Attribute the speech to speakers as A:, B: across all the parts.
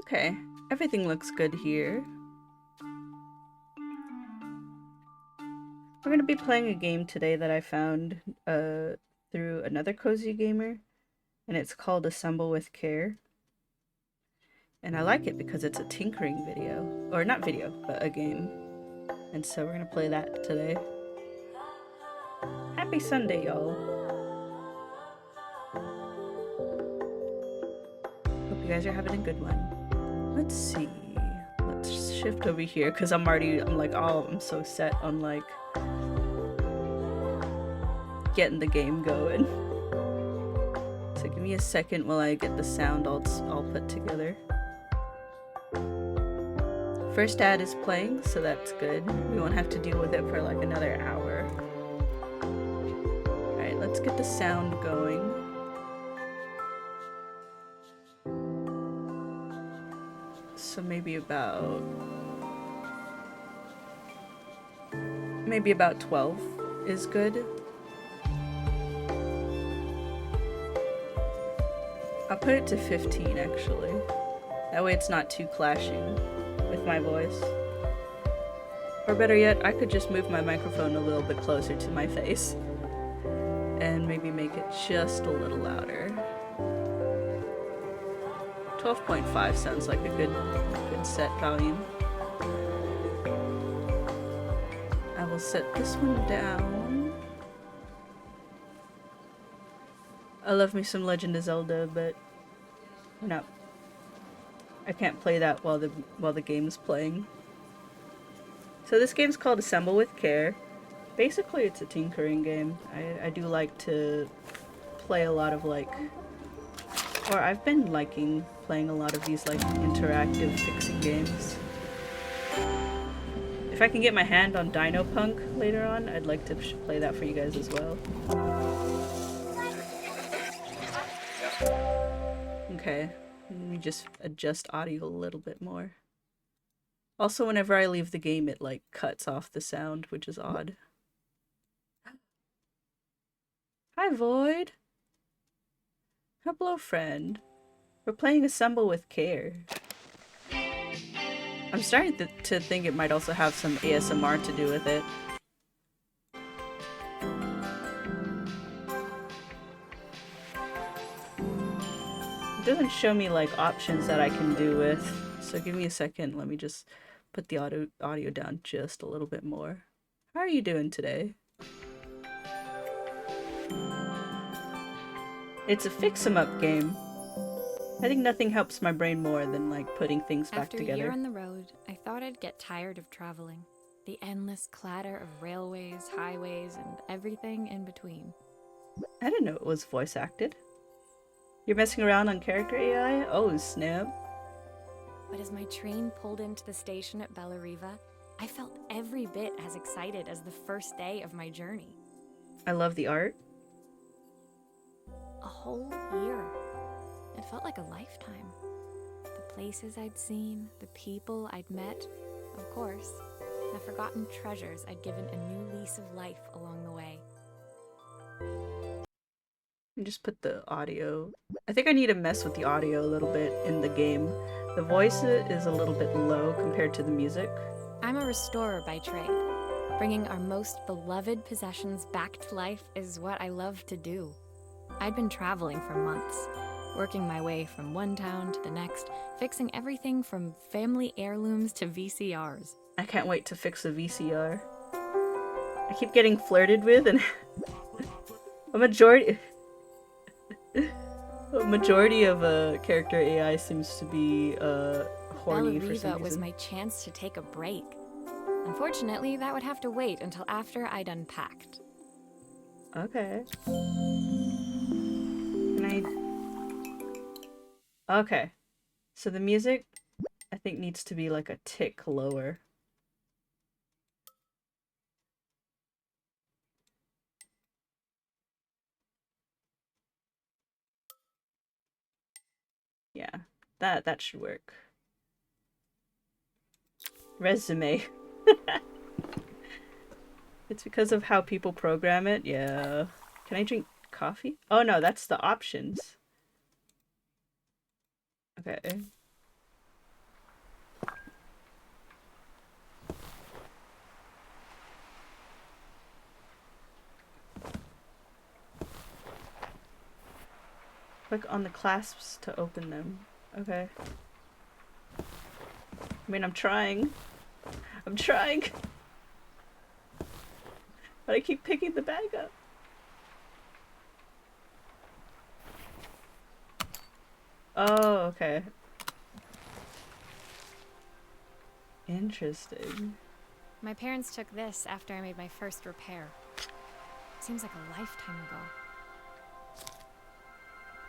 A: Okay, everything looks good here. We're gonna be playing a game today that I found through another cozy gamer, and it's called Assemble with Care. And I like it because it's a tinkering video, or not video, but a game. And so we're gonna play that today. Happy Sunday, y'all. Hope you guys are having a good one. Let's see. Let's shift over here because I'm like, oh, I'm so set on like getting the game going. So give me a second while I get the sound all put together. First ad is playing, so that's good. We won't have to deal with it for like another hour. Alright, let's get the sound going. So maybe about 12 is good. I'll put it to 15 actually. That way it's not too clashing with my voice. Or better yet, I could just move my microphone a little bit closer to my face and maybe make it just a little louder. 12.5 sounds like a good set volume. I will set this one down. I love me some Legend of Zelda, but no. I can't play that while the game is playing. So this game's called Assemble with Care. Basically, it's a tinkering game. I do like to play a lot of like, or I've been liking playing a lot of these like interactive fixing games. If I can get my hand on Dino Punk later on, I'd like to play that for you guys as well. Okay. Let me just adjust audio a little bit more. Also, whenever I leave the game, it like cuts off the sound, which is odd. Hi, Void. Hello, friend. We're playing Assemble with Care. I'm starting to think it might also have some ASMR to do with it. It doesn't show me like options that I can do with, so give me a second. Let me just put the audio down just a little bit more. How are you doing today? It's a fix-em-up game. I think nothing helps my brain more than like putting things back together.
B: After a year on the road, I thought I'd get tired of traveling. The endless clatter of railways, highways, and everything in between.
A: I didn't know it was voice acted. You're messing around on character AI? Oh, snap.
B: But as my train pulled into the station at Bellariva, I felt every bit as excited as the first day of my journey.
A: I love the art.
B: A whole year. It felt like a lifetime. The places I'd seen, the people I'd met, of course, the forgotten treasures I'd given a new lease of life along the way.
A: Just put the audio. I think I need to mess with the audio a little bit in the game. The voice is a little bit low compared to the music.
B: I'm a restorer by trade. Bringing our most beloved possessions back to life is what I love to do. I'd been traveling for months, working my way from one town to the next, fixing everything from family heirlooms to VCRs.
A: I can't wait to fix a VCR. I keep getting flirted with, and a majority of character AI seems to be horny for some reason.
B: Was my chance to take a break. Unfortunately, that would have to wait until after I'd unpacked.
A: Okay. Okay. So the music, I think, needs to be like a tick lower. Yeah, that should work. Resume. It's because of how people program it. Yeah. Can I drink coffee? Oh no, that's the options. Okay. Click on the clasps to open them. Okay. I mean, I'm trying. I'm trying! But I keep picking the bag up. Oh, okay. Interesting.
B: My parents took this after I made my first repair. Seems like a lifetime ago.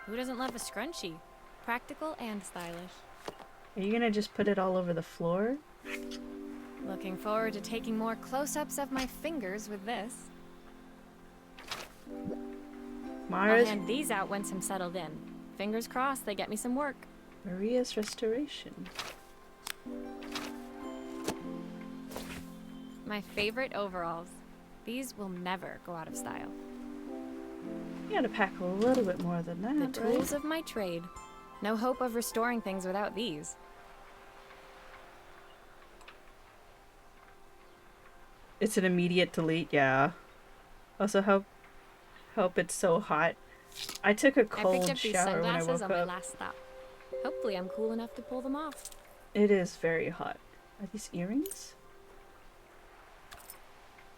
B: Who doesn't love a scrunchie? Practical and stylish.
A: Are you gonna just put it all over the floor?
B: Looking forward to taking more close-ups of my fingers with this.
A: Mara's...
B: I'll hand these out once I'm settled in. Fingers crossed they get me some work.
A: Maria's restoration.
B: My favorite overalls. These will never go out of style.
A: You gotta pack a little bit more than that,
B: The
A: right?
B: tools of my trade. No hope of restoring things without these.
A: It's an immediate delete, yeah. Also, hope it's so hot. I took a
B: I picked
A: cold
B: up these
A: shower when I
B: sunglasses
A: woke
B: on my
A: up.
B: last stop. Hopefully I'm cool enough to pull them off.
A: It is very hot. Are these earrings?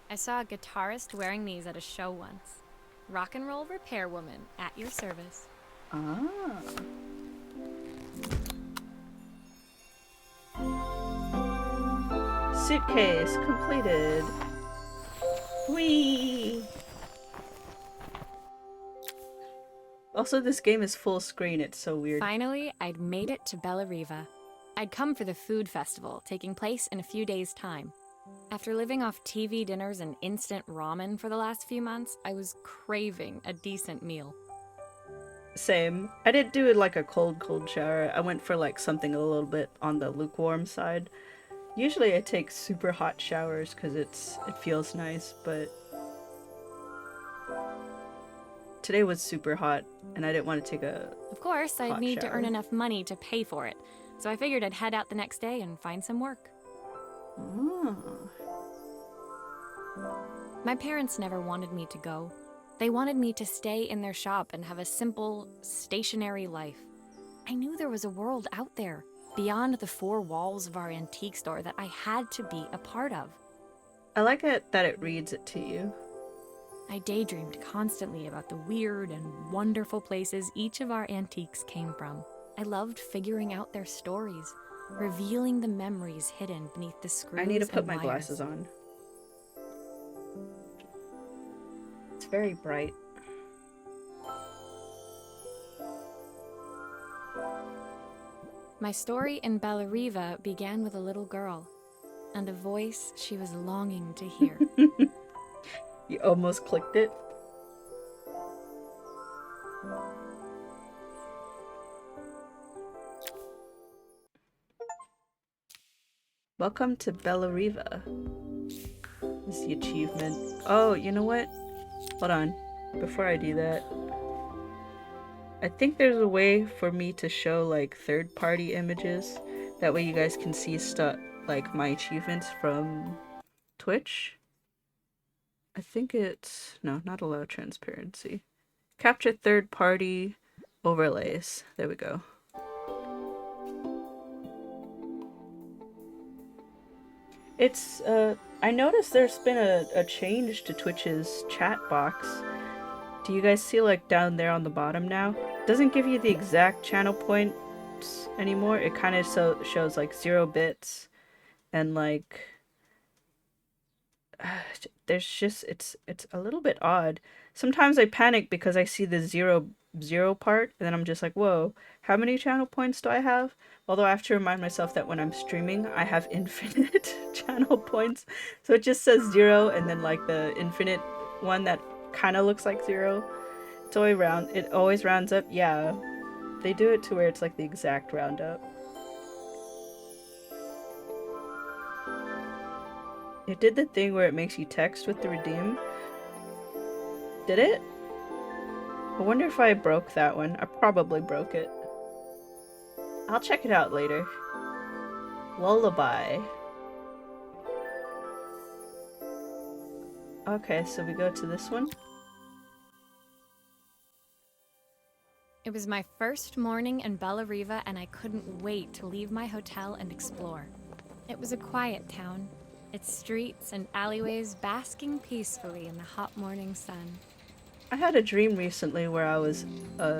B: I saw a guitarist wearing these at a show once. Rock and roll repair woman at your service.
A: Ah. Suitcase completed. Whee! Also, this game is full screen. It's so weird.
B: Finally, I'd made it to Bellariva. I'd come for the food festival, taking place in a few days' time. After living off TV dinners and instant ramen for the last few months, I was craving a decent meal.
A: Same. I didn't do it like a cold shower. I went for like something a little bit on the lukewarm side. Usually I take super hot showers because it feels nice, but today was super hot and I didn't want to take a
B: Of course, I'd
A: hot
B: need to
A: shower.
B: earn enough money to pay for it, so I figured I'd head out the next day and find some work.
A: Ah.
B: My parents never wanted me to go. They wanted me to stay in their shop and have a simple, stationary life. I knew there was a world out there, beyond the four walls of our antique store, that I had to be a part of.
A: I like it that it reads it to you.
B: I daydreamed constantly about the weird and wonderful places each of our antiques came from. I loved figuring out their stories, revealing the memories hidden beneath the screws
A: I need to put
B: and
A: my
B: wires.
A: glasses on. It's very bright.
B: My story in Bellariva began with a little girl, and a voice she was longing to hear.
A: You almost clicked it. Welcome to Bellariva. This is the achievement. Oh, you know what? Hold on. Before I do that, I think there's a way for me to show like third-party images. That way you guys can see stuff like my achievements from Twitch. I think it's... no, not allow transparency. Capture third-party overlays. There we go. It's, I noticed there's been a change to Twitch's chat box. Do you guys see like down there on the bottom now? It doesn't give you the exact channel points anymore. It kind of shows like 0 bits and like... there's just it's a little bit odd. Sometimes I panic because I see the 0 part and then I'm just like, whoa, how many channel points do I have? Although I have to remind myself that when I'm streaming I have infinite channel points, so it just says 0 and then like the infinite one that kind of looks like 0. It always rounds up. Yeah, they do it to where it's like the exact roundup. It did the thing where it makes you text with the redeem. Did it? I wonder if I broke that one. I probably broke it. I'll check it out later. Lullaby. Okay, so we go to this one.
B: It was my first morning in Bella Riva, and I couldn't wait to leave my hotel and explore. It was a quiet town, its streets and alleyways basking peacefully in the hot morning sun.
A: I had a dream recently where I was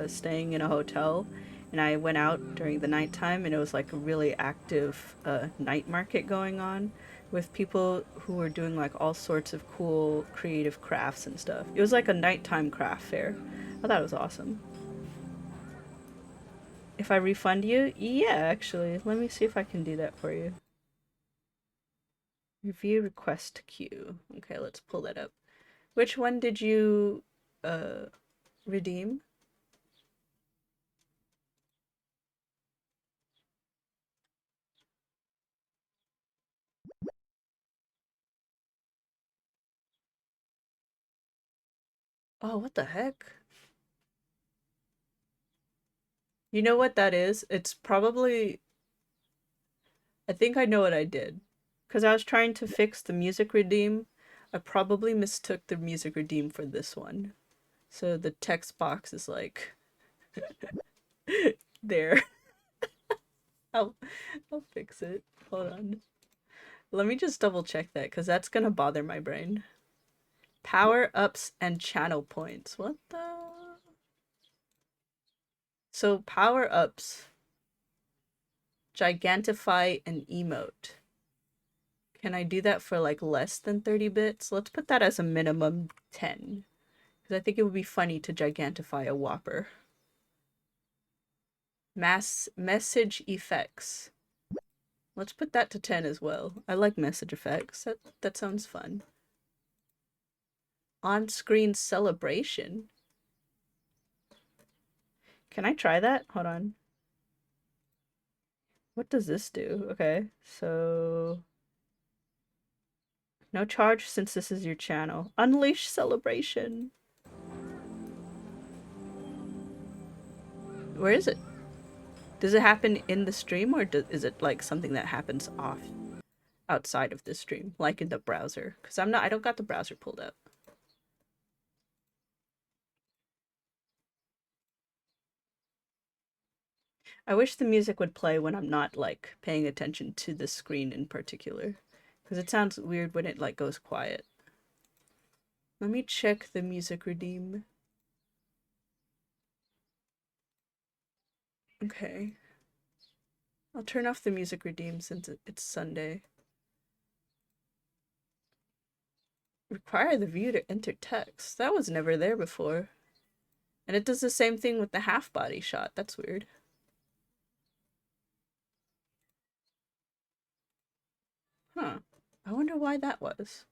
A: staying in a hotel and I went out during the nighttime and it was like a really active night market going on with people who were doing like all sorts of cool creative crafts and stuff. It was like a nighttime craft fair. I thought it was awesome. If I refund you? Yeah, actually. Let me see if I can do that for you. Review request queue. Okay, let's pull that up. Which one did you redeem? Oh, what the heck? You know what that is? It's probably... I think I know what I did. Because I was trying to fix the music redeem. I probably mistook the music redeem for this one. So the text box is like... there. I'll, I'll fix it. Hold on. Let me just double check that, because that's gonna bother my brain. Power-ups and channel points. What the... So power-ups... Gigantify an emote. Can I do that for like less than 30 bits? Let's put that as a minimum 10. Because I think it would be funny to gigantify a whopper. Message effects. Let's put that to 10 as well. I like message effects. That sounds fun. On-screen celebration. Can I try that? Hold on. What does this do? Okay, so... No charge since this is your channel. Unleash celebration. Where is it? Does it happen in the stream or is it like something that happens outside of the stream, like in the browser? Because I don't got the browser pulled up. I wish the music would play when I'm not like paying attention to the screen in particular, because it sounds weird when it like goes quiet. Let me check the music redeem. Okay. I'll turn off the music redeem since it's Sunday. Require the view to enter text. That was never there before. And it does the same thing with the half body shot. That's weird. Huh. I wonder why that was.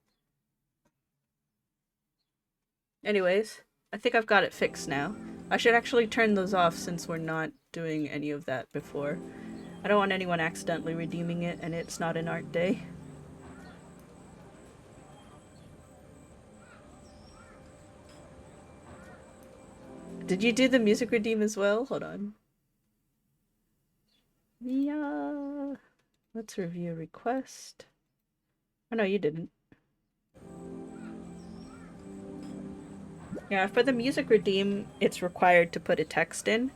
A: Anyways, I think I've got it fixed now. I should actually turn those off since we're not doing any of that before. I don't want anyone accidentally redeeming it and it's not an art day. Did you do the music redeem as well? Hold on. Yeah. Let's review request. Oh no, you didn't. Yeah, for the music redeem, it's required to put a text in.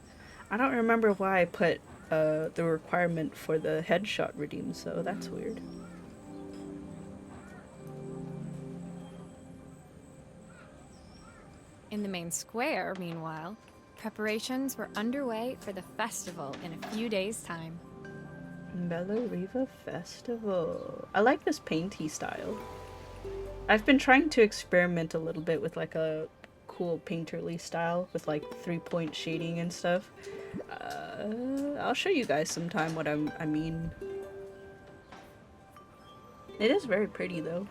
A: I don't remember why I put the requirement for the headshot redeem, so that's weird.
B: In the main square, meanwhile, preparations were underway for the festival in a few days' time.
A: Bella Riva Festival. I like this painty style. I've been trying to experiment a little bit with like a cool painterly style with like 3-point shading and stuff. I'll show you guys sometime what I mean. It is very pretty though.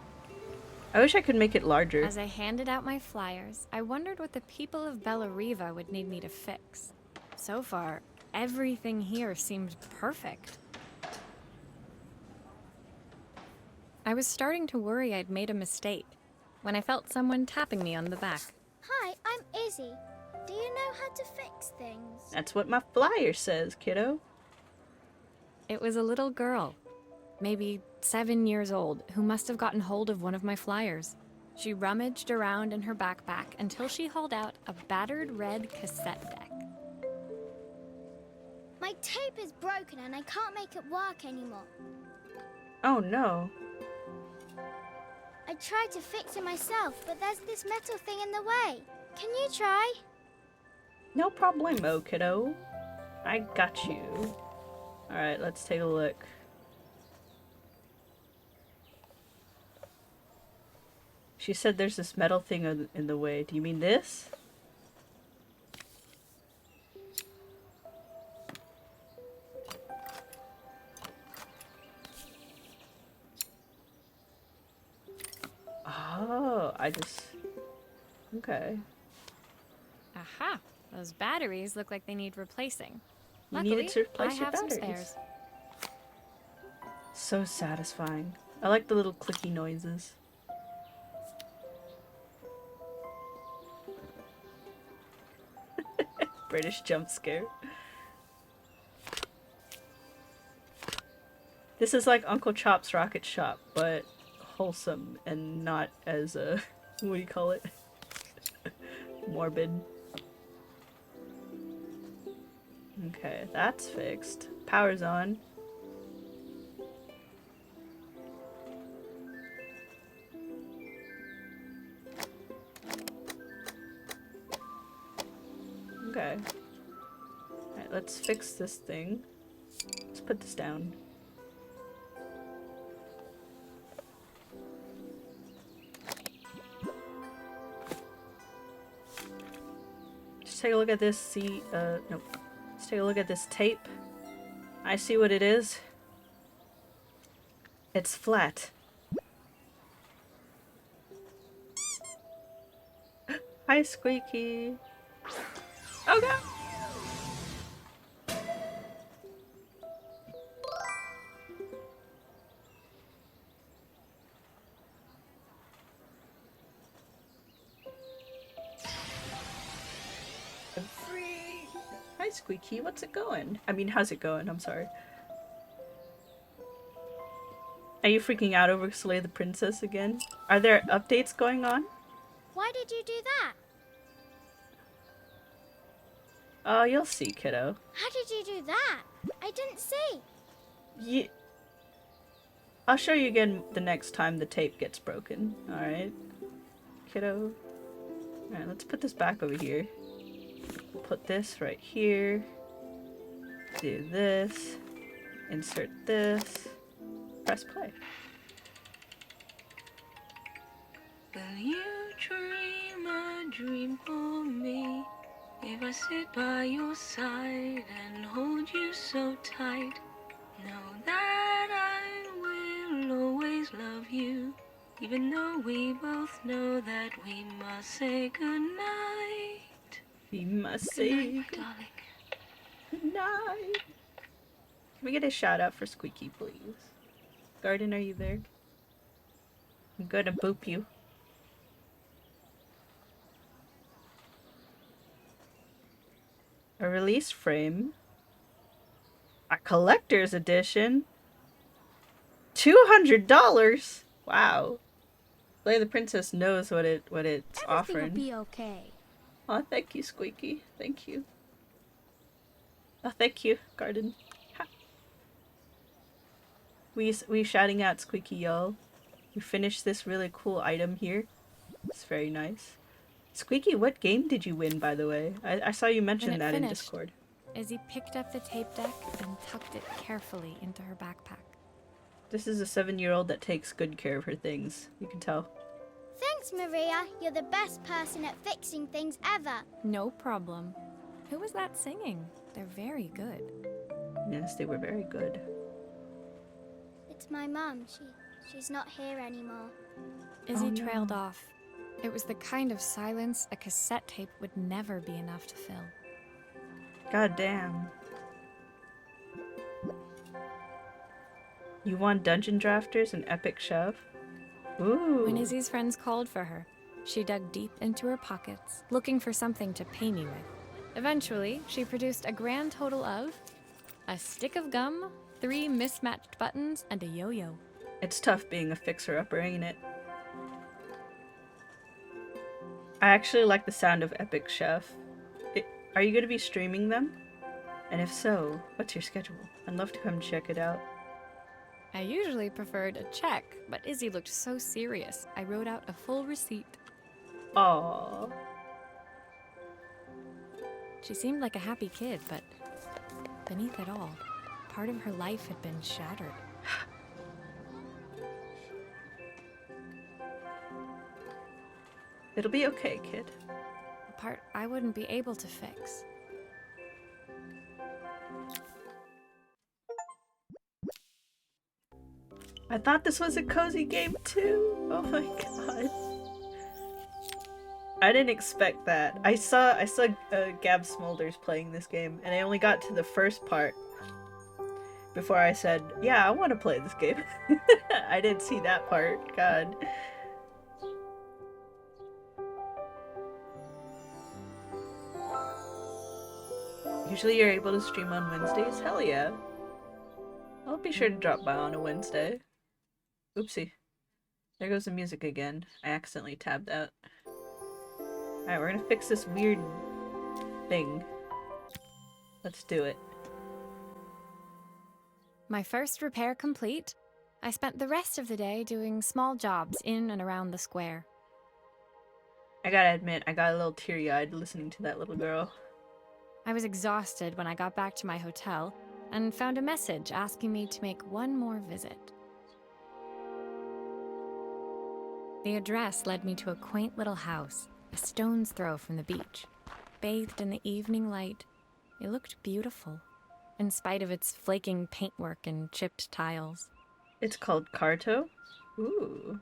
A: I wish I could make it larger.
B: As I handed out my flyers, I wondered what the people of Bella Riva would need me to fix. So far, everything here seemed perfect. I was starting to worry I'd made a mistake when I felt someone tapping me on the back.
C: Hi, I'm Izzy. Do you know how to fix things?
A: That's what my flyer says, kiddo.
B: It was a little girl, maybe 7 years old, who must have gotten hold of one of my flyers. She rummaged around in her backpack until she hauled out a battered red cassette deck.
C: My tape is broken and I can't make it work anymore.
A: Oh no.
C: I tried to fix it myself, but there's this metal thing in the way. Can you try?
A: No problemo, kiddo. I got you. Alright, let's take a look. She said there's this metal thing in the way. Do you mean this? Oh, I just... Okay.
B: Aha! Those batteries look like they need replacing.
A: You
B: Luckily,
A: needed to replace
B: I
A: your
B: have some
A: batteries.
B: spares.
A: So satisfying. I like the little clicky noises. British jump scare. This is like Uncle Chop's Rocket Shop, but wholesome and not as what do you call it? Morbid. Okay, that's fixed. Power's on. Okay. Alright, let's fix this thing. Let's put this down. Just take a look at this, see, nope. Let's take a look at this tape. I see what it is. It's flat. Hi, Squeaky. Oh god! I'm free! Hi, Squeaky. What's it going? I mean, how's it going? I'm sorry. Are you freaking out over Slay the Princess again? Are there updates going on?
C: Why did you do that?
A: Oh, you'll see, kiddo.
C: How did you do that? I didn't see.
A: I'll show you again the next time the tape gets broken. Alright? Kiddo. Alright, let's put this back over here. Put this right here. Do this. Insert this. Press play.
D: Will you dream a dream for me? If I sit by your side and hold you so tight, know that I will always love you, even though we both know that we must say goodnight.
A: We must
D: Good
A: say
D: night, my darling.
A: good night. Can we get a shout out for Squeaky, please? Garden, are you there? I'm gonna boop you. A release frame. A collector's edition. $200. Wow. Slay the Princess knows what it's
C: Everything
A: offering.
C: will be okay.
A: Oh, thank you, Squeaky. Thank you. Oh, thank you, Garden. Ha. We shouting out Squeaky, y'all. We finished this really cool item here. It's very nice. Squeaky, what game did you win, by the way? I saw you mention
B: When it
A: that in
B: finished,
A: Discord.
B: Izzy picked up the tape deck and tucked it carefully into her backpack.
A: This is a 7-year-old that takes good care of her things. You can tell.
C: Thanks, Maria. You're the best person at fixing things ever.
B: No problem. Who was that singing? They're very good.
A: Yes, they were very good.
C: It's my mum. She's not here anymore.
B: Izzy
A: Oh, no.
B: trailed off. It was the kind of silence a cassette tape would never be enough to fill.
A: God damn. You won Dungeon Drafters and Epic Chef? Ooh.
B: When Izzy's friends called for her, she dug deep into her pockets, looking for something to pay me with. Eventually, she produced a grand total of a stick of gum, 3 mismatched buttons, and a yo-yo.
A: It's tough being a fixer-upper, ain't it? I actually like the sound of Epic Chef. Are you going to be streaming them? And if so, what's your schedule? I'd love to come check it out.
B: I usually preferred a check, but Izzy looked so serious, I wrote out a full receipt.
A: Aww.
B: She seemed like a happy kid, but beneath it all, part of her life had been shattered.
A: It'll be okay, kid.
B: A part I wouldn't be able to fix.
A: I thought this was a cozy game too. Oh my god. I didn't expect that. I saw Gab Smulders playing this game, and I only got to the first part before I said, yeah, I want to play this game. I didn't see that part. God. Usually you're able to stream on Wednesdays? Hell yeah. I'll be sure to drop by on a Wednesday. Oopsie. There goes the music again. I accidentally tabbed out. Alright, we're gonna fix this weird thing. Let's do it.
B: My first repair complete, I spent the rest of the day doing small jobs in and around the square.
A: I gotta admit, I got a little teary-eyed listening to that little girl.
B: I was exhausted when I got back to my hotel and found a message asking me to make one more visit. The address led me to a quaint little house, a stone's throw from the beach. Bathed in the evening light, it looked beautiful, in spite of its flaking paintwork and chipped tiles.
A: It's called Karto? Ooh.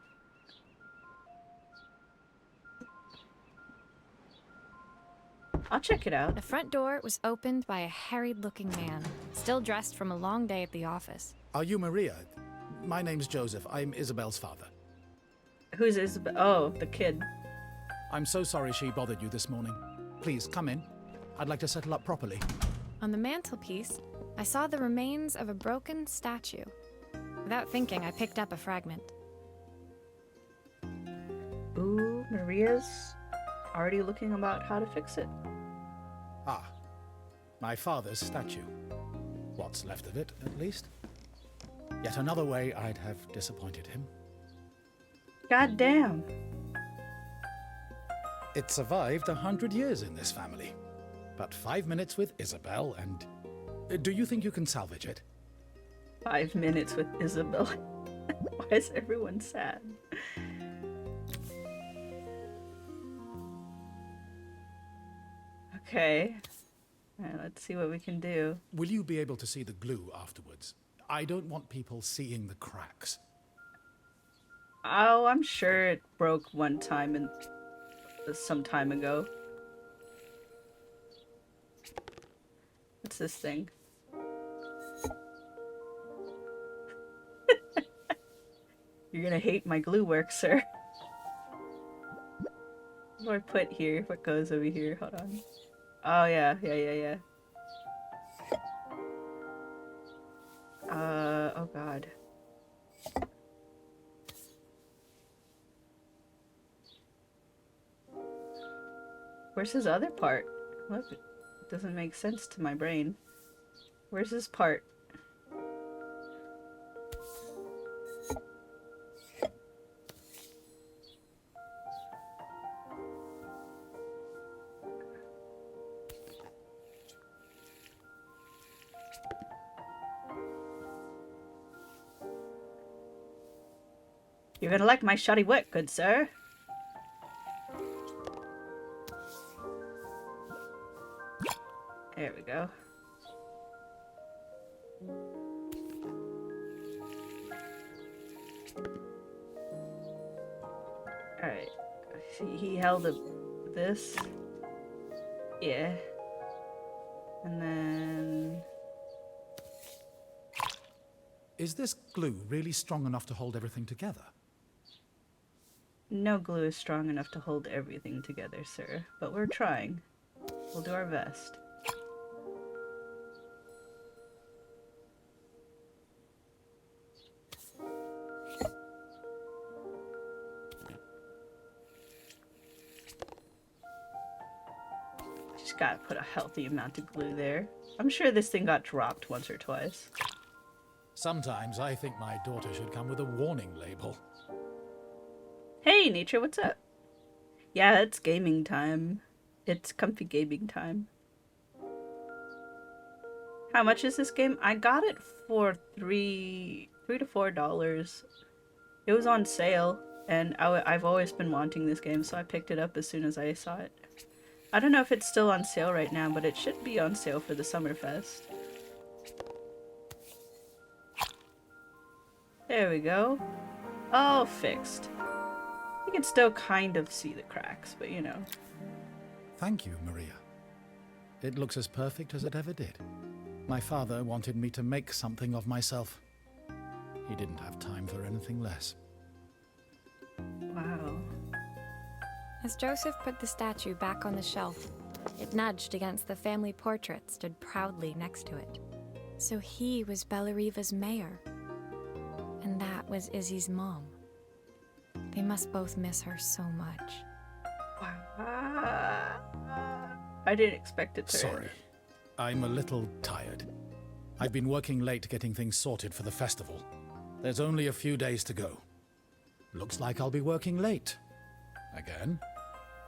A: I'll check it out.
B: The front door was opened by a harried-looking man, still dressed from a long day at the office.
E: Are you Maria? My name's Joseph. I'm Isabel's father.
A: Who's Isabel? Oh, the kid.
E: I'm so sorry she bothered you this morning. Please, come in. I'd like to settle up properly.
B: On the mantelpiece, I saw the remains of a broken statue. Without thinking, I picked up a fragment.
A: Ooh, Maria's already looking about how to fix it.
E: Ah, my father's statue. What's left of it, at least. Yet another way I'd have disappointed him.
A: God damn.
E: It survived 100 years in this family. But 5 minutes with Isabel and... Do you think you can salvage it?
A: 5 minutes with Isabel. Why is everyone sad? Okay. Alright, let's see what we can do.
E: Will you be able to see the glue afterwards? I don't want people seeing the cracks.
A: Oh, I'm sure it broke one time and some time ago. What's this thing? You're gonna hate my glue work, sir. What do I put here? What goes over here? Hold on. Oh, yeah. Oh god. Where's his other part? What? It doesn't make sense to my brain. Where's his part? You're gonna like my shoddy work, good sir. There we go. Alright. He held this. Yeah. And then...
E: Is this glue really strong enough to hold everything together?
A: No glue is strong enough to hold everything together, sir. But we're trying. We'll do our best. Just gotta put a healthy amount of glue there. I'm sure this thing got dropped once or twice.
E: Sometimes I think my daughter should come with a warning label.
A: Hey, Nature, what's up? Yeah, it's gaming time. It's comfy gaming time. How much is this game? I got it for $3 to $4. It was on sale, and I've always been wanting this game, so I picked it up as soon as I saw it. I don't know if it's still on sale right now, but it should be on sale for the Summerfest. There we go. All fixed. You can still kind of see the cracks, but you know.
E: Thank you, Maria. It looks as perfect as it ever did. My father wanted me to make something of myself. He didn't have time for anything less.
A: Wow.
B: As Joseph put the statue back on the shelf, it nudged against the family portrait stood proudly next to it. So he was Bellariva's mayor. And that was Izzy's mom. They must both miss her so much.
A: Wow. I didn't expect it to.
E: Sorry. I'm a little tired. I've been working late getting things sorted for the festival. There's only a few days to go. Looks like I'll be working late. Again?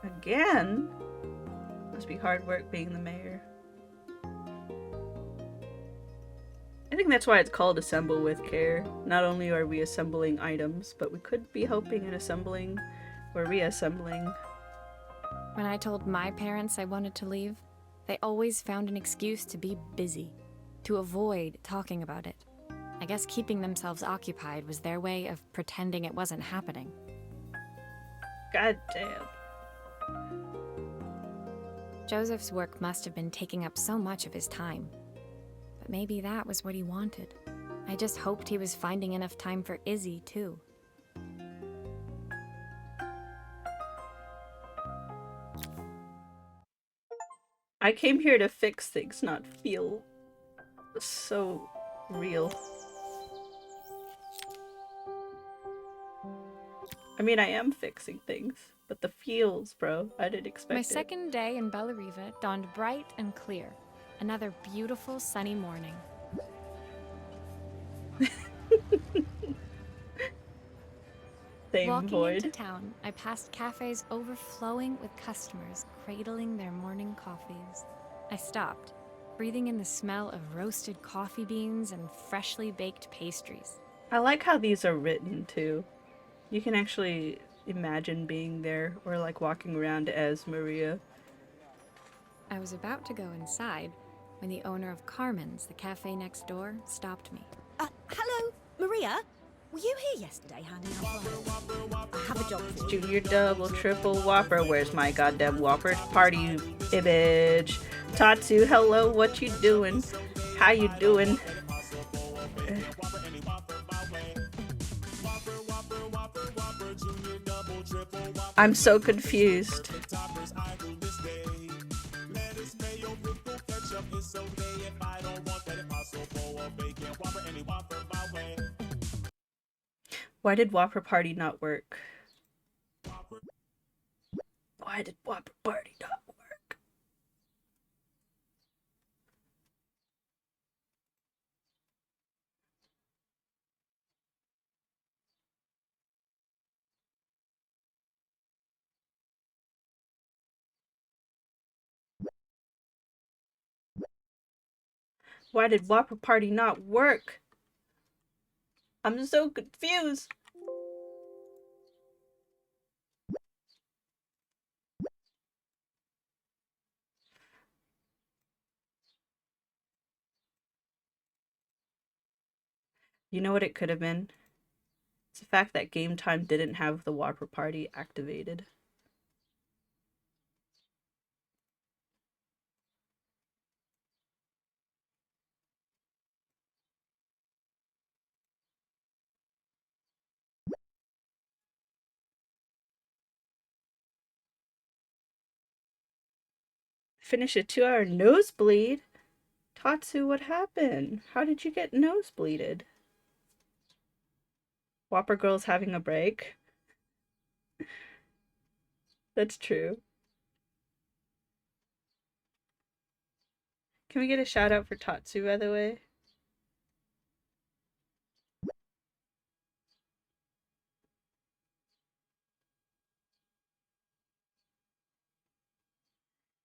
A: Again? Must be hard work being the mayor. I think that's why it's called Assemble with Care. Not only are we assembling items, but we could be helping in assembling or reassembling.
B: When I told my parents I wanted to leave, they always found an excuse to be busy, to avoid talking about it. I guess keeping themselves occupied was their way of pretending it wasn't happening.
A: God damn.
B: Joseph's work must have been taking up so much of his time. But maybe that was what he wanted. I just hoped he was finding enough time for Izzy, too.
A: I came here to fix things, not feel so real. I mean, I am fixing things, but the feels, bro, I didn't expect
B: My
A: it.
B: second day in Bellariva dawned bright and clear. Another beautiful sunny morning.
A: Same
B: Walking
A: void.
B: into town, I passed cafes overflowing with customers cradling their morning coffees. I stopped, breathing in the smell of roasted coffee beans and freshly baked pastries.
A: I like how these are written too. You can actually imagine being there or like walking around as Maria.
B: I was about to go inside when the owner of Carmen's, the cafe next door, stopped me.
F: Hello, Maria? Were you here yesterday handing out flyers? I have a job for you.
A: Junior double triple whopper. Where's my goddamn whopper? Party, you image. Tatsu, hello, what you doing? How you doing? I'm so confused. Why did Whopper Party not work? Why did Whopper Party not work? Why did Whopper Party not work? I'm so confused. You know what it could have been? It's the fact that Game Time didn't have the Whopper Party activated. Finish a 2-hour nosebleed? Tatsu, what happened? How did you get nosebleeded? Whopper Girl's having a break? That's true. Can we get a shout out for Tatsu, by the way?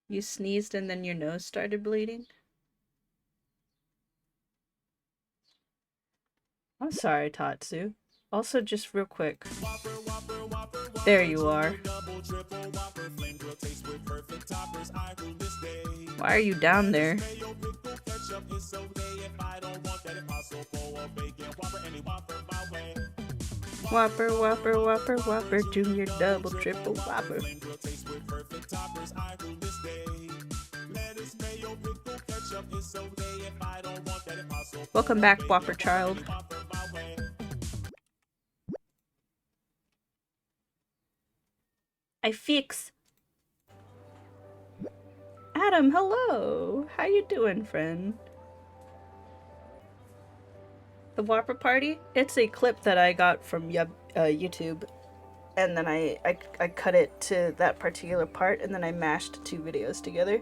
A: You sneezed and then your nose started bleeding? I'm sorry, Tatsu. Also, just real quick. There you are. Why are you down there? Whopper, Whopper, Whopper, Whopper, Junior, Double, Triple, Whopper. Welcome back, Whopper child. I fix. Adam, hello. How you doing, friend? The Whopper Party? It's a clip that I got from YouTube, and then I cut it to that particular part, and then I mashed 2 videos together.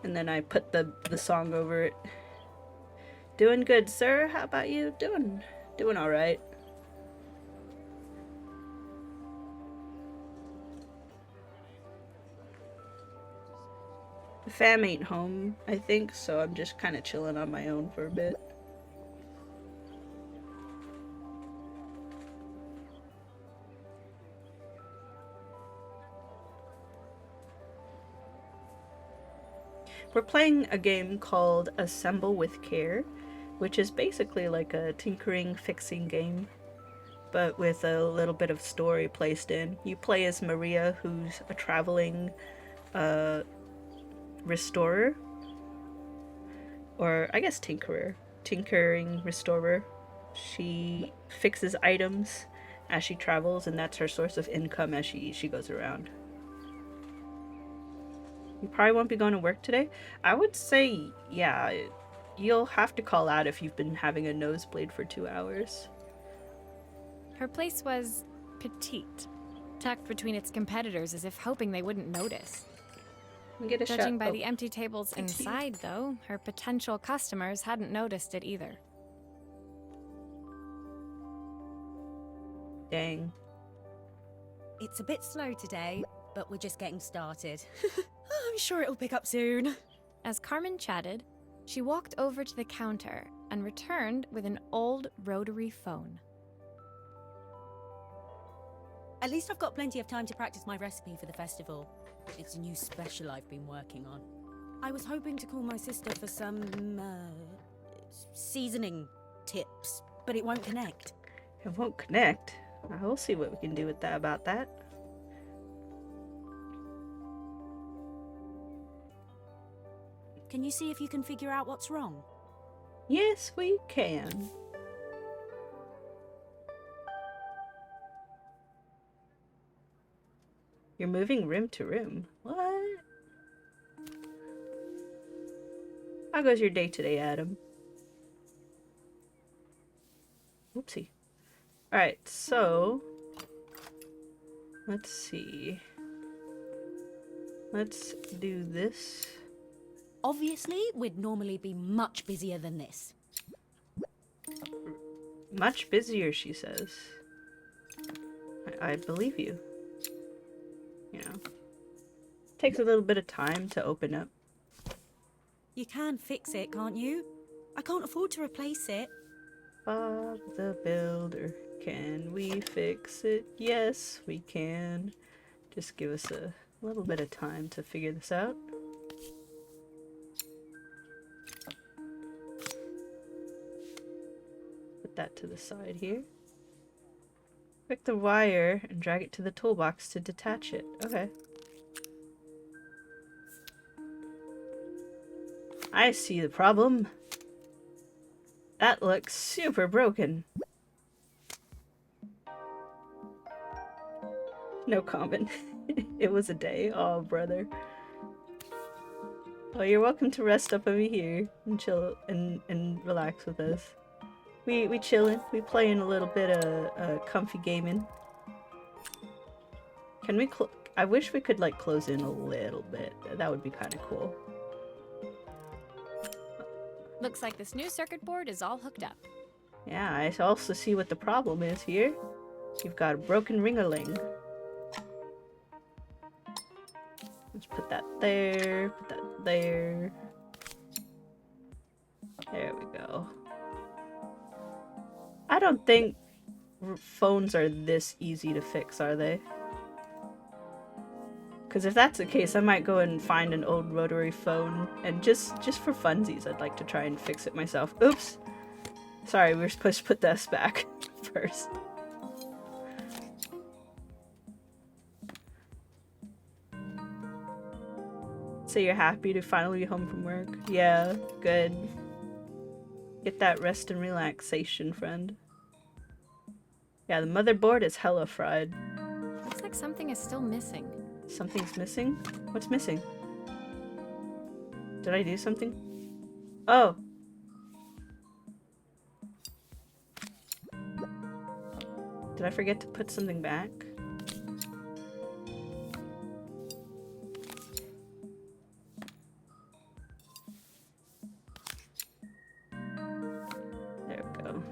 A: And then I put the song over it. Doing good, sir. How about you? Doing all right. The fam ain't home, I think, so I'm just kind of chilling on my own for a bit. We're playing a game called Assemble with Care, which is basically like a tinkering, fixing game, but with a little bit of story placed in. You play as Maria, who's a traveling restorer, or I guess tinkering restorer. She fixes items as she travels, and that's her source of income as she goes around. You probably won't be going to work today. I would say, yeah, you'll have to call out if you've been having a nosebleed for 2 hours.
B: Her place was petite, tucked between its competitors as if hoping they wouldn't notice.
A: Get a
B: Judging by
A: shot.
B: the empty tables inside, though, her potential customers hadn't noticed it either.
A: Dang.
F: It's a bit slow today, but we're just getting started. I'm sure it'll pick up soon.
B: As Carmen chatted, she walked over to the counter and returned with an old rotary phone.
F: At least I've got plenty of time to practice my recipe for the festival. It's a new special I've been working on. I was hoping to call my sister for some, seasoning tips, but it won't connect.
A: It won't connect. We'll see what we can do with that about that.
F: Can you see if you can figure out what's wrong?
A: Yes, we can. You're moving room to room. What? How goes your day today, Adam? Oopsie. Alright, so... let's see. Let's do this.
F: Obviously, we'd normally be much busier than this.
A: Much busier, she says. I believe you. You know. Takes a little bit of time to open up.
F: You can fix it, can't you? I can't afford to replace it.
A: Bob the Builder, can we fix it? Yes, we can. Just give us a little bit of time to figure this out. Put that to the side here. Pick the wire and drag it to the toolbox to detach it. Okay. I see the problem. That looks super broken. No comment. It was a day. Oh, brother. Well, you're welcome to rest up over here and chill and relax with us. We chillin'. We playing a little bit of comfy gaming. Can we I wish we could like close in a little bit. That would be kind of cool.
B: Looks like this new circuit board is all hooked up.
A: Yeah, I also see what the problem is here. You've got a broken ring-a-ling. Let's put that there, put that there. There we go. I don't think phones are this easy to fix, are they? Because if that's the case, I might go and find an old rotary phone, and just for funsies, I'd like to try and fix it myself. Oops! Sorry, we were supposed to put this back first. So you're happy to finally be home from work? Yeah, good. Get that rest and relaxation, friend. Yeah, the motherboard is hella fried.
B: Looks like something is still missing.
A: Something's missing? What's missing? Did I do something? Oh! Did I forget to put something back? There we go.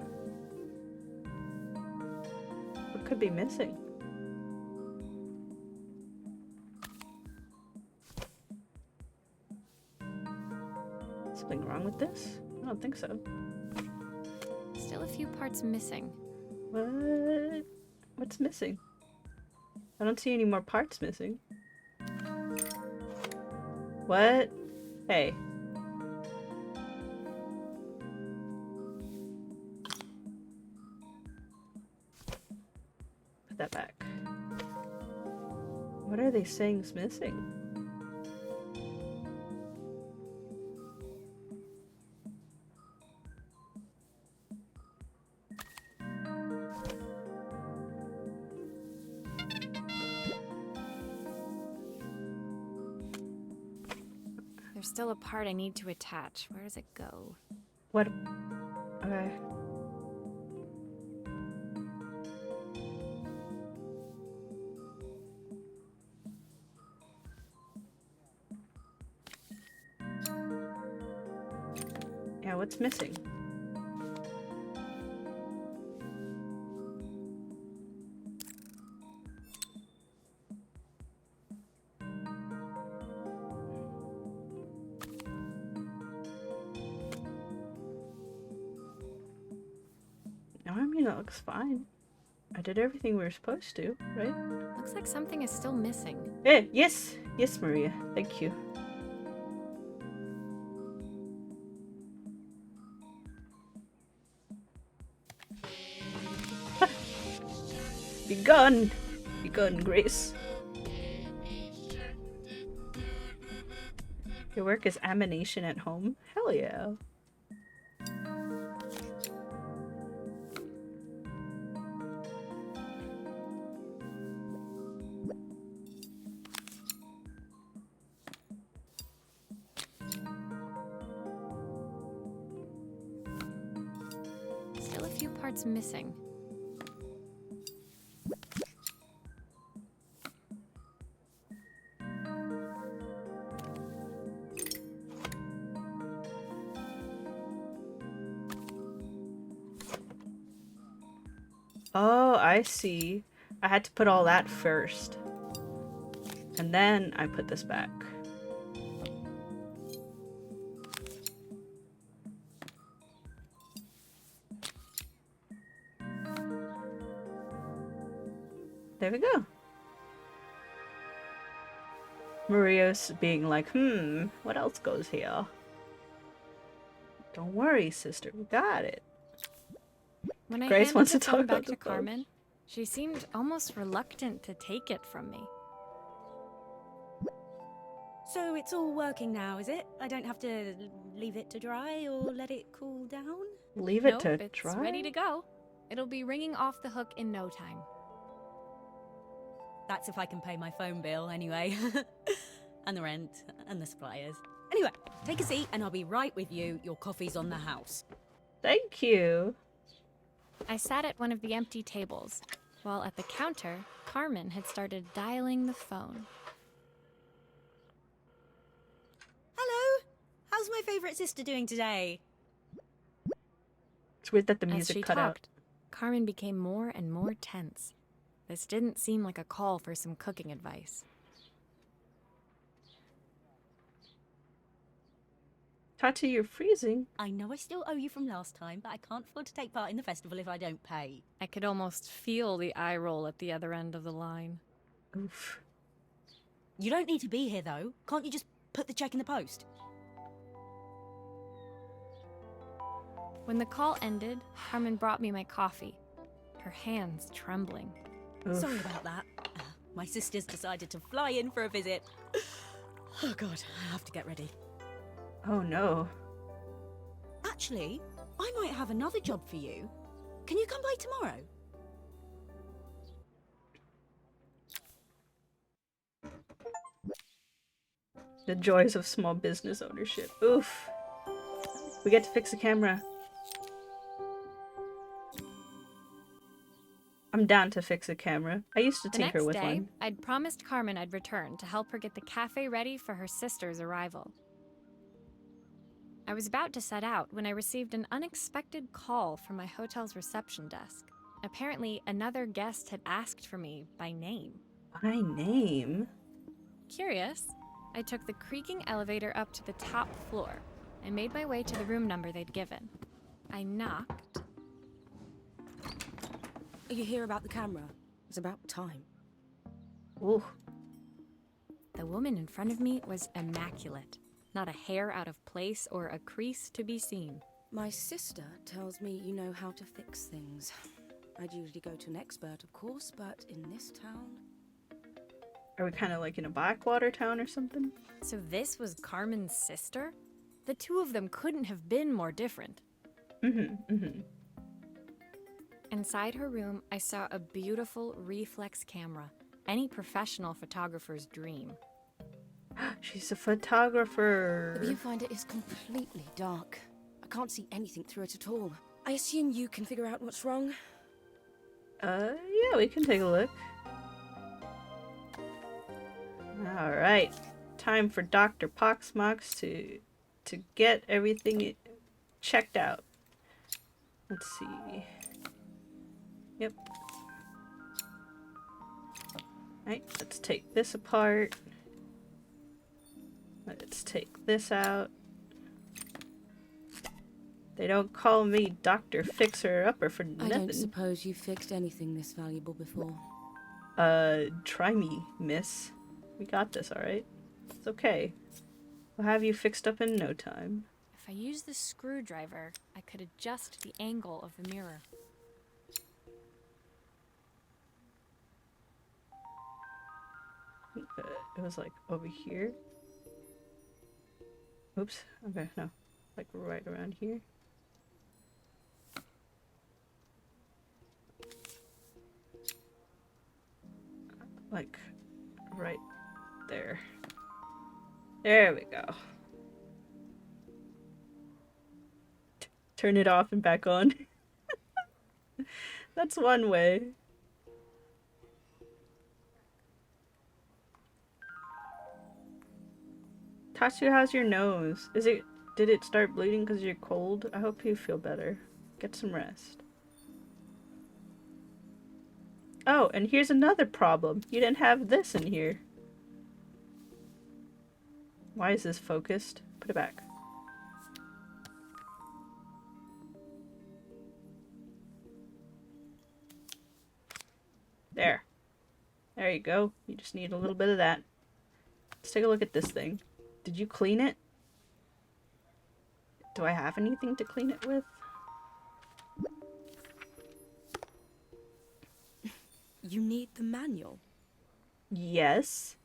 A: What could be missing? Something wrong with this? I don't think so.
B: Still a few parts missing.
A: What? What's missing? I don't see any more parts missing. What? Hey. Put that back. What are they saying is missing?
B: There's still a part I need to attach. Where does it go?
A: What? Okay. Yeah, what's missing? No, I mean, it looks fine. I did everything we were supposed to, right?
B: Looks like something is still missing.
A: Eh, yes! Yes, Maria. Thank you. Be gone! Be gone, Grace. Your work is amination at home? Hell yeah.
B: Still a few parts missing.
A: Oh, I see. I had to put all that first. And then I put this back. There we go. Maria's being like, what else goes here? Don't worry, sister, we got it.
B: When I
A: Grace
B: handed
A: wants
B: the
A: to
B: phone
A: talk
B: back
A: about
B: to
A: the phone.
B: Carmen, she seemed almost reluctant to take it from me.
F: So it's all working now, is it? I don't have to leave it to dry or let it cool down?
A: Leave it
B: Nope,
A: to
B: it's
A: dry.
B: ready to go. It'll be ringing off the hook in no time.
F: That's if I can pay my phone bill, anyway. And the rent, and the suppliers. Anyway, take a seat and I'll be right with you. Your coffee's on the house.
A: Thank you.
B: I sat at one of the empty tables, while at the counter, Carmen had started dialing the phone.
F: Hello! How's my favourite sister doing today?
A: It's weird that the
B: As
A: music
B: she
A: cut out.
B: talked, Carmen became more and more tense. This didn't seem like a call for some cooking advice.
A: Tatsu, you're freezing.
F: I know I still owe you from last time, but I can't afford to take part in the festival if I don't pay.
B: I could almost feel the eye roll at the other end of the line.
A: Oof.
F: You don't need to be here, though. Can't you just put the check in the post?
B: When the call ended, Carmen brought me my coffee, her hands trembling.
A: Oof.
F: Sorry about that. My sister's decided to fly in for a visit. Oh god, I have to get ready.
A: Oh no.
F: Actually, I might have another job for you. Can you come by tomorrow?
A: The joys of small business ownership. Oof. We get to fix the camera. I'm down to fix a camera. I used to
B: The
A: tinker
B: next
A: with
B: day,
A: one.
B: I'd promised Carmen I'd return to help her get the cafe ready for her sister's arrival. I was about to set out when I received an unexpected call from my hotel's reception desk. Apparently, another guest had asked for me by name.
A: My name?
B: Curious, I took the creaking elevator up to the top floor and made my way to the room number they'd given. I knocked.
F: Are you here about the camera? It's about time.
A: Ooh.
B: The woman in front of me was immaculate. Not a hair out of place or a crease to be seen.
F: My sister tells me you know how to fix things. I'd usually go to an expert, of course, but in this town...
A: Are we kind of like in a backwater town or something?
B: So this was Carmen's sister? The two of them couldn't have been more different. Inside her room, I saw a beautiful reflex camera. Any professional photographer's dream.
A: She's a photographer.
F: The viewfinder is completely dark. I can't see anything through it at all. I assume you can figure out what's wrong?
A: Yeah, we can take a look. Alright. Time for Dr. Poksmox to get everything checked out. Let's see. Yep. Right, let's take this apart. Let's take this out. They don't call me Dr. Fixer-Upper for nothing.
F: I don't suppose you've fixed anything this valuable before.
A: Try me, miss. We got this, alright? It's okay. We'll have you fixed up in no time.
B: If I used the screwdriver, I could adjust the angle of the mirror.
A: It was like over here. Oops. Okay, no. Like right around here. Like right there. There we go. Turn it off and back on. That's one way. Tatsu, how's your nose? Did it start bleeding because you're cold? I hope you feel better. Get some rest. Oh, and here's another problem. You didn't have this in here. Why is this focused? Put it back. There. There you go. You just need a little bit of that. Let's take a look at this thing. Did you clean it? Do I have anything to clean it with?
F: You need the manual.
A: Yes.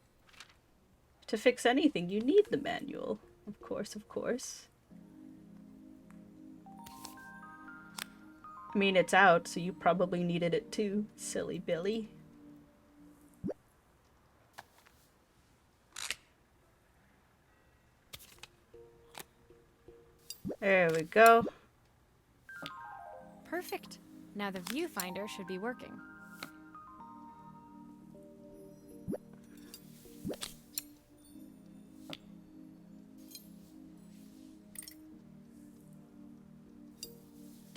A: To fix anything, you need the manual. Of course, of course. I mean, it's out, so you probably needed it too, silly Billy. There we go.
B: Perfect. Now the viewfinder should be working.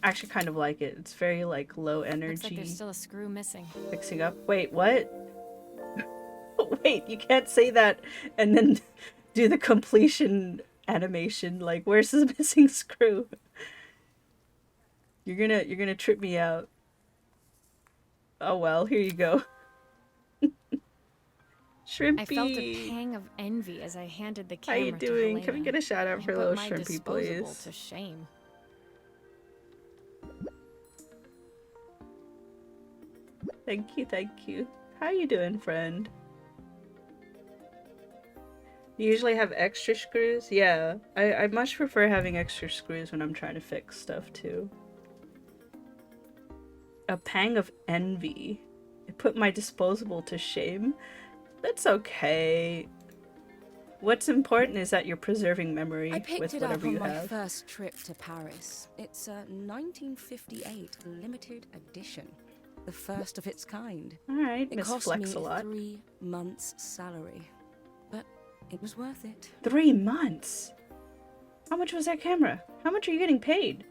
A: actually kind of like it. It's very like low
B: Looks like
A: energy.
B: there's still a screw missing.
A: Fixing up. Wait, what? Wait, you can't say that and then do the completion animation. Like, where's the missing screw? You're gonna trip me out. Oh well, here you go. Shrimpy.
B: I felt a pang of envy as I handed the
A: How
B: camera
A: you
B: to
A: doing?
B: Helena.
A: Can we get a shout out
B: I
A: for
B: put
A: little
B: my
A: Shrimpy,
B: disposable
A: please?
B: to shame.
A: Thank you, thank you. How you doing, friend? You usually have extra screws? Yeah, I much prefer having extra screws when I'm trying to fix stuff too. A pang of envy. It put my disposable to shame. That's okay. What's important is that you're preserving memory
G: I picked
A: with
G: it up
A: whatever
G: on
A: you
G: my
A: have.
G: first trip to Paris. It's a 1958 limited edition, the first of its kind.
A: Alright,
G: It
A: Miss
G: cost
A: Flex
G: me
A: a lot.
G: 3 months' salary, but it was worth it.
A: 3 months? How much was that camera? How much are you getting paid?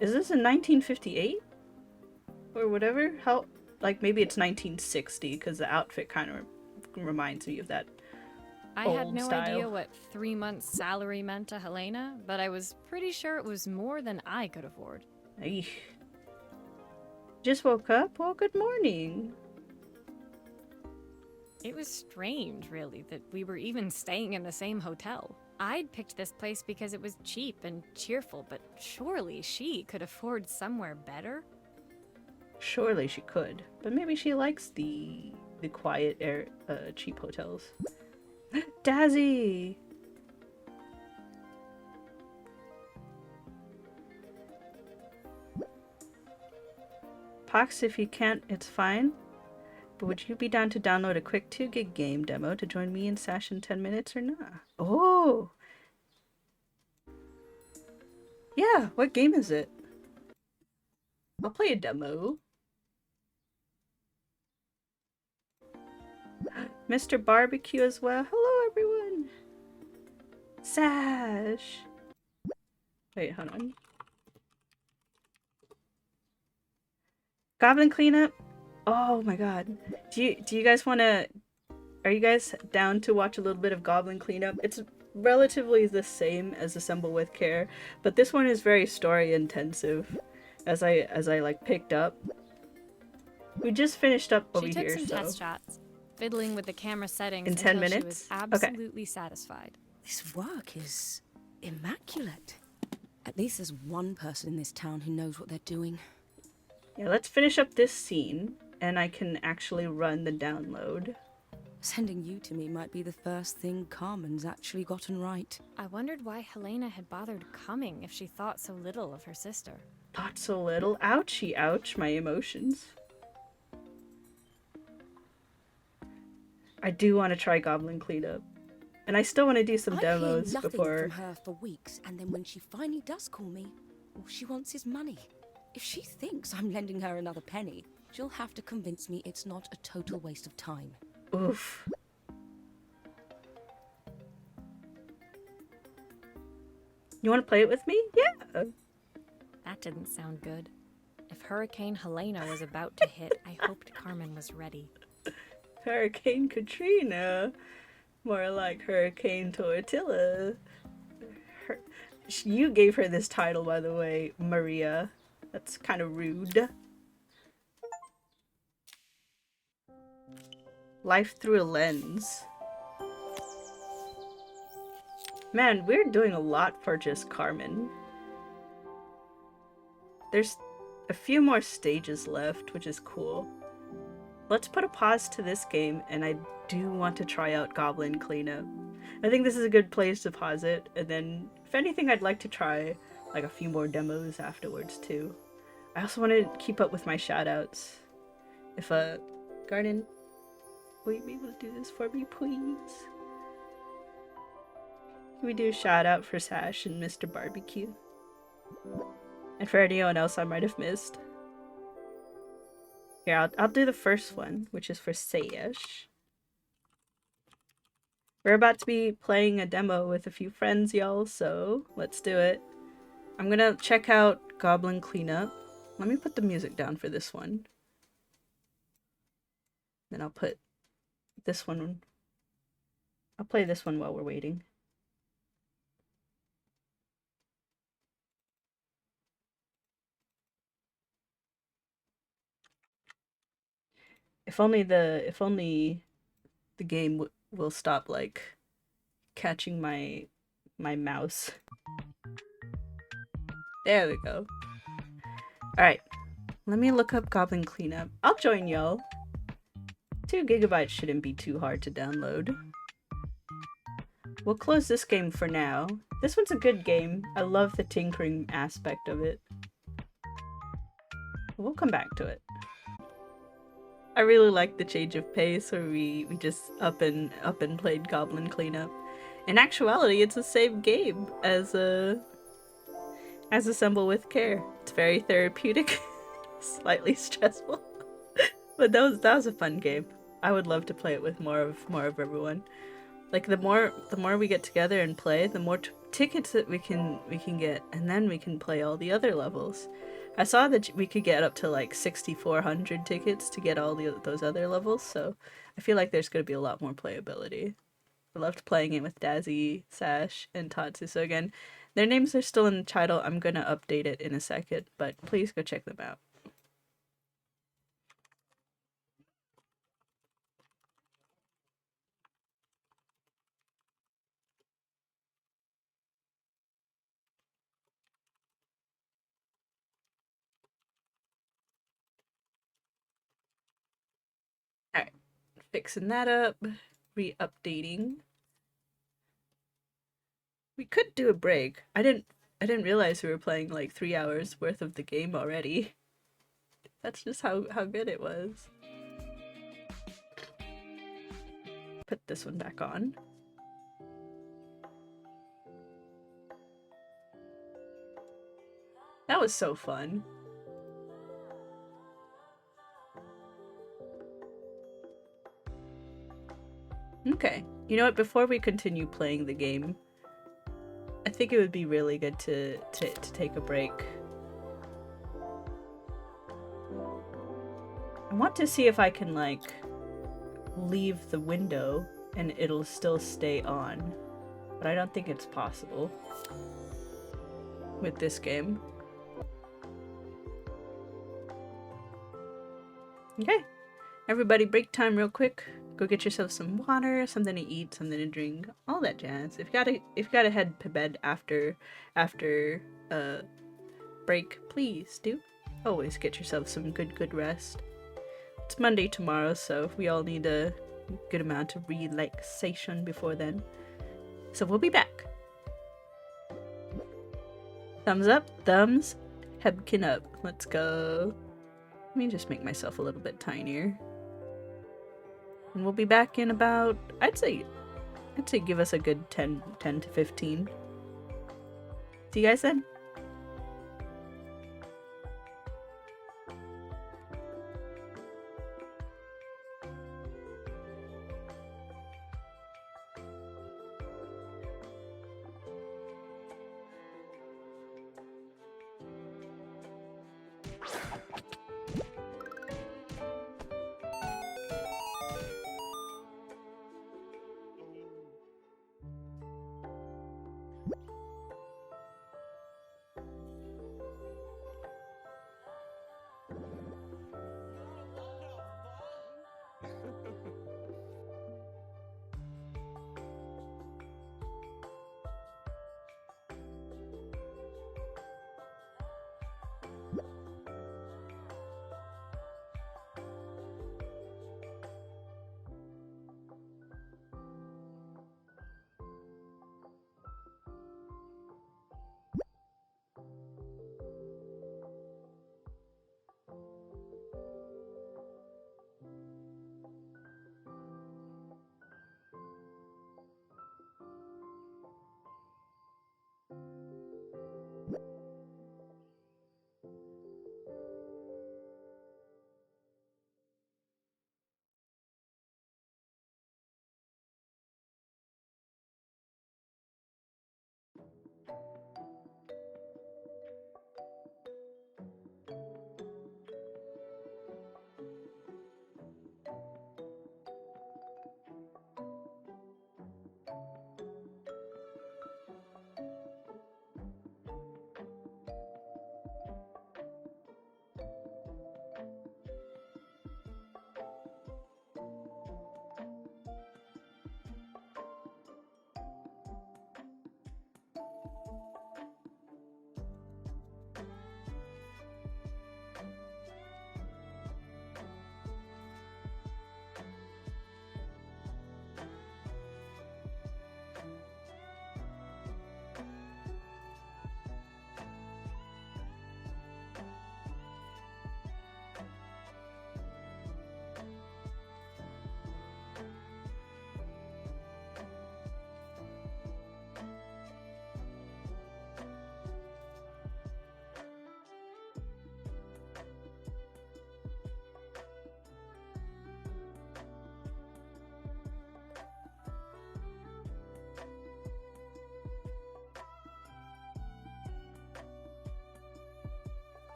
A: Is this in 1958? Or whatever? How, like maybe it's 1960 because the outfit kind of reminds me of that.
B: I had
A: Old
B: no
A: style.
B: idea what 3 months' salary meant to Helena, but I was pretty sure it was more than I could afford.
A: Eesh. Just woke up? Well, good morning.
B: It was strange, really, that we were even staying in the same hotel. I'd picked this place because it was cheap and cheerful, but surely she could afford somewhere better?
A: Surely she could, but maybe she likes the quiet air, cheap hotels. Dazzy! Pox, if you can't, it's fine. But would you be down to download a quick 2 gig game demo to join me and Sash in 10 minutes or not? Oh! Yeah, what game is it? I'll play a demo. Mr. Barbecue as well. Hello, everyone. Sash. Wait, hold on. Goblin Cleanup. Oh my god. Do you guys want to? Are you guys down to watch a little bit of Goblin Cleanup? It's relatively the same as Assemble with Care, but this one is very story intensive. As I like picked up. We just finished up over
B: She took
A: here,
B: some
A: so.
B: test shots, fiddling with the camera settings
A: In 10
B: until she
A: minutes?
B: was
A: Okay.
B: absolutely satisfied.
G: This work is immaculate. At least there's one person in this town who knows what they're doing.
A: Yeah, let's finish up this scene, and I can actually run the download.
G: Sending you to me might be the first thing Carmen's actually gotten right.
B: I wondered why Helena had bothered coming if she thought so little of her sister.
A: Not so little. Ouchie, ouch, my emotions. I do want to try Goblin Cleanup. And I still want to do some
G: I
A: demos
G: hear nothing
A: before.
G: from her for weeks, and then when she finally does call me, all she wants is money. If she thinks I'm lending her another penny, she'll have to convince me it's not a total waste of time.
A: Oof. You want to play it with me? Yeah.
B: That didn't sound good. If Hurricane Helena was about to hit, I hoped Carmen was ready.
A: Hurricane Katrina. More like Hurricane Tortilla. You gave her this title, by the way, Maria. That's kind of rude. Life through a lens. Man, we're doing a lot for just Carmen. There's a few more stages left, which is cool. Let's put a pause to this game, and I do want to try out Goblin Cleanup. I think this is a good place to pause it, and then, if anything, I'd like to try like a few more demos afterwards too. I also want to keep up with my shoutouts. If Garden, will you be able to do this for me, please? Can we do a shout out for Sash and Mr. Barbecue? And for anyone else I might have missed. Yeah, I'll do the first one, which is for Sash. We're about to be playing a demo with a few friends, y'all, so let's do it. I'm gonna check out Goblin Cleanup. Let me put the music down for this one. Then I'll put this one. I'll play this one while we're waiting. If only the game will stop like catching my mouse. There we go. Alright, let me look up Goblin Cleanup. I'll join y'all. 2 gigabytes shouldn't be too hard to download. We'll close this game for now. This one's a good game. I love the tinkering aspect of it. We'll come back to it. I really like the change of pace where we just up and played Goblin Cleanup. In actuality, it's the same game as Assemble with Care. It's very therapeutic, slightly stressful, but that was a fun game. I would love to play it with more of everyone. Like the more we get together and play, the more tickets that we can get, and then we can play all the other levels. I saw that we could get up to like 6,400 tickets to get all those other levels, so I feel like there's going to be a lot more playability. I loved playing it with Dazzy, Sash, and Tatsu. So again, their names are still in the title. I'm going to update it in a second, but please go check them out. Alright, fixing that up, re-updating. We could do a break. I didn't realize we were playing like 3 hours worth of the game already. That's just how good it was. Put this one back on. That was so fun. Okay, you know what, before we continue playing the game, I think it would be really good to take a break. I want to see if I can like leave the window and it'll still stay on, but I don't think it's possible with this game. Okay, everybody break time real quick. Go get yourself some water, something to eat, something to drink, all that jazz. If you gotta head to bed after break, please do. Always get yourself some good rest. It's Monday tomorrow, so we all need a good amount of relaxation before then. So we'll be back. Thumbs up, thumbs, hebkin up. Let's go. Let me just make myself a little bit tinier. And we'll be back in about, I'd say give us a good 10 to 15. See you guys then?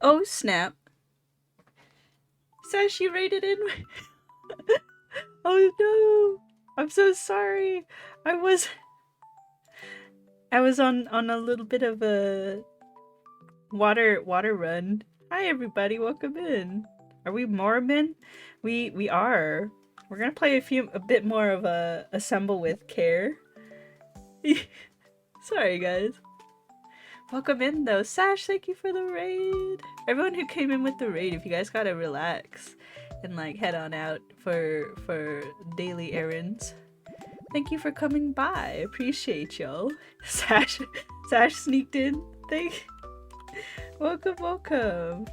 A: Oh snap. Sash, you raided in. Oh no. I'm so sorry. I was on a little bit of a water run. Hi everybody, welcome in. Are we Mormon? We are. We're gonna play a bit more of a Assemble with Care. Sorry guys. Welcome in though. Sash, thank you for the raid. Everyone who came in with the raid, if you guys gotta relax and like head on out for daily errands. Thank you for coming by. Appreciate y'all. Sash sneaked in. Welcome.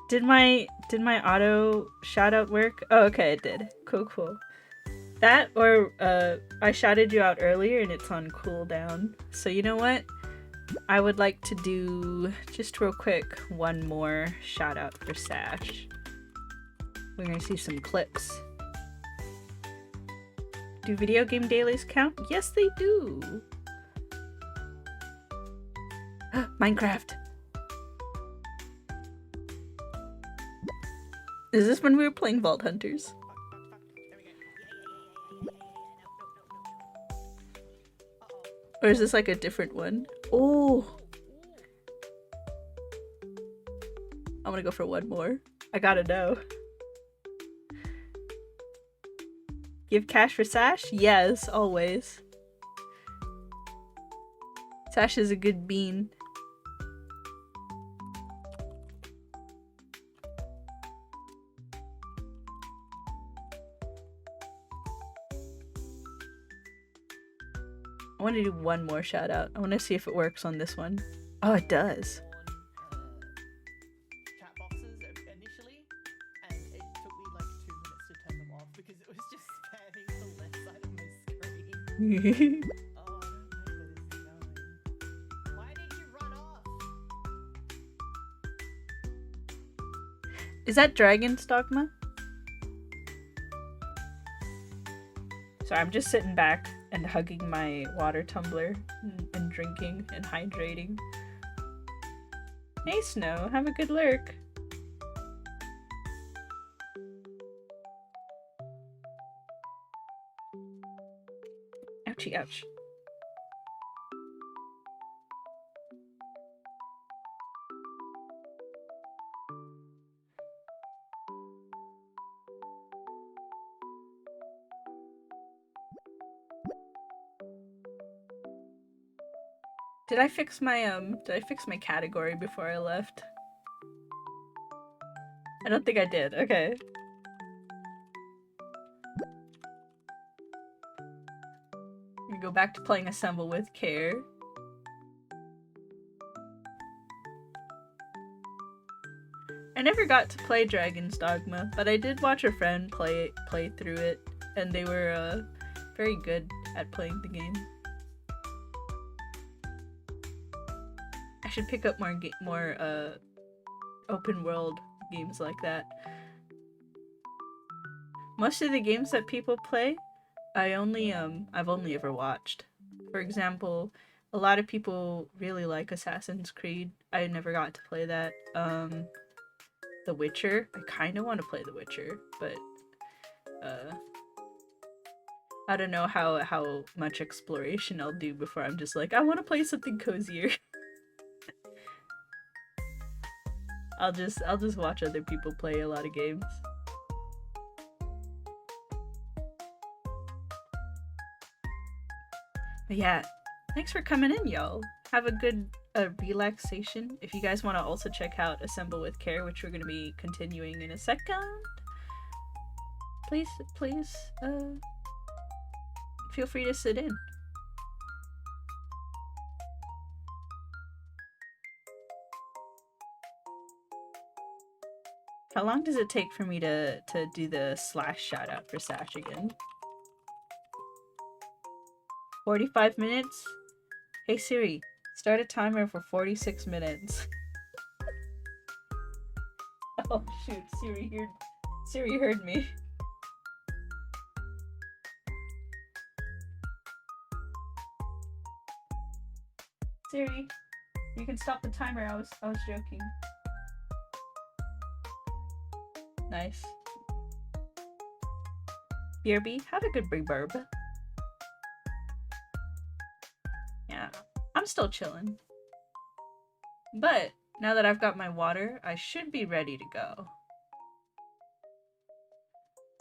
A: Did my auto shout out work? Oh, okay, it did. Cool. That or I shouted you out earlier and it's on cooldown. So you know what? I would like to do just real quick one more shout out for Sash. We're gonna see some clips. Do video game dailies count? Yes, they do. Minecraft. Is this when we were playing Vault Hunters? Or is this like a different one? Oh! I'm gonna go for one more. I gotta know. Give cash for Sash? Yes, always. Sash is a good bean. I want to do one more shout out. I want to see if it works on this one. Oh, it does.
H: Chat boxes initially, and it took me like 2 minutes to turn them off because it was just spamming the left side of my screen. Oh, I don't like where this is going. Why did you run off?
A: Is that Dragon's Dogma? Sorry, I'm just sitting back and hugging my water tumbler and drinking and hydrating. Hey Snow, have a good lurk. Ouchie, ouch. Did I fix my category before I left? I don't think I did. Okay. I'm gonna go back to playing Assemble with Care. I never got to play Dragon's Dogma, but I did watch a friend play through it, and they were very good at playing the game. I should pick up more open world games like that. Most of the games that people play, I've only ever watched. For example, a lot of people really like Assassin's Creed. I never got to play that. The Witcher. I kind of want to play The Witcher, but I don't know how much exploration I'll do before I'm just like, I want to play something cozier. I'll just watch other people play a lot of games. But yeah, thanks for coming in, y'all. Have a good relaxation. If you guys want to also check out Assemble with Care, which we're going to be continuing in a second, please feel free to sit in. How long does it take for me to do the slash shout out for Sash again? 45 minutes? Hey Siri, start a timer for 46 minutes. Oh shoot, Siri heard me. Siri, You can stop the timer. I was joking. Nice. BRB, have a good big burb. Yeah, I'm still chilling. But now that I've got my water, I should be ready to go.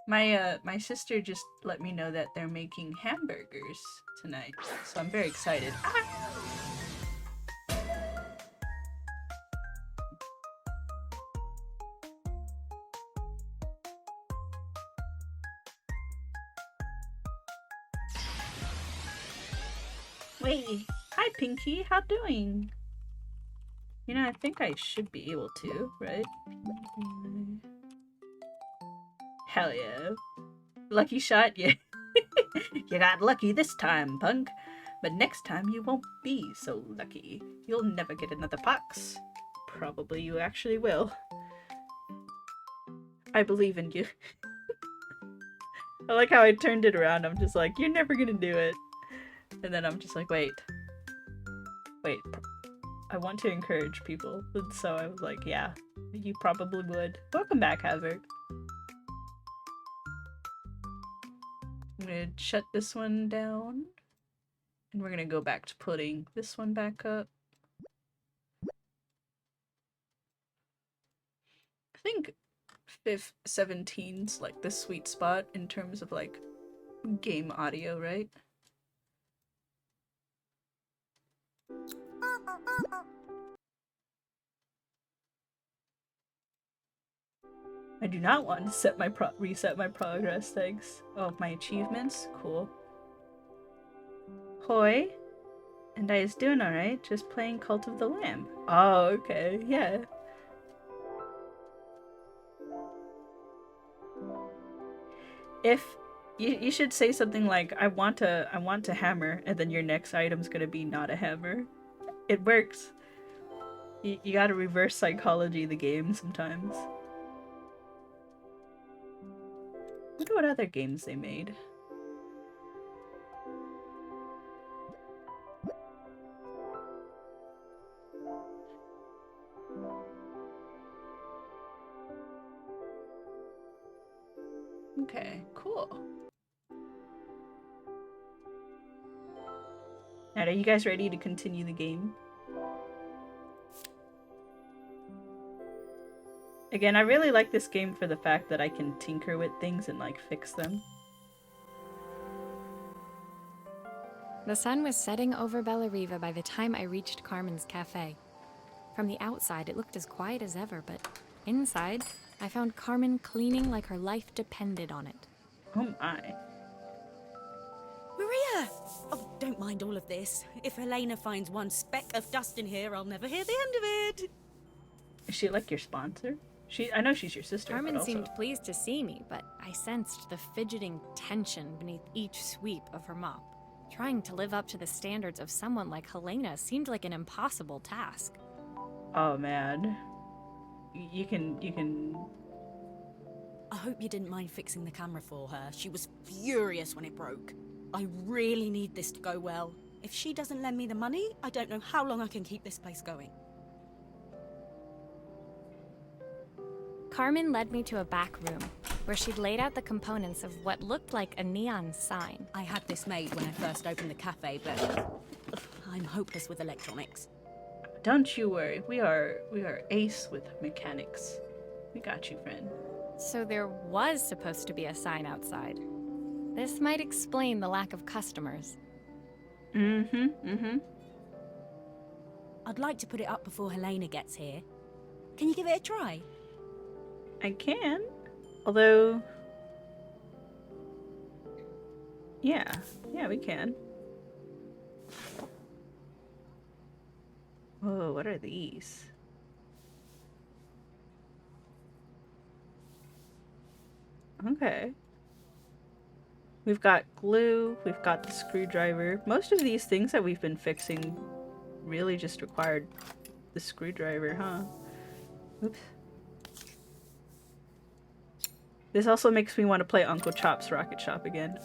A: My sister just let me know that they're making hamburgers tonight, so I'm very excited. Ah! Wait, hi Pinky, how doing? You know, I think I should be able to, right? Hell yeah. Lucky shot, yeah. You got lucky this time, punk. But next time you won't be so lucky. You'll never get another pox. Probably you actually will. I believe in you. I like how I turned it around. I'm just like, you're never gonna do it. And then I'm just like, wait. I want to encourage people. And so I was like, yeah, you probably would. Welcome back, Hazard. I'm gonna shut this one down. And we're gonna go back to putting this one back up. I think 17's like the sweet spot in terms of like game audio, right? I do not want to set my reset my progress, thanks. Oh, my achievements? Cool. Hoi. And I is doing alright, just playing Cult of the Lamb. Oh, okay, yeah. If you should say something like, I want to hammer, and then your next item's gonna be not a hammer. It works. You gotta reverse psychology the game sometimes. Look at what other games they made. Okay, cool. Now, are you guys ready to continue the game? Again, I really like this game for the fact that I can tinker with things and like fix them.
B: The sun was setting over Bellariva by the time I reached Carmen's cafe. From the outside, it looked as quiet as ever, but inside, I found Carmen cleaning like her life depended on it.
A: Oh my.
F: Maria! Oh, don't mind all of this. If Helena finds one speck of dust in here, I'll never hear the end of it.
A: Is she like your sponsor? I know she's your sister.
B: Carmen
A: but also...
B: seemed pleased to see me, but I sensed the fidgeting tension beneath each sweep of her mop. Trying to live up to the standards of someone like Helena seemed like an impossible task.
A: Oh man. You can...
F: I hope you didn't mind fixing the camera for her. She was furious when it broke. I really need this to go well. If she doesn't lend me the money, I don't know how long I can keep this place going.
B: Carmen led me to a back room, where she'd laid out the components of what looked like a neon sign.
F: I had this made when I first opened the cafe, but I'm hopeless with electronics.
A: Don't you worry. We are ace with mechanics. We got you, friend.
B: So there was supposed to be a sign outside. This might explain the lack of customers.
F: I'd like to put it up before Helena gets here. Can you give it a try?
A: I can. Although... Yeah, we can. Whoa, what are these? Okay. We've got glue, we've got the screwdriver. Most of these things that we've been fixing really just required the screwdriver, huh? Oops. This also makes me want to play Uncle Chop's Rocket Shop again.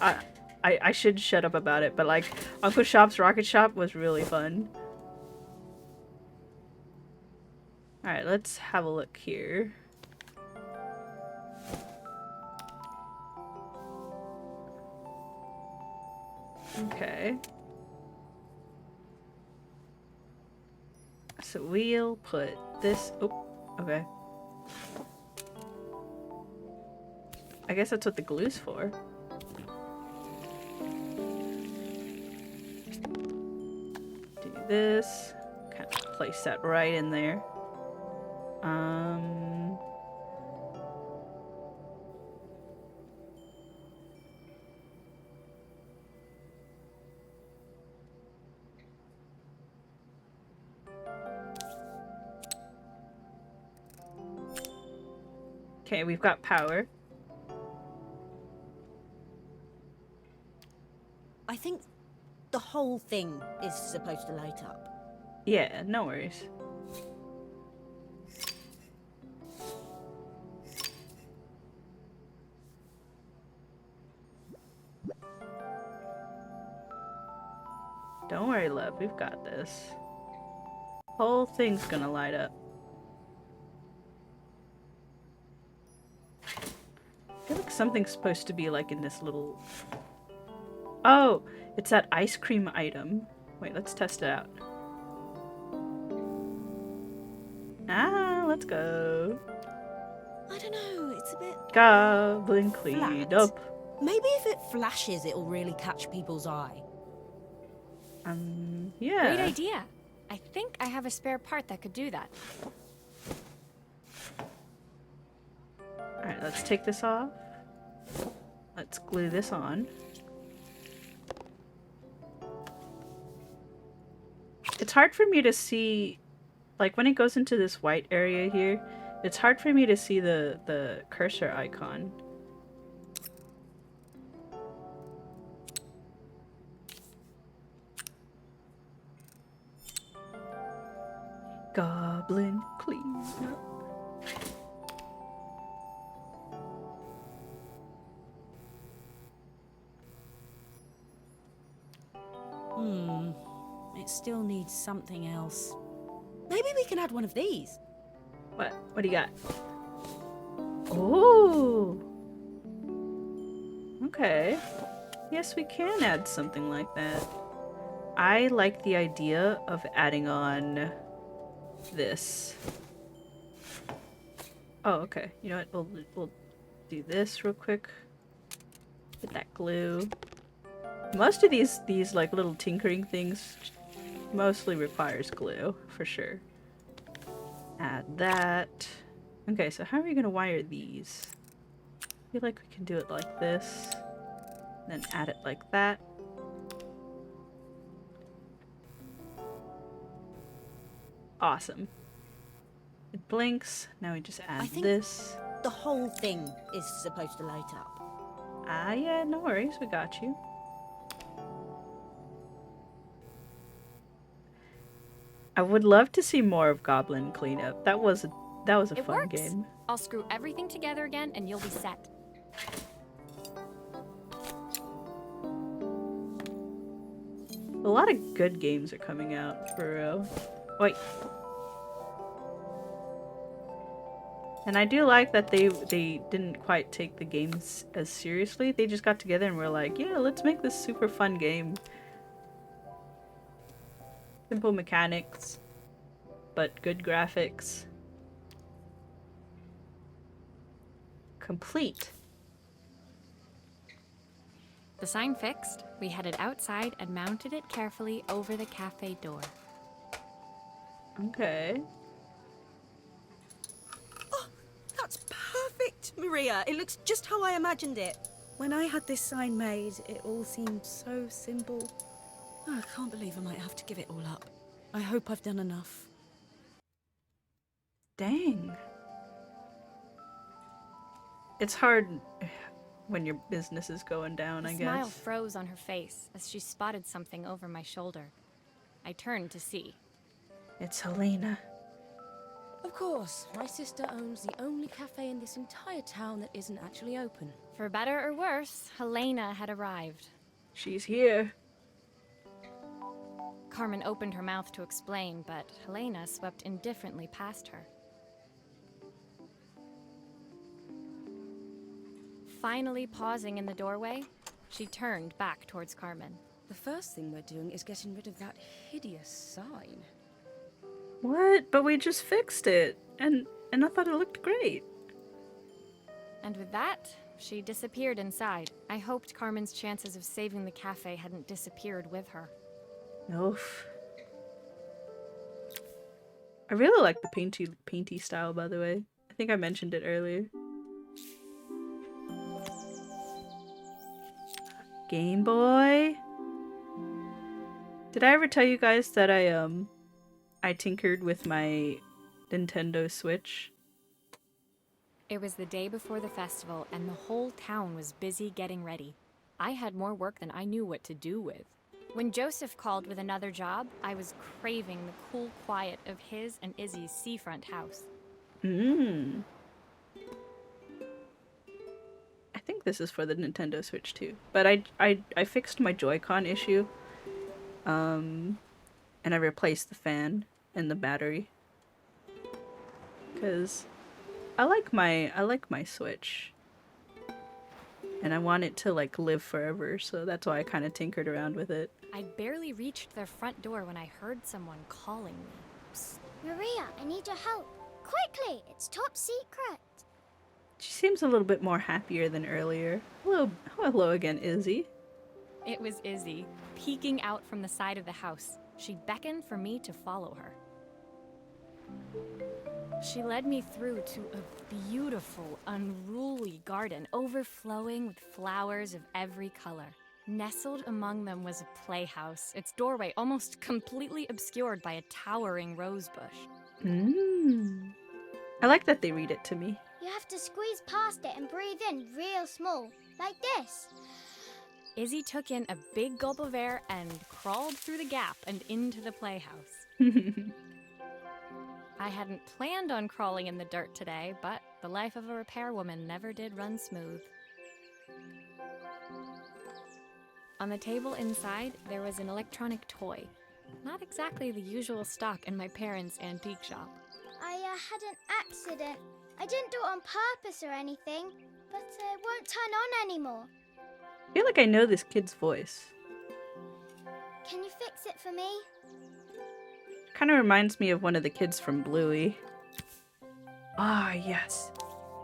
A: I should shut up about it, but like, Uncle Chop's Rocket Shop was really fun. Alright, let's have a look here. Okay. So we'll put this... Oh, okay. I guess that's what the glue's for. Do this. Kind of place that right in there. Okay, we've got power.
F: I think the whole thing is supposed to light up.
A: Yeah, no worries. Don't worry, love. We've got this. Whole thing's gonna light up. I feel like something's supposed to be like in this little... Oh! It's that ice cream item. Wait, let's test it out. Ah, let's go.
F: I don't know, it's a bit...
A: Goblin Cleanup.
F: Maybe if it flashes, it'll really catch people's eye.
A: Yeah.
B: Great idea. I think I have a spare part that could do that.
A: Alright, let's take this off. Let's glue this on. It's hard for me to see, like when it goes into this white area here, it's hard for me to see the cursor icon. Goblin Cleanup.
F: It still needs something else. Maybe we can add one of these.
A: What? What do you got? Oh. Okay. Yes, we can add something like that. I like the idea of adding on this. Oh, okay. You know what? We'll do this real quick. Get that glue. Most of these like little tinkering things mostly requires glue, for sure. Add that. Okay, so how are we gonna wire these? I feel like we can do it like this. Then add it like that. Awesome. It blinks. Now we just add this.
F: The whole thing is supposed to light up.
A: Ah, yeah, no worries. We got you. I would love to see more of Goblin Cleanup. That was a
B: It
A: fun
B: works.
A: game.
B: I'll screw everything together again and you'll be set.
A: A lot of good games are coming out, for real. Wait. And I do like that they didn't quite take the games as seriously. They just got together and were like, yeah, let's make this super fun game. Simple mechanics, but good graphics. Complete.
B: The sign fixed, we headed outside and mounted it carefully over the cafe door.
A: Okay.
F: Oh, that's perfect, Maria. It looks just how I imagined it. When I had this sign made, it all seemed so simple. Oh, I can't believe I might have to give it all up. I hope I've done enough.
A: Dang. It's hard when your business is going down, I
B: A
A: guess.
B: smile froze on her face as she spotted something over my shoulder. I turned to see.
A: It's Helena.
G: Of course, my sister owns the only cafe in this entire town that isn't actually open.
B: For better or worse, Helena had arrived.
A: She's here.
B: Carmen opened her mouth to explain, but Helena swept indifferently past her. Finally pausing in the doorway, she turned back towards Carmen.
G: The first thing we're doing is getting rid of that hideous sign.
A: What? But we just fixed it. And I thought it looked great.
B: And with that, she disappeared inside. I hoped Carmen's chances of saving the cafe hadn't disappeared with her.
A: Oof. I really like the painty style, by the way. I think I mentioned it earlier. Game Boy. Did I ever tell you guys that I tinkered with my Nintendo Switch?
B: It was the day before the festival, and the whole town was busy getting ready. I had more work than I knew what to do with. When Joseph called with another job, I was craving the cool quiet of his and Izzy's seafront house.
A: I think this is for the Nintendo Switch too. But I fixed my Joy-Con issue. And I replaced the fan and the battery. 'Cause I like my Switch. And I want it to like live forever, so that's why I kind of tinkered around with it.
B: I'd barely reached their front door when I heard someone calling me. Psst.
C: Maria, I need your help. Quickly, it's top secret.
A: She seems a little bit more happier than earlier. Hello again, Izzy.
B: It was Izzy, peeking out from the side of the house. She beckoned for me to follow her. She led me through to a beautiful, unruly garden overflowing with flowers of every color. Nestled among them was a playhouse, its doorway almost completely obscured by a towering rose bush.
A: I like that they read it to me.
C: You have to squeeze past it and breathe in real small, like this.
B: Izzy took in a big gulp of air and crawled through the gap and into the playhouse. I hadn't planned on crawling in the dirt today, but the life of a repairwoman never did run smooth. On the table inside, there was an electronic toy. Not exactly the usual stock in my parents' antique shop.
C: I had an accident. I didn't do it on purpose or anything, but it won't turn on anymore.
A: I feel like I know this kid's voice.
C: Can you fix it for me?
A: Kind of reminds me of one of the kids from Bluey. Ah, yes.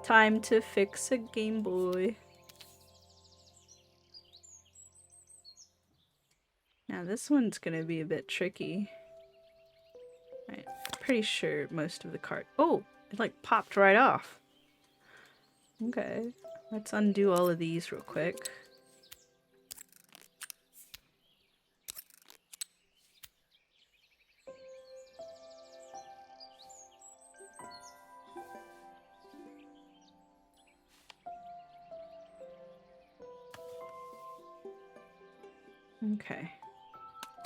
A: Time to fix a Game Boy. Now this one's gonna be a bit tricky. Right, pretty sure most of the card. Oh, it like popped right off. Okay, let's undo all of these real quick. Okay,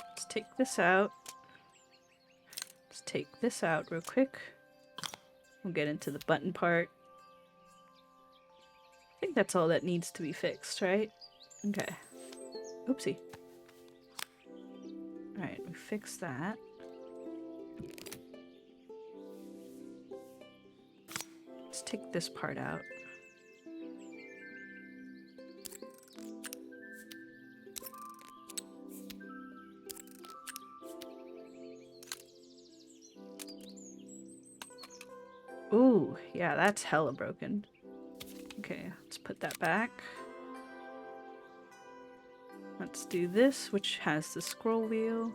A: let's take this out. Let's take this out real quick. We'll get into the button part. I think that's all that needs to be fixed, right? Okay. Oopsie. Alright, we fixed that. Let's take this part out. Ooh, yeah, that's hella broken. Okay, let's put that back. Let's do this, which has the scroll wheel.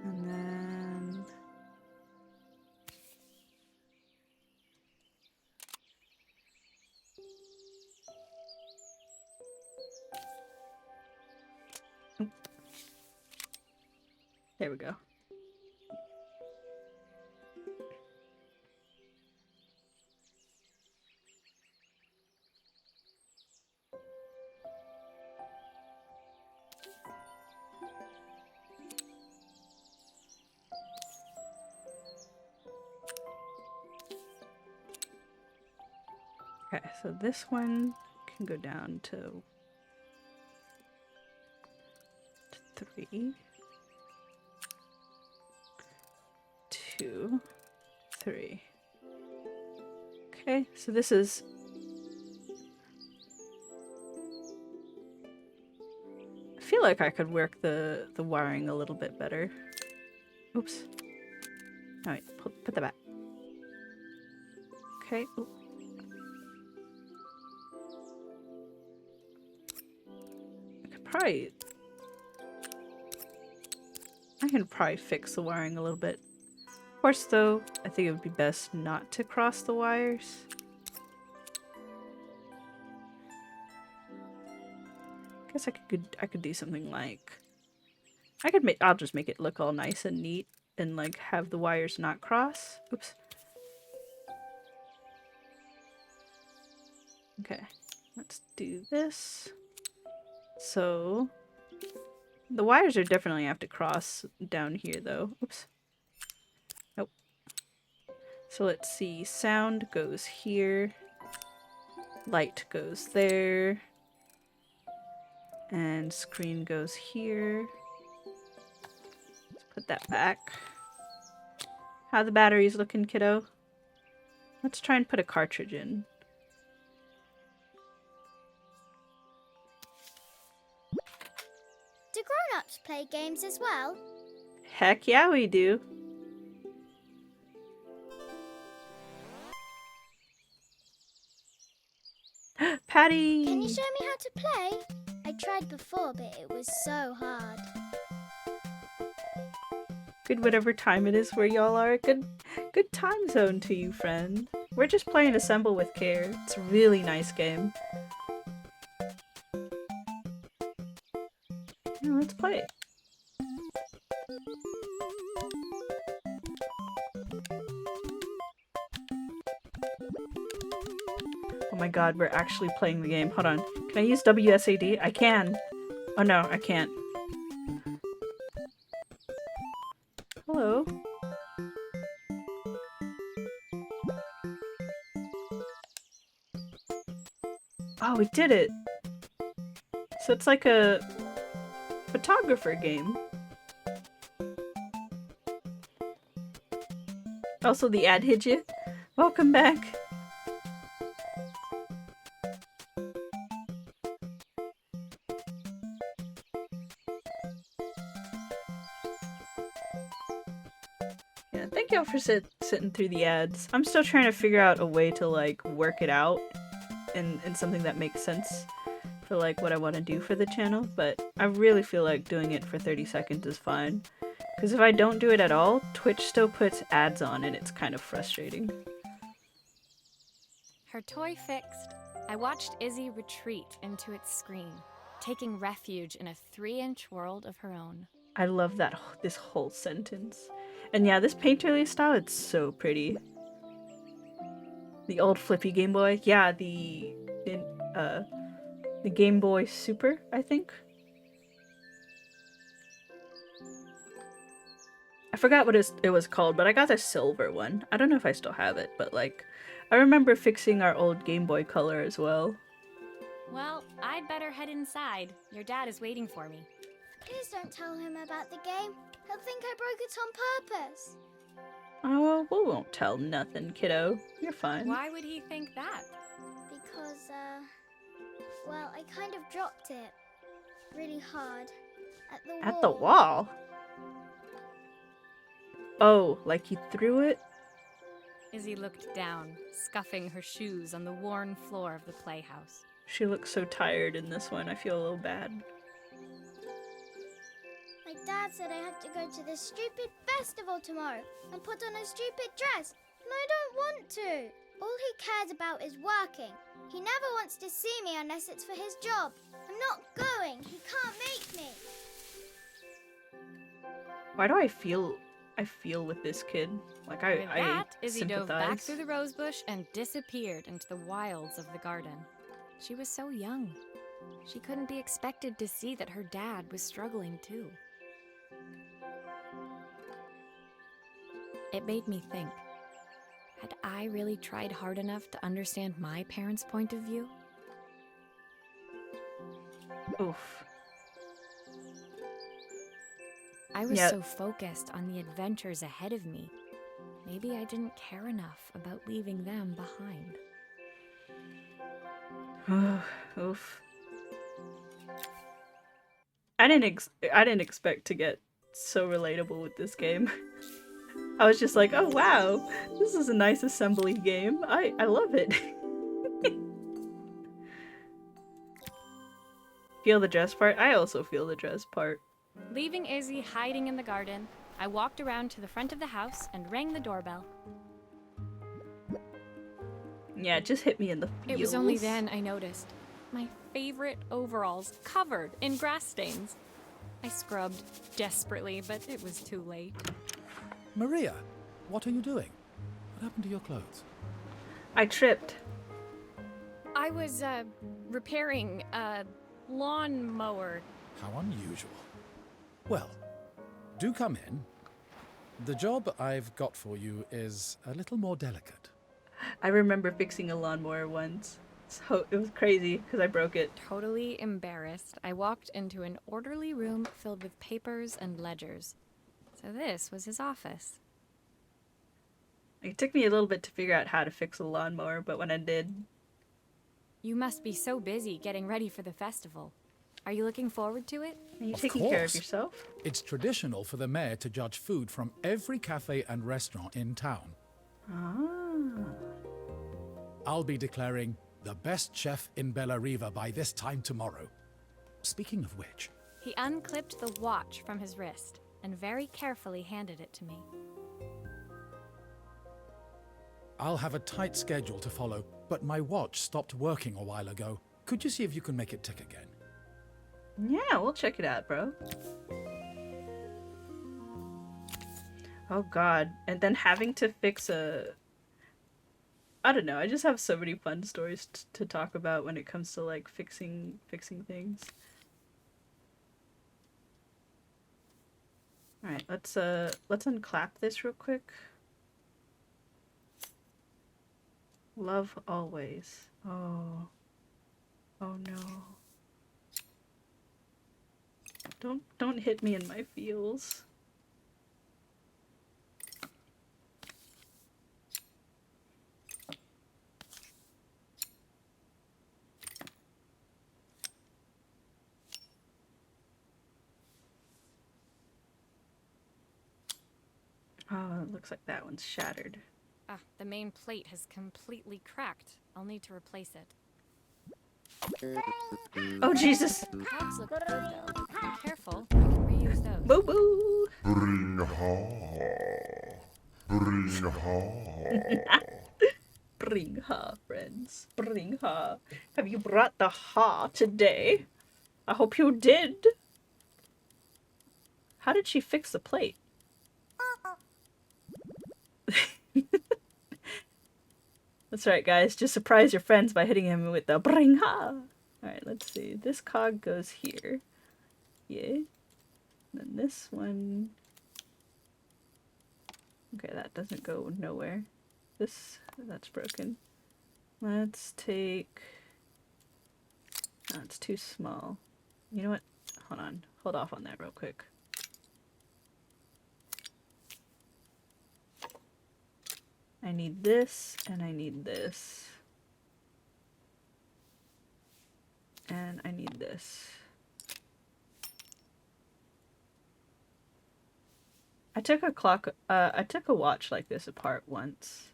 A: And then... Oop. There we go. Okay, so this one can go down to 3. 2, 3. Okay, so this is... I feel like I could work the wiring a little bit better. Oops. Alright, put that back. Okay. Ooh. I can probably fix the wiring a little bit. Of course, though, I think it would be best not to cross the wires. Guess I could do something like I'll just make it look all nice and neat and like have the wires not cross. Oops. Okay, let's do this. So the wires are definitely have to cross down here though. Oops. Nope. So let's see. Sound goes here. Light goes there. And screen goes here. Let's put that back. How the batteries looking, kiddo? Let's try and put a cartridge in.
C: Do grown-ups play games as well?
A: Heck yeah, we do. Patty!
C: Can you show me how to play? I tried before, but it was so hard.
A: Good whatever time it is where y'all are. Good time zone to you, friend. We're just playing Assemble with Care. It's a really nice game. Yeah, let's play it. Oh my god, we're actually playing the game. Hold on. Can I use WSAD? I can. Oh no, I can't. Hello. Oh, we did it! So it's like a photographer game. Also, the ad hit you. Welcome back. Yeah, thank y'all for sitting through the ads. I'm still trying to figure out a way to like work it out in something that makes sense for like what I want to do for the channel, but I really feel like doing it for 30 seconds is fine. Because if I don't do it at all, Twitch still puts ads on and it's kind of frustrating.
B: Her toy fixed, I watched Izzy retreat into its screen, taking refuge in a 3-inch world of her own.
A: I love that this whole sentence. And yeah, this painterly style, it's so pretty. The old flippy Game Boy. Yeah, the Game Boy Super, I think. I forgot what it was called, but I got a silver one. I don't know if I still have it, but like, I remember fixing our old Game Boy Color as well.
B: Well, I'd better head inside. Your dad is waiting for me.
C: Please don't tell him about the game. He'll think I broke it on purpose.
A: Oh, well, we won't tell nothing, kiddo. You're fine.
B: Why would he think that?
C: Because, well, I kind of dropped it really hard at the wall.
A: At the wall? Oh, like you threw it?
B: Izzy looked down, scuffing her shoes on the worn floor of the playhouse.
A: She looks so tired in this one. I feel a little bad.
C: My dad said I had to go to this stupid festival tomorrow and put on a stupid dress, and I don't want to. All he cares about is working. He never wants to see me unless it's for his job. I'm not going. He can't make me.
A: Why do I feel with this kid? Like
B: With
A: I
B: that, Izzy dove back
A: sympathize.
B: through the rosebush and disappeared into the wilds of the garden. She was so young. She couldn't be expected to see that her dad was struggling too. It made me think. Had I really tried hard enough to understand my parents' point of view?
A: Oof.
B: I was
A: Yep.
B: so focused on the adventures ahead of me Maybe I didn't care enough about leaving them behind.
A: Oof. I didn't expect to get so relatable with this game. I was just like, oh wow, this is a nice assembly game. I love it. Feel the dress part? I also feel the dress part.
B: Leaving Izzy hiding in the garden, I walked around to the front of the house and rang the doorbell.
A: Yeah, it just hit me in the feels.
B: It was only then I noticed my favorite overalls covered in grass stains. I scrubbed desperately, but it was too late.
E: Maria, what are you doing? What happened to your clothes?
A: I tripped.
B: I was, repairing a lawnmower.
E: How unusual. Well, do come in. The job I've got for you is a little more delicate.
A: I remember fixing a lawnmower once. So it was crazy because I broke it.
B: Totally embarrassed, I walked into an orderly room filled with papers and ledgers. So this was his office.
A: It took me a little bit to figure out how to fix a lawnmower, but when I did...
B: You must be so busy getting ready for the festival. Are you looking forward to it?
A: Are you
E: Of
A: taking care of
E: course.
A: yourself?
E: It's traditional for the mayor to judge food from every cafe and restaurant in town.
A: Ah.
E: I'll be declaring the best chef in Bella Riva by this time tomorrow. Speaking of which,
B: He unclipped the watch from his wrist and very carefully handed it to me.
E: I'll have a tight schedule to follow, but my watch stopped working a while ago. Could you see if you can make it tick again?
A: Yeah, we'll check it out, bro. Oh god. And then having to fix a... I don't know, I just have so many fun stories to talk about when it comes to, like, fixing things. Alright, let's unclap this real quick. Love always. Oh. Oh no. Don't hit me in my feels. Oh, it looks like that one's shattered.
B: Ah, the main plate has completely cracked. I'll need to replace it.
A: Oh Jesus!
B: Cogs look good though. Careful, I can reuse those.
A: Boo boo!
I: Bring her. Bring her.
A: Bring her, friends. Bring her. Have you brought the ha today? I hope you did. How did she fix the plate? That's right, guys. Just surprise your friends by hitting him with the bring ha. Alright, let's see. This cog goes here. Yeah. Then this one... Okay, that doesn't go nowhere. That's broken. Let's take... Oh, it's too small. You know what? Hold on. Hold off on that real quick. I need this, and I need this. And I need this. I took a watch like this apart once.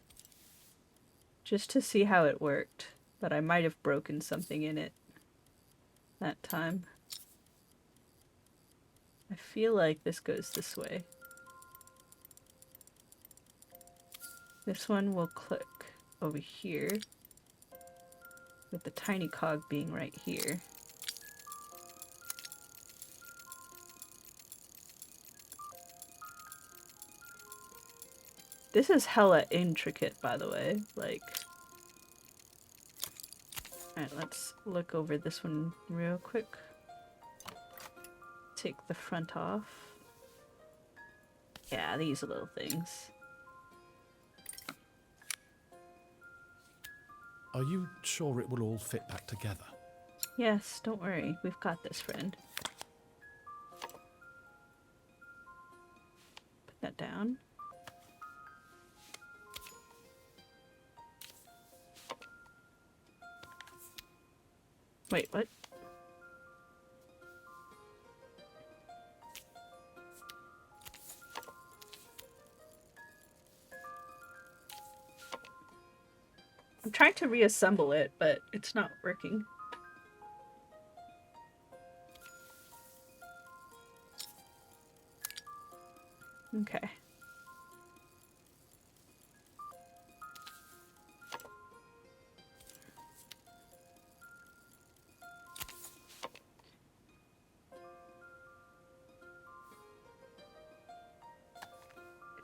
A: Just to see how it worked. But I might have broken something in it that time. I feel like this goes this way. This one will click over here, with the tiny cog being right here. This is hella intricate, by the way, like... Alright, let's look over this one real quick. Take the front off. Yeah, these little things.
E: are you sure it will all fit back together?
A: Yes, don't worry. We've got this, friend. Put that down. Wait, what? I'm trying to reassemble it, but it's not working. Okay.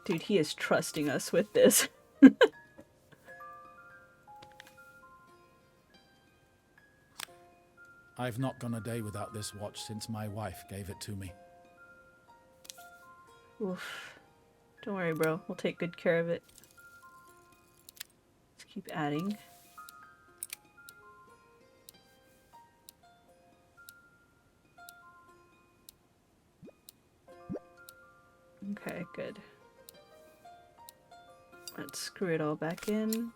A: Dude, he is trusting us with this.
E: I've not gone a day without this watch since my wife gave it to me.
A: Oof. Don't worry, bro. We'll take good care of it. Let's keep adding. Okay, good. Let's screw it all back in.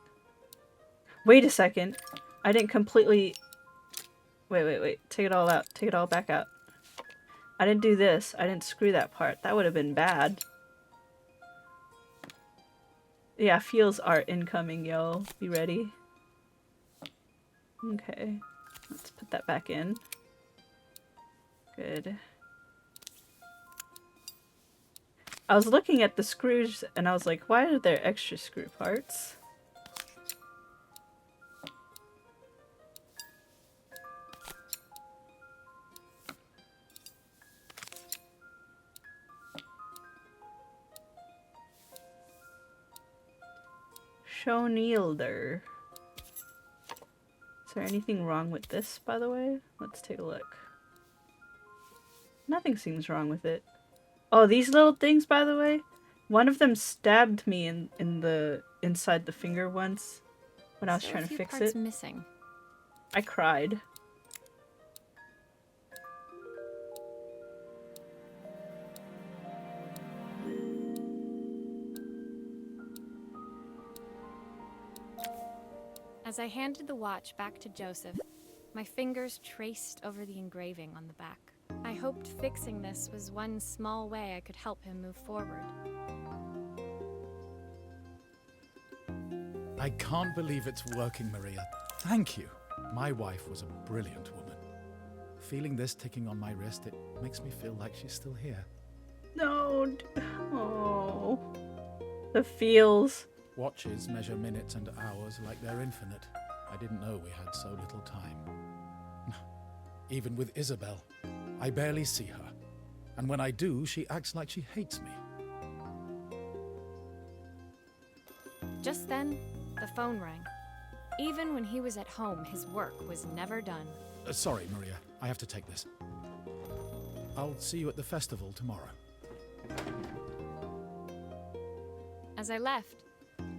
A: Wait a second. I didn't completely... Wait. Take it all out. Take it all back out. I didn't do this. I didn't screw that part. That would have been bad. Yeah, feels are incoming, yo. Be ready. Okay. Let's put that back in. Good. I was looking at the screws and I was like, why are there extra screw parts? Shonilder. Is there anything wrong with this, by the way? Let's take a look. Nothing seems wrong with it. Oh, these little things, by the way? One of them stabbed me inside the finger once when I was trying to fix it.
B: Missing.
A: I cried.
B: As I handed the watch back to Joseph, my fingers traced over the engraving on the back. I hoped fixing this was one small way I could help him move forward.
E: I can't believe it's working, Maria. Thank you. My wife was a brilliant woman. Feeling this ticking on my wrist, it makes me feel like she's still here.
A: No. Oh. The feels.
E: Watches measure minutes and hours like they're infinite. I didn't know we had so little time. Even with Isabel, I barely see her. And when I do, she acts like she hates me.
B: Just then, the phone rang. Even when he was at home, his work was never done.
E: Sorry, Maria. I have to take this. I'll see you at the festival tomorrow.
B: As I left,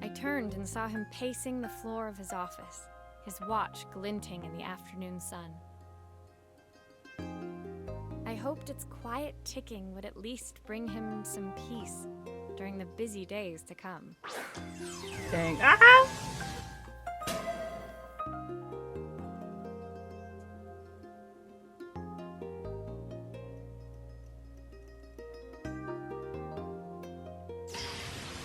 B: I turned and saw him pacing the floor of his office, his watch glinting in the afternoon sun. I hoped its quiet ticking would at least bring him some peace during the busy days to come.
A: Dang. Ah!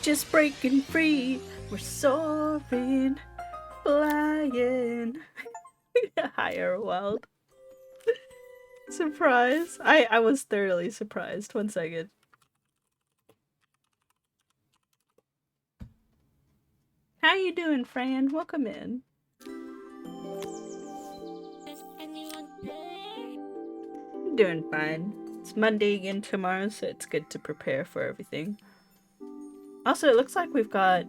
A: Just breaking free, we're soaring, flying, higher world. Surprise! I was thoroughly surprised. 1 second. How you doing, friend? Welcome in. I'm doing fine. It's Monday again tomorrow, so it's good to prepare for everything. Also, it looks like we've got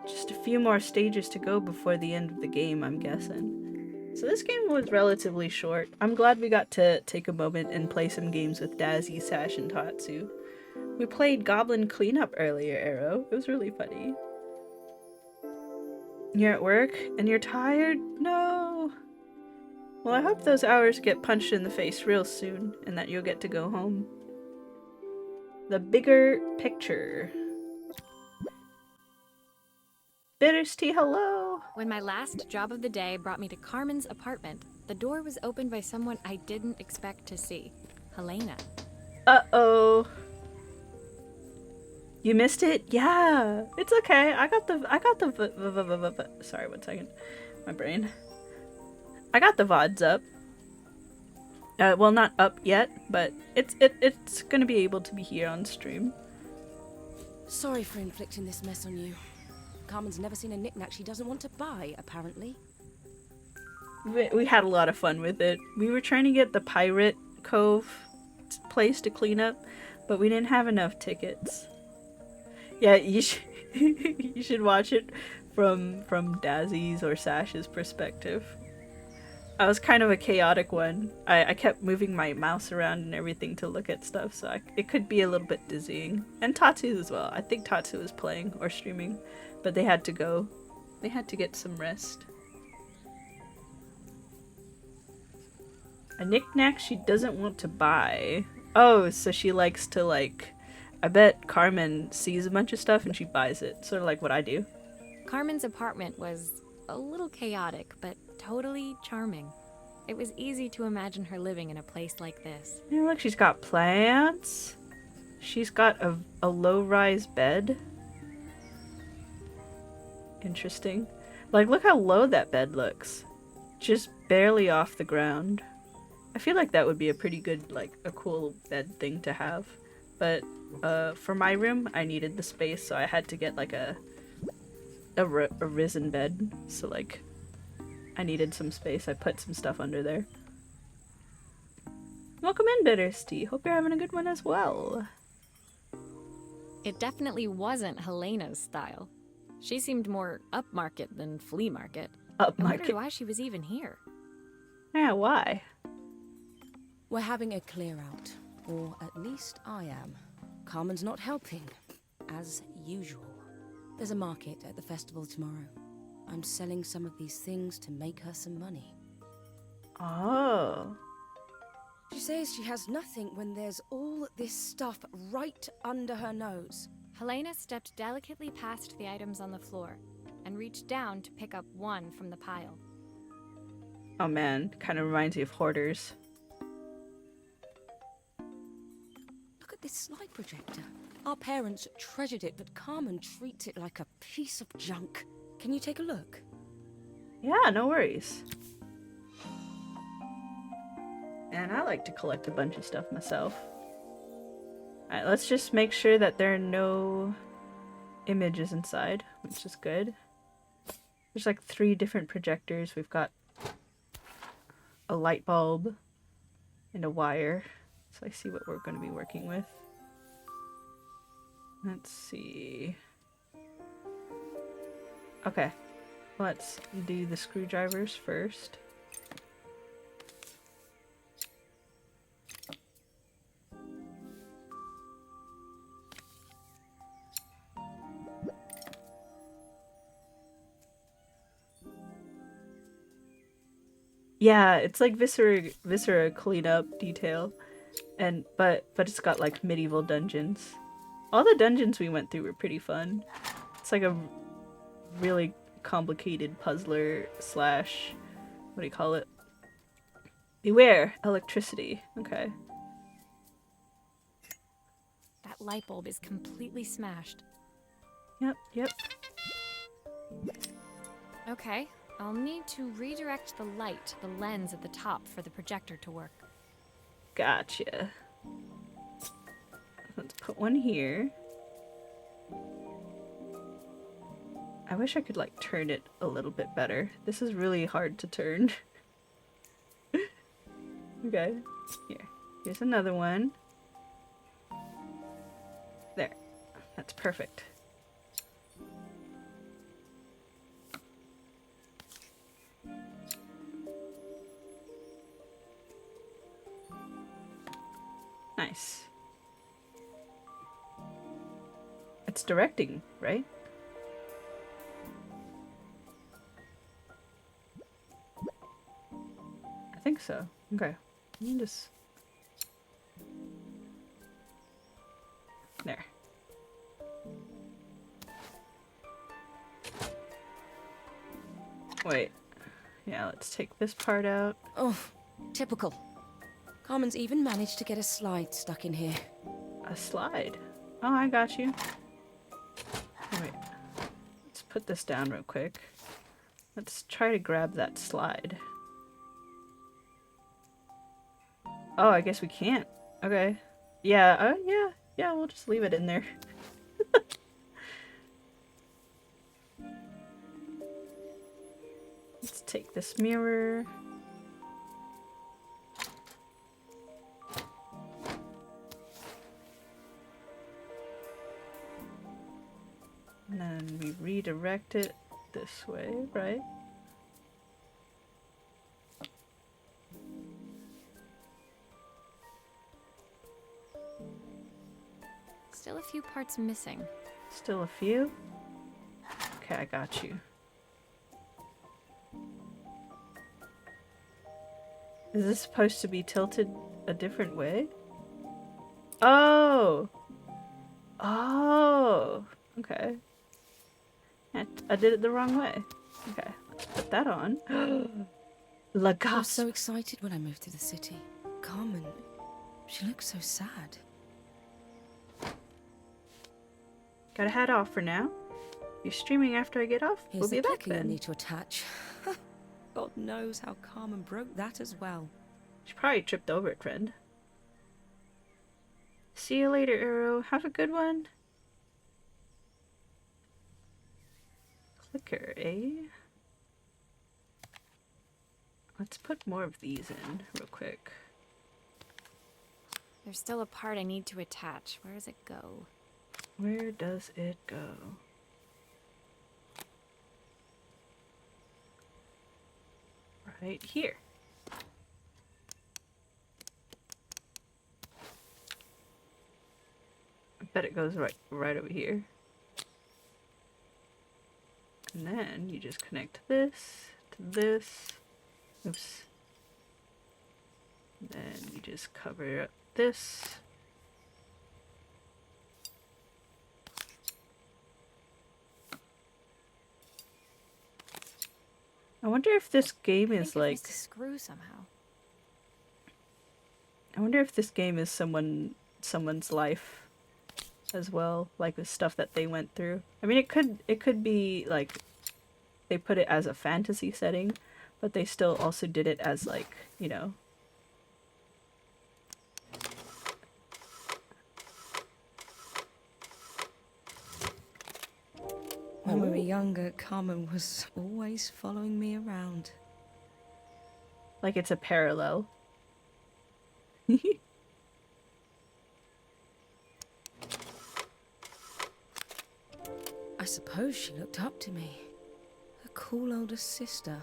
A: just a few more stages to go before the end of the game, I'm guessing. So this game was relatively short. I'm glad we got to take a moment and play some games with Daziras, Sashera, and Tatsu. We played Goblin Cleanup earlier, Arrow. It was really funny. You're at work and you're tired? No! Well, I hope those hours get punched in the face real soon and that you'll get to go home. The bigger picture. Bitterstea, hello!
B: When my last job of the day brought me to Carmen's apartment, the door was opened by someone I didn't expect to see. Helena.
A: Uh-oh. You missed it? Yeah. It's okay. Sorry, 1 second. My brain. I got the VODs up. Well, not up yet, but it's gonna be able to be here on stream.
G: Sorry for inflicting this mess on you. Carmen's never seen a knickknack she doesn't want to buy, apparently.
A: We had a lot of fun with it. We were trying to get the Pirate Cove place to clean up, but we didn't have enough tickets. Yeah, you should watch it from Dazzy's or Sash's perspective. I was kind of a chaotic one. I kept moving my mouse around and everything to look at stuff, so it could be a little bit dizzying. And Tatsu as well. I think Tatsu was playing or streaming, but they had to go. They had to get some rest. A knickknack she doesn't want to buy. Oh, so she likes to, like... I bet Carmen sees a bunch of stuff and she buys it. Sort of like what I do.
B: Carmen's apartment was a little chaotic, but totally charming. It was easy to imagine her living in a place like this.
A: Yeah, look, she's got plants. She's got a low-rise bed. Interesting. Like, look how low that bed looks. Just barely off the ground. I feel like that would be a pretty good, like, a cool bed thing to have. But, for my room, I needed the space, so I had to get, like, a risen bed. So, like, I needed some space. I put some stuff under there. Welcome in, Bitterstea. Hope you're having a good one as well.
B: It definitely wasn't Helena's style. She seemed more upmarket than flea market. I wondered
A: Upmarket.
B: why she was even here.
A: Yeah, why?
G: We're having a clear out. Or at least I am. Carmen's not helping. As usual. There's a market at the festival tomorrow. I'm selling some of these things to make her some money.
A: Oh.
G: She says she has nothing when there's all this stuff right under her nose.
B: Helena stepped delicately past the items on the floor and reached down to pick up one from the pile.
A: Oh man, kind of reminds me of hoarders.
G: Look at this slide projector. Our parents treasured it, but Carmen treats it like a piece of junk. Can you take a look?
A: Yeah, no worries. And I like to collect a bunch of stuff myself. Alright, let's just make sure that there are no images inside, which is good. There's like 3 different projectors. We've got a light bulb and a wire. So I see what we're going to be working with. Let's see. Okay, let's do the screwdrivers first. Yeah, it's like Viscera cleanup detail, and but it's got like medieval dungeons. All the dungeons we went through were pretty fun. It's like a really complicated puzzler slash, what do you call it? Beware, electricity. Okay.
B: That light bulb is completely smashed.
A: Yep.
B: Okay, I'll need to redirect the light to the lens at the top for the projector to work.
A: Gotcha. Let's put one here. I wish I could like turn it a little bit better. This is really hard to turn. Okay. Here's another one. There. That's perfect. Nice. It's directing, right? I think so. Okay. Let me just... There. Wait. Yeah, let's take this part out.
G: Oh, typical. Carmen's even managed to get a slide stuck in here.
A: A slide. Oh, I got you. Wait. Let's put this down real quick. Let's try to grab that slide. Oh, I guess we can't. Okay. Yeah, yeah, we'll just leave it in there. Let's take this mirror. And then we redirect it this way, right?
B: Still a few parts missing.
A: Still a few? Okay, I got you. Is this supposed to be tilted a different way? Oh! Oh! Okay. I did it the wrong way. Okay, let's put that on. La
G: I was
A: gasp!
G: so excited when I moved to the city. Carmen, she looks so sad.
A: Gotta head off for now. You're streaming after I get off?
G: Here's
A: We'll be
G: the
A: back
G: clicker you'll
A: then.
G: need to attach. God knows how Carmen broke that as well.
A: She probably tripped over it, friend. See you later, Arrow. Have a good one. Clicker, eh? Let's put more of these in real quick.
B: There's still a part I need to attach. Where does it go?
A: Where does it go? Right here. I bet it goes right over here. And then you just connect this to this. Oops. And then you just cover up this. I wonder if this game is like.
B: It was a screw somehow.
A: I wonder if this game is someone's life as well, like the stuff that they went through. I mean, it could be like they put it as a fantasy setting, but they still also did it as like, you know.
G: When we were younger, Carmen was always following me around.
A: Like it's a parallel.
G: I suppose she looked up to me. A cool older sister.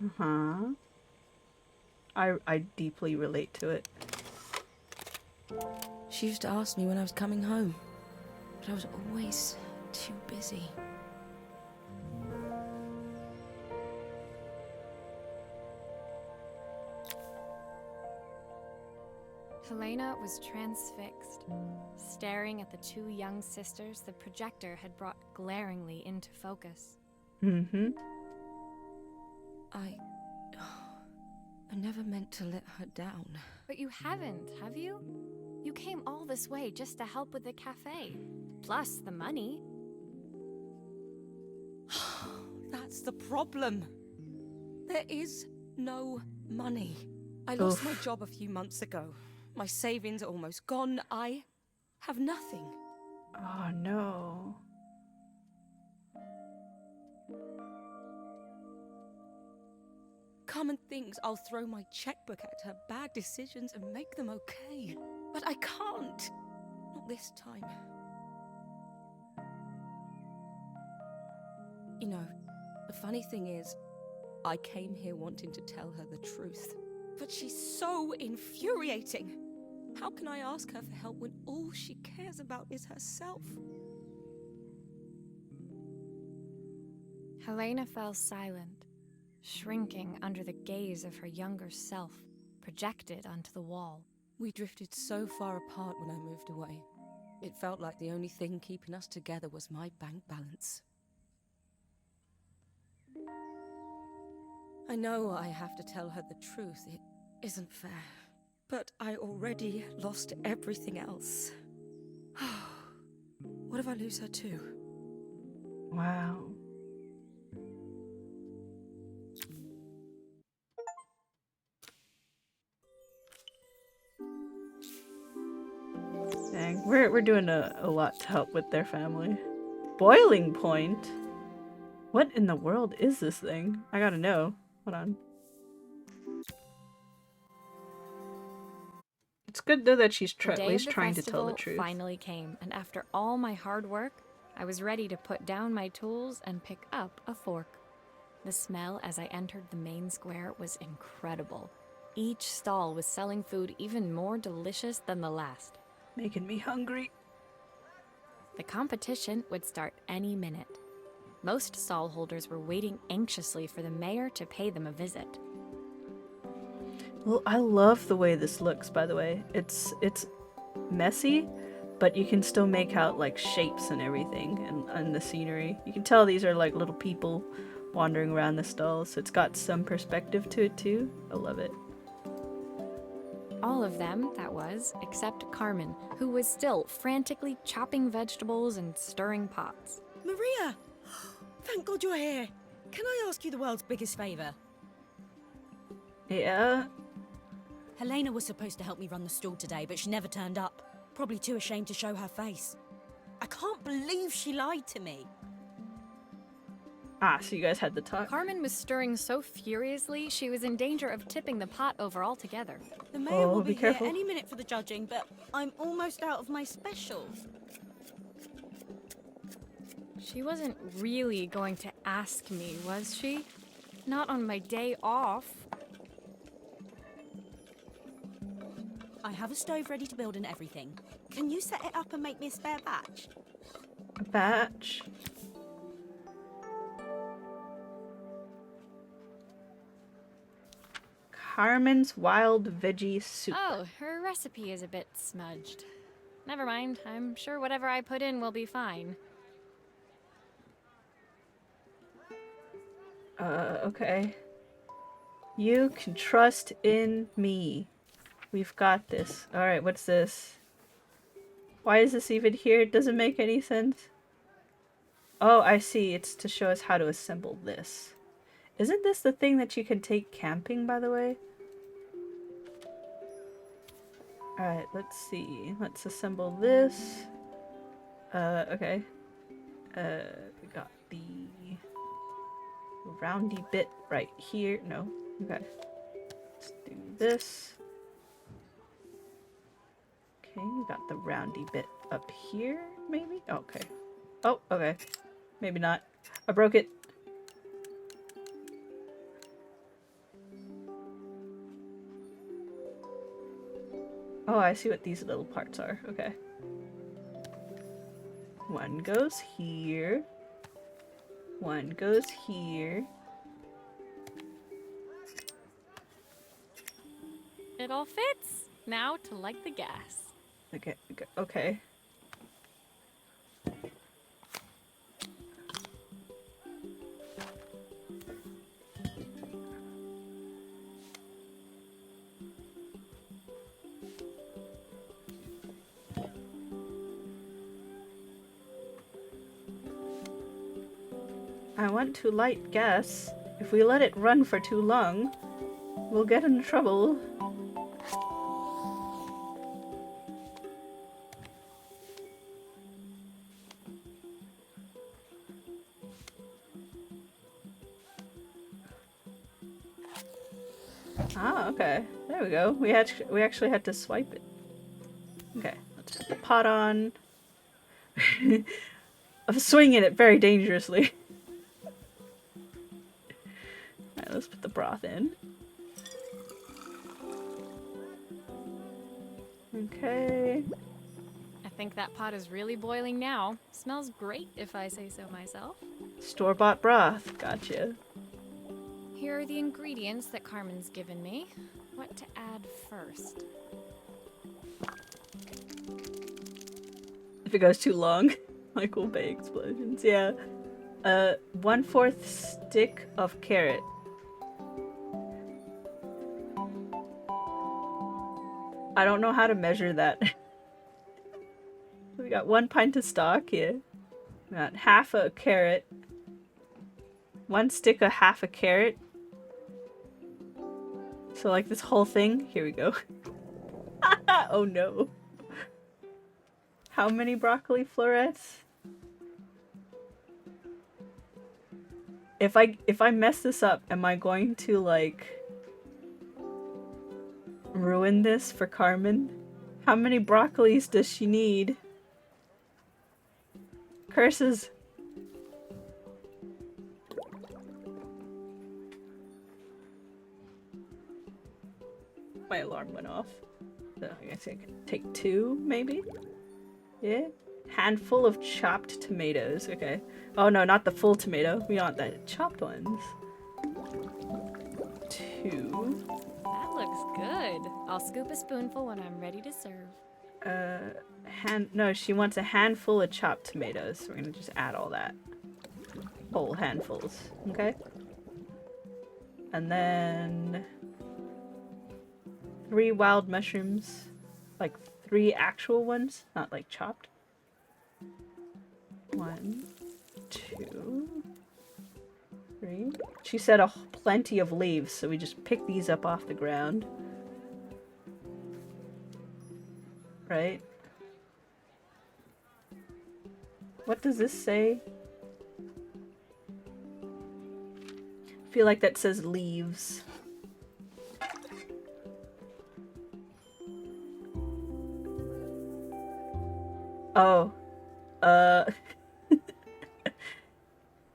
A: Uh-huh. I deeply relate to it.
G: She used to ask me when I was coming home, but I was always too busy.
B: Helena was transfixed, staring at the two young sisters the projector had brought glaringly into focus.
A: Mm-hmm.
G: I never meant to let her down.
B: But you haven't, have you? You came all this way just to help with the cafe. Plus the money.
G: That's the problem. There is no money. I lost my job a few months ago. My savings are almost gone. I have nothing.
A: Oh no.
G: Carmen thinks I'll throw my checkbook at her bad decisions and make them okay. But I can't. Not this time. You know, the funny thing is, I came here wanting to tell her the truth. But she's so infuriating. How can I ask her for help when all she cares about is herself?
B: Helena fell silent, shrinking under the gaze of her younger self, projected onto the wall.
G: We drifted so far apart when I moved away. It felt like the only thing keeping us together was my bank balance. I know I have to tell her the truth. It isn't fair. But I already lost everything else. What if I lose her too?
A: Wow. Dang, we're doing a lot to help with their family. Boiling point? What in the world is this thing? I gotta know. Hold on. It's good though that she's
B: The
A: at
B: day of
A: least
B: the
A: trying to tell the
B: festival
A: truth.
B: finally came, and after all my hard work, I was ready to put down my tools and pick up a fork. The smell as I entered the main square was incredible. Each stall was selling food even more delicious than the last.
A: Making me hungry.
B: The competition would start any minute. Most stall holders were waiting anxiously for the mayor to pay them a visit.
A: Well, I love the way this looks, by the way. It's messy, but you can still make out like shapes and everything and the scenery. You can tell these are like little people wandering around the stalls, so it's got some perspective to it too. I love it.
B: All of them, that was, except Carmen, who was still frantically chopping vegetables and stirring pots.
F: Maria! Thank God you're here. Can I ask you the world's biggest favour?
A: Yeah.
F: Helena was supposed to help me run the stall today, but she never turned up. Probably too ashamed to show her face. I can't believe she lied to me.
A: Ah, so you guys had the talk.
B: Carmen was stirring so furiously, she was in danger of tipping the pot over altogether.
F: The mayor will
A: be
F: be
A: careful.
F: here any minute for the judging, but I'm almost out of my special.
B: She wasn't really going to ask me, was she? Not on my day off.
F: I have a stove ready to build and everything. Can you set it up and make me a spare batch?
A: A batch. Carmen's wild veggie soup.
B: Oh, her recipe is a bit smudged. Never mind, I'm sure whatever I put in will be fine.
A: Okay. You can trust in me. We've got this. Alright, what's this? Why is this even here? It doesn't make any sense. Oh, I see. It's to show us how to assemble this. Isn't this the thing that you can take camping, by the way? Alright, let's see. Let's assemble this. Okay. We got the roundy bit right here. No. Okay. Let's do this. Okay, we got the roundy bit up here, maybe? Okay. Oh, okay. Maybe not. I broke it. Oh, I see what these little parts are. Okay. One goes here. One goes here.
B: It all fits. Now to light the gas.
A: Okay. Okay. I want to light gas. If we let it run for too long, we'll get in trouble. Ah, okay. There we go. We actually had to swipe it. Okay, let's put the pot on. I'm swinging it very dangerously. Alright, let's put the broth in. Okay.
B: I think that pot is really boiling now. Smells great, if I say so myself.
A: Store-bought broth. Gotcha.
B: Here are the ingredients that Carmen's given me. What to add first?
A: If it goes too long, Michael Bay explosions. Yeah. 1/4 stick of carrot. I don't know how to measure that. We got 1 pint of stock here. Got half a carrot. 1 stick of half a carrot. So like this whole thing. Here we go. Oh no. How many broccoli florets? If I mess this up, am I going to like ruin this for Carmen? How many broccolis does she need? Curses. My alarm went off. So I guess I can take 2, maybe? Yeah? Handful of chopped tomatoes. Okay. Oh no, not the full tomato. We want the chopped ones. 2.
B: That looks good. I'll scoop a spoonful when I'm ready to serve.
A: No, she wants a handful of chopped tomatoes. So we're gonna just add all that. Whole handfuls. Okay? And then 3 wild mushrooms. Like 3 actual ones, not like chopped. 1, 2, 3. She said plenty of leaves, so we just pick these up off the ground. Right? What does this say? I feel like that says leaves. Oh.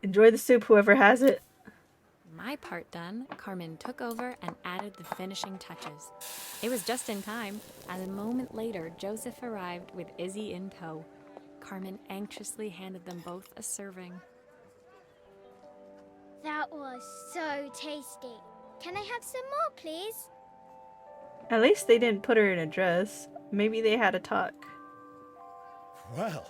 A: Enjoy the soup, whoever has it.
B: My part done, Carmen took over and added the finishing touches. It was just in time, and a moment later, Joseph arrived with Izzy in tow. Carmen anxiously handed them both a serving.
C: That was so tasty. Can I have some more, please?
A: At least they didn't put her in a dress. Maybe they had a talk.
E: Well,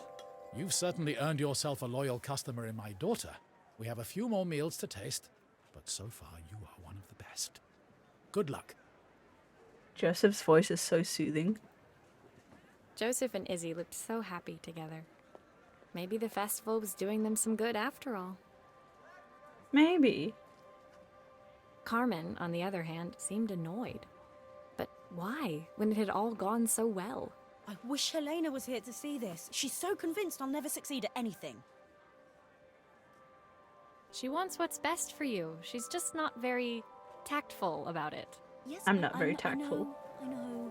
E: you've certainly earned yourself a loyal customer in my daughter. We have a few more meals to taste, but so far you are one of the best. Good luck.
A: Joseph's voice is so soothing.
B: Joseph and Izzy looked so happy together. Maybe the festival was doing them some good after all.
A: Maybe.
B: Carmen, on the other hand, seemed annoyed. But why, when it had all gone so well?
F: I wish Helena was here to see this. She's so convinced I'll never succeed at anything.
B: She wants what's best for you. She's just not very tactful about it.
F: Yes,
A: I'm not very tactful.
F: I know.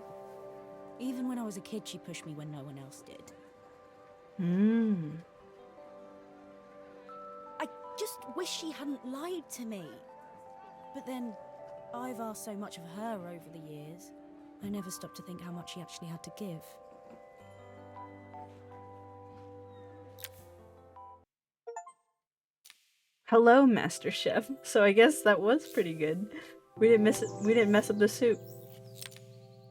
F: Even when I was a kid, she pushed me when no one else did. I just wish she hadn't lied to me. But then, I've asked so much of her over the years. I never stopped to think how much she actually had to give.
A: Hello, Master Chef. So I guess that was pretty good. We didn't miss it. We didn't mess up the soup.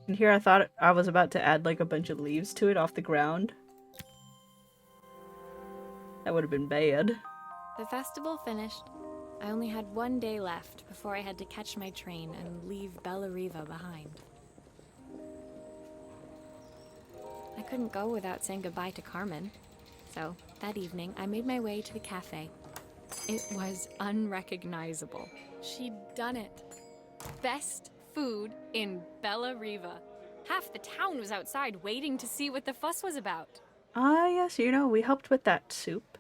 A: And here I thought I was about to add like a bunch of leaves to it off the ground. That would have been bad.
B: The festival finished. I only had 1 day left before I had to catch my train and leave Bella Riva behind. I couldn't go without saying goodbye to Carmen. So, that evening, I made my way to the cafe. It was unrecognizable. She'd done it. Best food in Bella Riva. Half the town was outside waiting to see what the fuss was about.
A: Ah, yes, you know, we helped with that soup.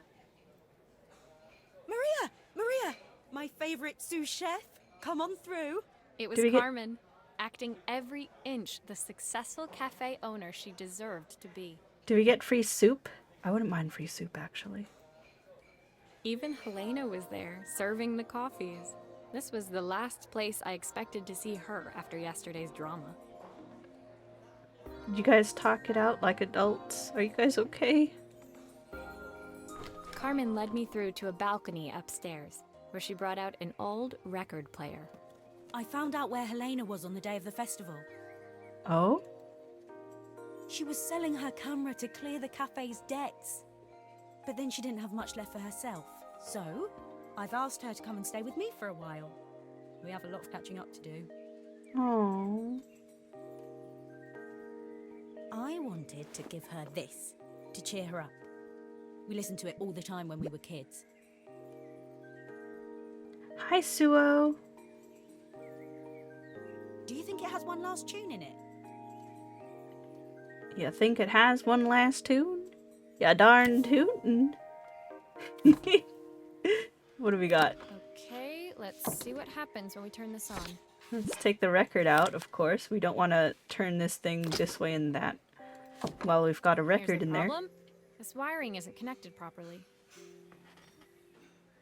F: Maria! My favorite sous chef. Come on through.
B: It was
A: Did we get-
B: Carmen, acting every inch the successful cafe owner she deserved to be.
A: Do we get free soup? I wouldn't mind free soup, actually.
B: Even Helena was there, serving the coffees. This was the last place I expected to see her after yesterday's drama.
A: Did you guys talk it out like adults? Are you guys okay?
B: Carmen led me through to a balcony upstairs, where she brought out an old record player.
F: I found out where Helena was on the day of the festival.
A: Oh?
F: She was selling her camera to clear the cafe's debts. But then she didn't have much left for herself. So, I've asked her to come and stay with me for a while. We have a lot of catching up to do.
A: Oh.
F: I wanted to give her this, to cheer her up. We listened to it all the time when we were kids.
A: Hi, Suo.
F: Do you think it has one last tune in it?
A: You think it has one last tune? Ya darn tootin'. What do we got?
B: Okay, let's see what happens when we turn this on.
A: Let's take the record out, of course. We don't want to turn this thing this way and that while we've got a
B: Here's
A: record
B: the
A: in there.
B: problem. This wiring isn't connected properly.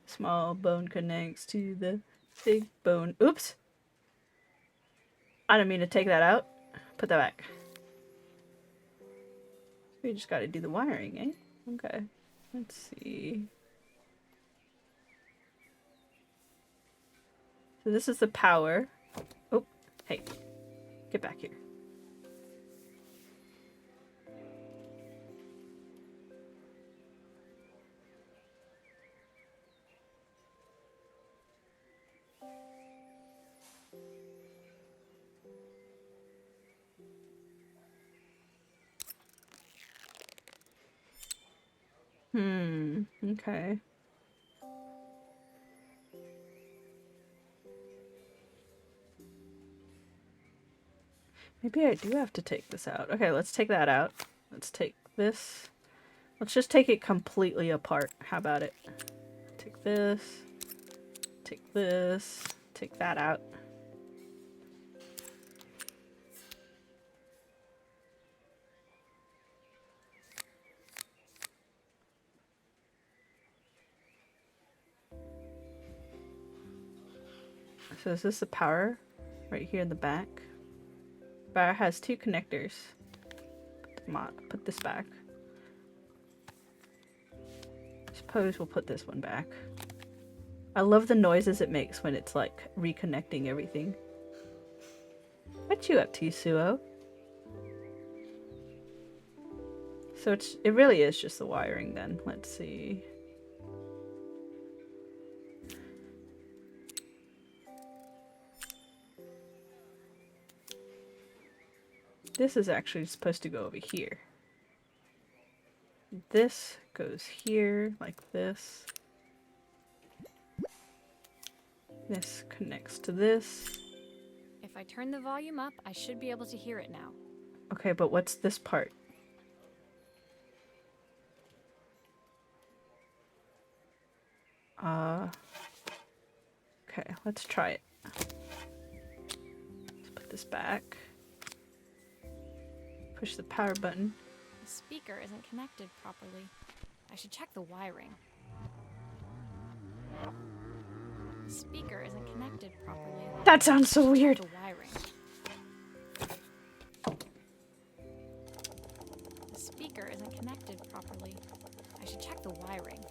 A: Small bone connects to the big bone. Oops! I didn't mean to take that out. Put that back. We just gotta do the wiring, eh? Okay. Let's see. So this is the power. Oh, hey. Get back here. Okay. Maybe I do have to take this out. Okay, let's take that out. Let's take this. Let's just take it completely apart. How about it? Take this. Take this. Take that out. So is this the power? Right here in the back? Power has two connectors. Put this back. Suppose we'll put this one back. I love the noises it makes when it's like reconnecting everything. What you up to, Suo? So it really is just the wiring then. Let's see. This is actually supposed to go over here. This goes here, like this. This connects to this.
B: If I turn the volume up, I should be able to hear it now.
A: Okay, but what's this part? Okay, let's try it. Let's put this back. Push the power button.
B: The speaker isn't connected properly. I should check the wiring. The speaker isn't connected properly.
A: That sounds so weird.
B: The wiring. The speaker isn't connected properly. I should check the wiring.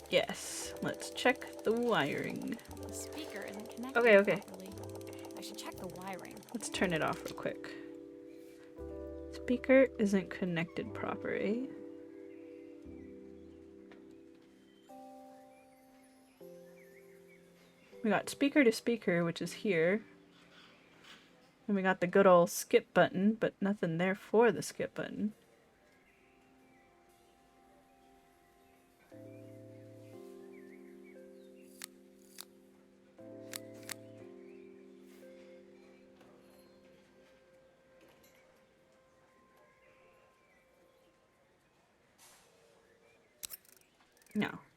A: Yes, let's check the wiring.
B: The speaker isn't connected
A: Okay.
B: properly. I should check the wiring.
A: Let's turn it off real quick. Speaker isn't connected properly. We got speaker to speaker, which is here. And we got the good old skip button, but nothing there for the skip button.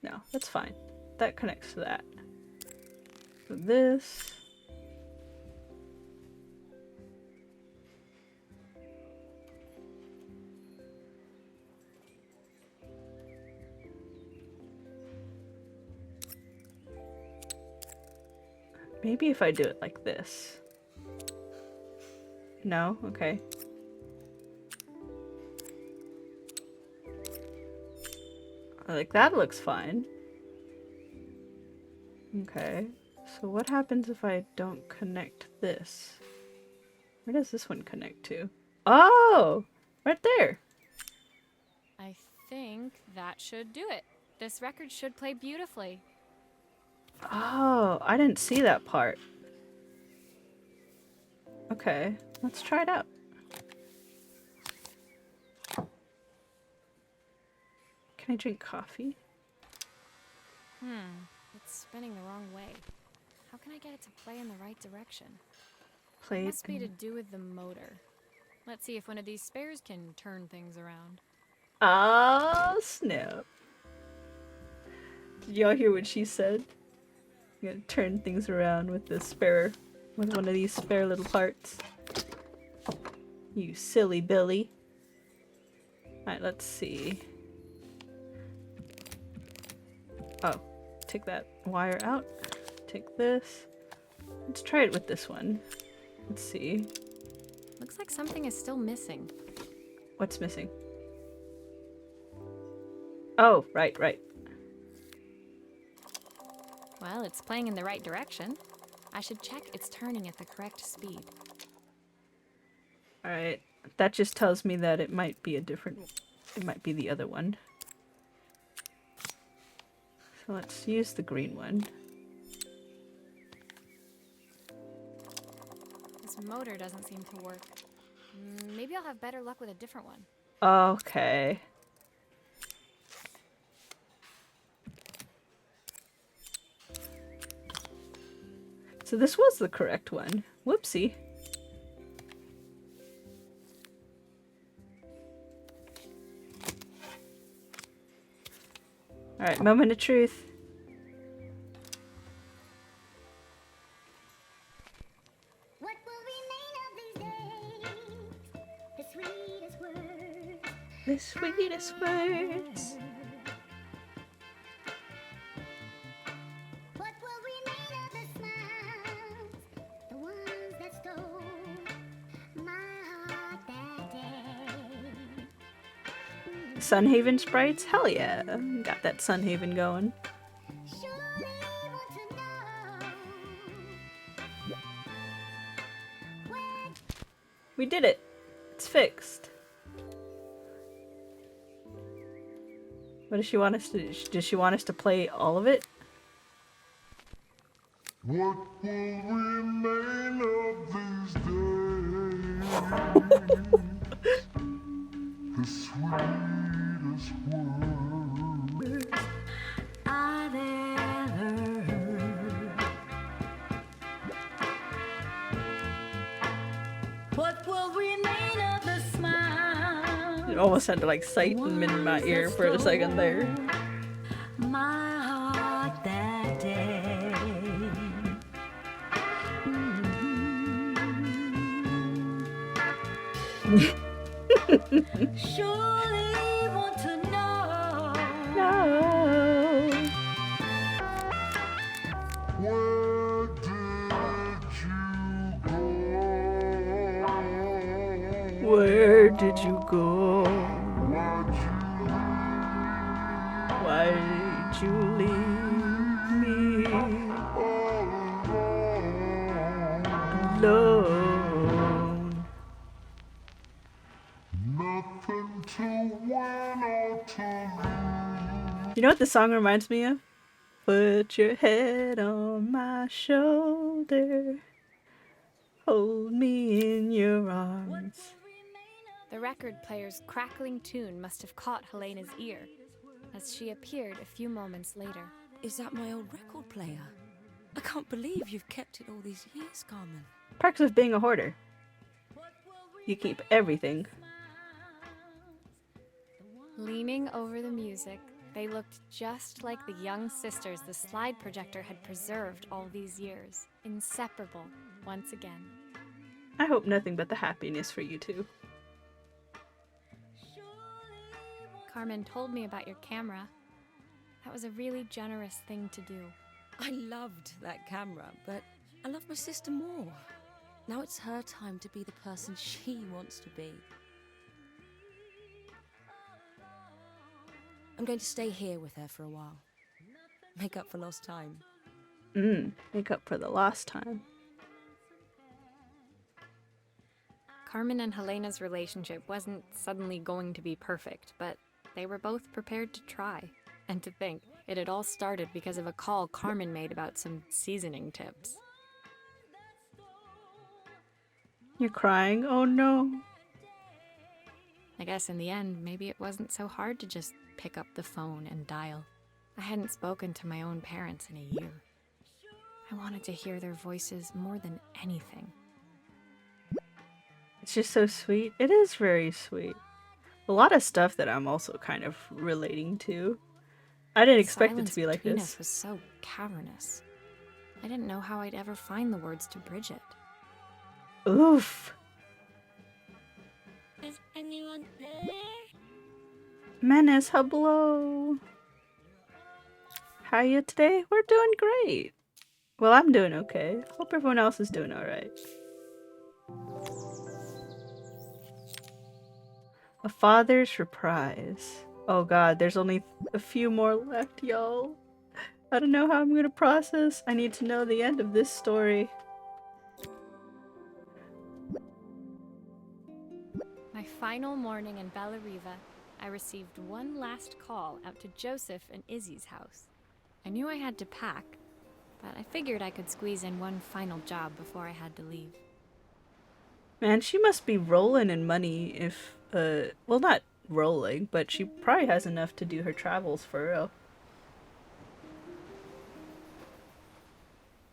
A: No, that's fine. That connects to that. So this. Maybe if I do it like this. No? Okay. Like, that looks fine. Okay. So what happens if I don't connect this? Where does this one connect to? Oh! Right there!
B: I think that should do it. This record should play beautifully.
A: Oh, I didn't see that part. Okay, let's try it out. Can I drink coffee?
B: It's spinning the wrong way. How can I get it to play in the right direction?
A: Play it.
B: Must be to do with the motor. Let's see if one of these spares can turn things around.
A: Oh, snap. Did y'all hear what she said? I'm gonna turn things around with the spare, with one of these spare little parts. You silly Billy. Alright, let's see. Oh, take that wire out. Take this. Let's try it with this one. Let's see.
B: Looks like something is still missing.
A: What's missing? Oh, right.
B: Well, it's playing in the right direction. I should check it's turning at the correct speed.
A: Alright. That just tells me that it might be a different... It might be the other one. So let's use the green one.
B: This motor doesn't seem to work. Maybe I'll have better luck with a different one.
A: Okay. So this was the correct one. Whoopsie. Alright, moment of truth.
C: What will remain of these days? The sweetest words.
A: The sweetest words.
C: What will remain of the smiles? The ones that stole my heart that day.
A: Sunhaven sprites? Hell yeah. Got that Sunhaven going.
C: Surely want to know where
A: We did it. It's fixed. What does she want us to do? Does she want us to play all of it?
I: What will remain of these days? The sweetest words
F: I've ever heard. What will remain of the smile?
A: It almost had to like sight them in my ear for a second there.
F: My heart that day. Surely want to know.
A: No.
I: Where did you go?
A: Where did you go?
I: Why'd you
A: Why did you leave me
I: alone?
A: alone?
I: Nothing to win or to lose.
A: You know what the song reminds me of? Put your head on my shoulder. Hold me in your arms.
B: The record player's crackling tune must have caught Helena's ear, as she appeared a few moments later.
G: Is that my old record player? I can't believe you've kept it all these years, Carmen.
A: Perks of being a hoarder. You keep everything.
B: Leaning over the music, they looked just like the young sisters the slide projector had preserved all these years. Inseparable, once again.
A: I hope nothing but the happiness for you two.
B: Carmen told me about your camera. That was a really generous thing to do.
G: I loved that camera, but I love my sister more. Now it's her time to be the person she wants to be. I'm going to stay here with her for a while. Make up for lost time.
A: Make up for the lost time.
B: Carmen and Helena's relationship wasn't suddenly going to be perfect, but they were both prepared to try. And to think, it had all started because of a call Carmen made about some seasoning tips.
A: You're crying? Oh no.
B: I guess in the end, maybe it wasn't so hard to just pick up the phone and dial. I hadn't spoken to my own parents in a year. I wanted to hear their voices more than anything.
A: It's just so sweet. It is very sweet. A lot of stuff that I'm also kind of relating to. I didn't expect it to
B: Silence
A: be like
B: between
A: this.
B: us was so cavernous. I didn't know how I'd ever find the words to bridge it.
A: Oof.
D: Is anyone there?
A: Menace, hello. How are you today? We're doing great. Well, I'm doing okay. Hope everyone else is doing alright. A father's reprise. Oh god, there's only a few more left, y'all. I don't know how I'm gonna process. I need to know the end of this story.
B: My final morning in Bellariva, I received one last call out to Joseph and Izzy's house. I knew I had to pack, but I figured I could squeeze in one final job before I had to leave.
A: Man, she must be rolling in money if, well, not rolling, but she probably has enough to do her travels for real.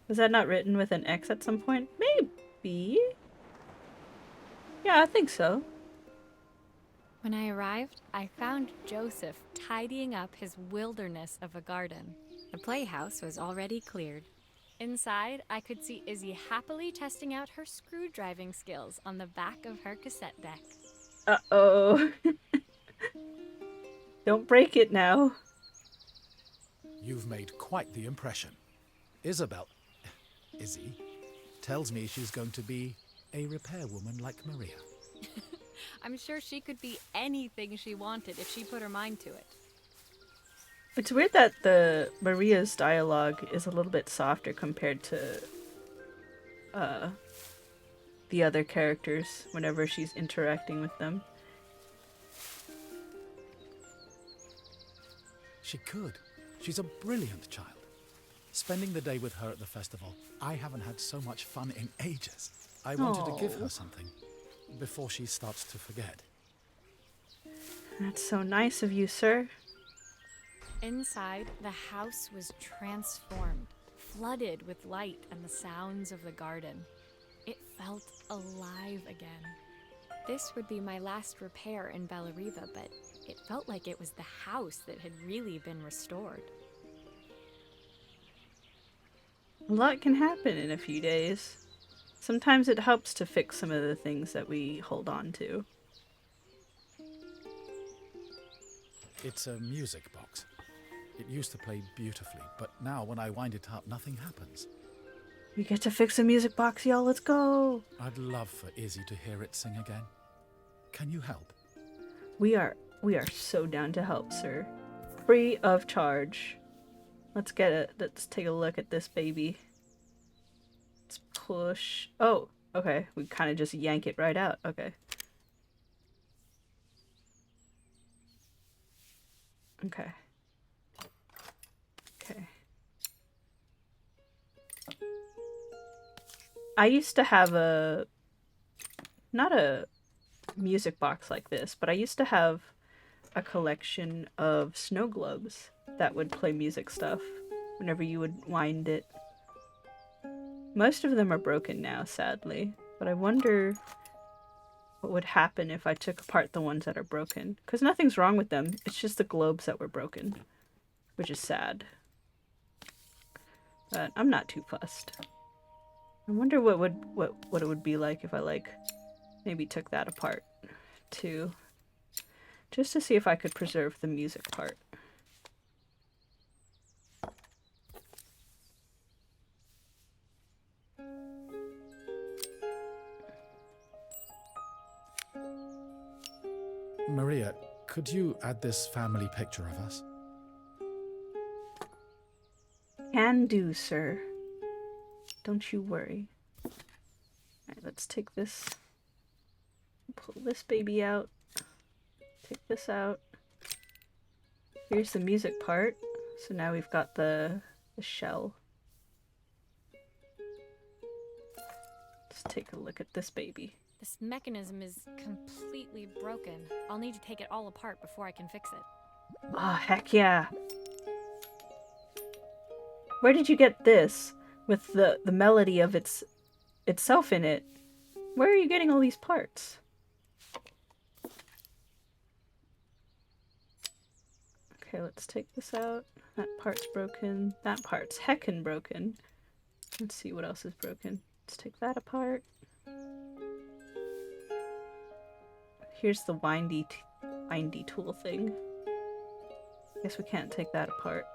A: Was that not written with an X at some point? Maybe. Yeah, I think so.
B: When I arrived, I found Joseph tidying up his wilderness of a garden. The playhouse was already cleared. Inside, I could see Izzy happily testing out her screw-driving skills on the back of her cassette deck.
A: Uh-oh. Don't break it now.
E: You've made quite the impression. Izzy, tells me she's going to be a repairwoman like Maria.
B: I'm sure she could be anything she wanted if she put her mind to it.
A: It's weird that the Maria's dialogue is a little bit softer compared to the other characters whenever she's interacting with them.
E: She could. She's a brilliant child. Spending the day with her at the festival, I haven't had so much fun in ages. I wanted to give her something before she starts to forget.
A: That's so nice of you, sir.
B: Inside, the house was transformed, flooded with light and the sounds of the garden. It felt alive again. This would be my last repair in Bellariva, but it felt like it was the house that had really been restored.
A: A lot can happen in a few days. Sometimes it helps to fix some of the things that we hold on to.
E: It's a music box. It used to play beautifully, but now when I wind it up, nothing happens.
A: We get to fix a music box, y'all. Let's go.
E: I'd love for Izzy to hear it sing again. Can you help?
A: We are so down to help, sir. Free of charge. Let's get it. Let's take a look at this baby. Let's push. Oh, okay. We kind of just yank it right out. Okay. Okay. Okay. I used to have not a music box like this, but I used to have a collection of snow globes that would play music stuff whenever you would wind it. Most of them are broken now, sadly, but I wonder what would happen if I took apart the ones that are broken. Because nothing's wrong with them, it's just the globes that were broken, which is sad. But I'm not too fussed. I wonder what it would be like if I maybe took that apart too. Just to see if I could preserve the music part.
E: Maria, could you add this family picture of us?
A: Can do, sir. Don't you worry. Alright, let's take this. Pull this baby out. Take this out. Here's the music part. So now we've got the shell. Let's take a look at this baby.
B: The This mechanism is completely broken. I'll need to take it all apart before I can fix it.
A: Oh, heck yeah. Where did you get this? With the melody of itself in it. Where are you getting all these parts? Okay, let's take this out. That part's broken. That part's heckin' broken. Let's see what else is broken. Let's take that apart. Here's the windy tool thing. Guess we can't take that apart.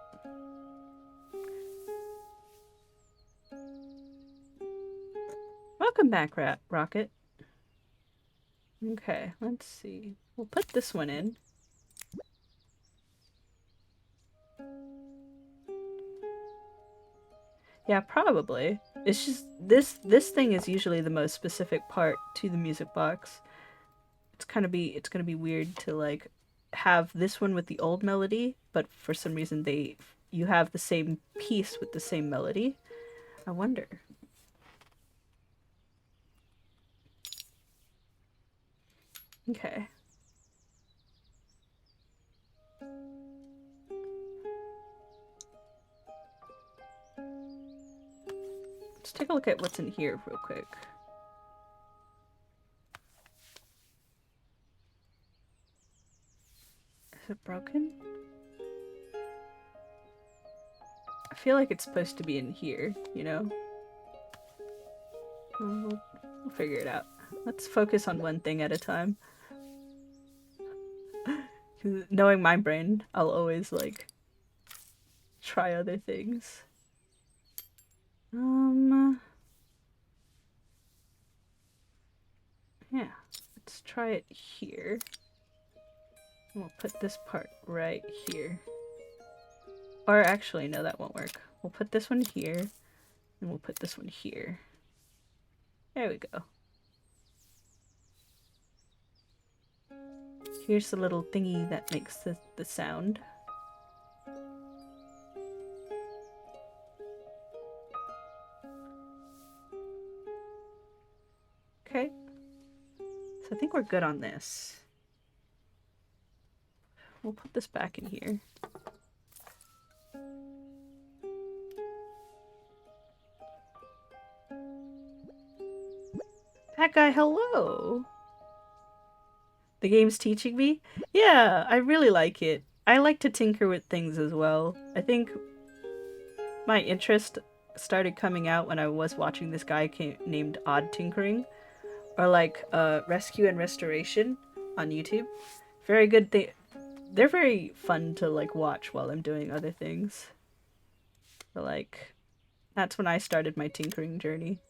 A: Welcome back, Rocket. Okay, let's see. We'll put this one in. Yeah, probably. It's just this thing is usually the most specific part to the music box. It's gonna be weird to like have this one with the old melody, but for some reason you have the same piece with the same melody. I wonder. Okay. Let's take a look at what's in here real quick. Is it broken? I feel like it's supposed to be in here, you know? We'll figure it out. Let's focus on one thing at a time. Knowing my brain, I'll always like try other things. Yeah, let's try it here. And we'll put this part right here. Or actually, no, that won't work. We'll put this one here, and we'll put this one here. There we go. Here's the little thingy that makes the sound. Okay. So I think we're good on this. We'll put this back in here. That guy, hello! The game's teaching me? Yeah, I really like it. I like to tinker with things as well. I think my interest started coming out when I was watching this guy named Odd Tinkering. Or like Rescue and Restoration on YouTube. Very good thing. They're very fun to like watch while I'm doing other things. So like, that's when I started my tinkering journey.